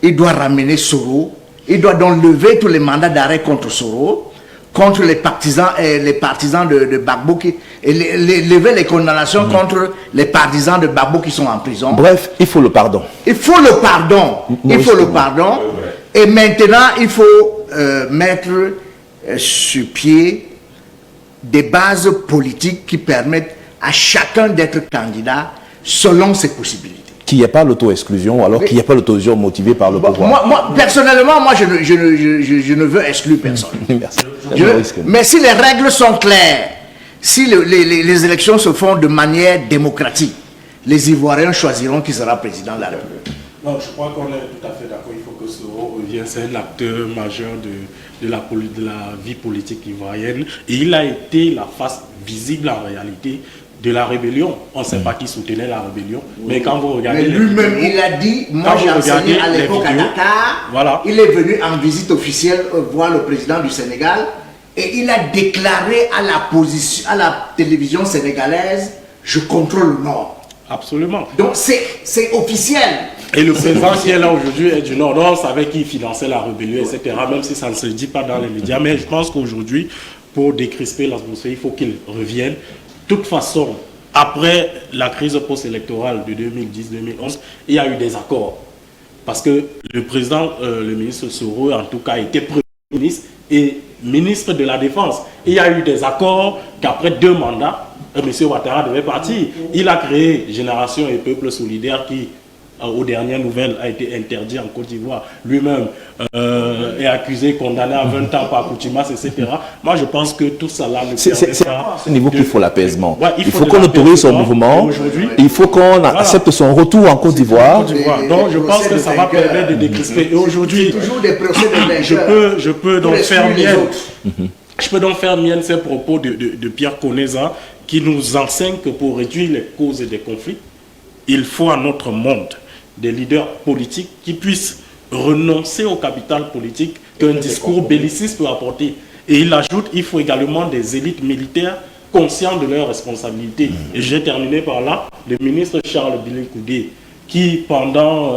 il doit ramener Soro, il doit donc lever tous les mandats d'arrêt contre Soro, contre les partisans de Gbagbo, et lever les condamnations contre les partisans de Gbagbo qui sont en prison. Bref, il faut le pardon. Il faut le pardon. Il faut le pardon. Et maintenant, il faut mettre sur pied des bases politiques qui permettent à chacun d'être candidat selon ses possibilités. Qu'il n'y ait pas l'auto-exclusion, alors qu'il n'y ait pas l'auto-exclusion motivée par le pouvoir. Moi, personnellement, je ne veux exclure personne. Merci. Mais si les règles sont claires, si les élections se font de manière démocratique, les Ivoiriens choisiront qui sera président de la République. Non, je crois qu'on est tout à fait d'accord. Il faut que Soro revienne. C'est un acteur majeur de la vie politique ivoirienne. Et il a été la face visible en réalité de la rébellion. On ne sait pas qui soutenait la rébellion. Mais quand vous regardez... Mais lui-même, il a dit, moi j'ai enseigné à l'époque à Dakar, voilà. Il est venu en visite officielle voir le président du Sénégal et il a déclaré à la télévision sénégalaise, je contrôle le Nord. Absolument. Donc c'est officiel. Et le président qui est là aujourd'hui est du Nord. Donc on savait qu'il finançait la rébellion, etc. Même si ça ne se dit pas dans les médias. Mais je pense qu'aujourd'hui, pour décrisper l'atmosphère, il faut qu'il revienne. De toute façon, après la crise post-électorale de 2010-2011, il y a eu des accords. Parce que le président, le ministre Soro, en tout cas, était Premier ministre et ministre de la Défense. Il y a eu des accords qu'après 2 mandats, M. Ouattara devait partir. Il a créé Génération et Peuple Solidaire qui, aux dernières nouvelles, a été interdit en Côte d'Ivoire. Lui-même est accusé, condamné à 20 ans par Koutimas, etc. Moi, je pense que tout ça là ne permet pas... C'est à ce niveau qu'il faut l'apaisement. Ouais, il faut qu'on autorise son mouvement. Il faut qu'on accepte son retour en Côte d'Ivoire. Donc, je pense que ça va permettre de décrisper. Et aujourd'hui, je peux donc faire mienne. Je peux donc faire mienne ces propos de Pierre Koneza qui nous enseigne que pour réduire les causes des conflits, il faut à notre monde des leaders politiques qui puissent renoncer au capital politique qu'un discours belliciste peut apporter. Et il ajoute qu'il faut également des élites militaires conscients de leurs responsabilités. Et j'ai terminé par là, le ministre Charles Billy Koudé, qui pendant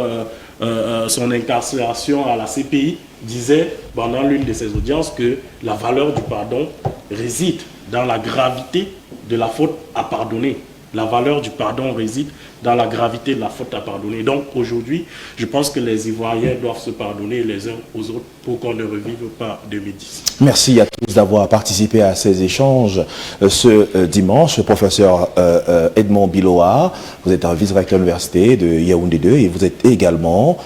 son incarcération à la CPI disait pendant l'une de ses audiences que la valeur du pardon réside dans la gravité de la faute à pardonner. La valeur du pardon réside dans la gravité de la faute à pardonner. Donc aujourd'hui, je pense que les Ivoiriens doivent se pardonner les uns aux autres pour qu'on ne revive pas 2010. Merci à tous d'avoir participé à ces échanges ce dimanche. Professeur Edmond Biloa, vous êtes un vice-recteur de l'université de Yaoundé 2 et vous êtes également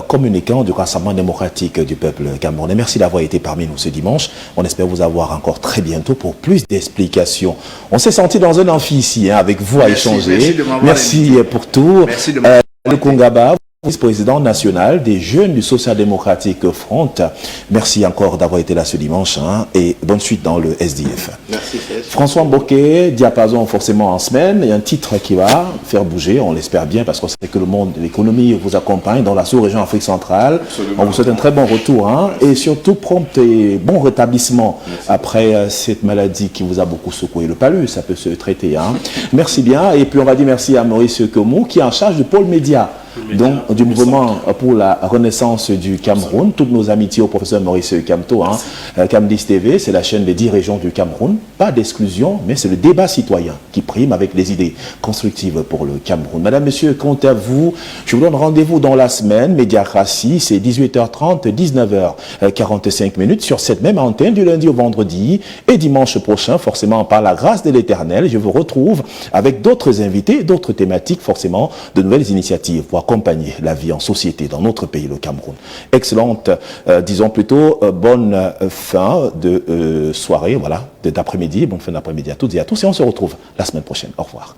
communicant du Rassemblement démocratique du peuple camerounais. Merci d'avoir été parmi nous ce dimanche. On espère vous avoir encore très bientôt pour plus d'explications. On s'est senti dans un amphi ici avec vous à échanger. Merci pour tout. Merci de le Kongaba, vice-président national des jeunes du Social-démocratique Front. Merci encore d'avoir été là ce dimanche et bonne suite dans le SDF. Merci. François Mboké, diapason forcément en semaine. Il y a un titre qui va faire bouger, on l'espère bien, parce qu'on sait que le monde de l'économie vous accompagne dans la sous-région Afrique centrale. Absolument. On vous souhaite un très bon retour et surtout prompt et bon rétablissement après cette maladie qui vous a beaucoup secoué le palus. Ça peut se traiter. Merci bien. Et puis on va dire merci à Maurice Kemou qui est en charge du pôle média. Donc, du mouvement pour la renaissance du Cameroun. Toutes nos amitiés au professeur Maurice Kamto. Camdis TV, c'est la chaîne des 10 régions du Cameroun. Pas d'exclusion, mais c'est le débat citoyen qui prime avec des idées constructives pour le Cameroun. Madame, monsieur, quant à vous, je vous donne rendez-vous dans la semaine. Médiacratie, c'est 18h30, 19h45 sur cette même antenne du lundi au vendredi. Et dimanche prochain, forcément, par la grâce de l'Éternel, je vous retrouve avec d'autres invités, d'autres thématiques, forcément, de nouvelles initiatives pour accompagner la vie en société dans notre pays, le Cameroun. Excellente, disons plutôt, bonne fin de soirée, voilà, d'après-midi, bonne fin d'après-midi à toutes et à tous, et on se retrouve la semaine prochaine. Au revoir.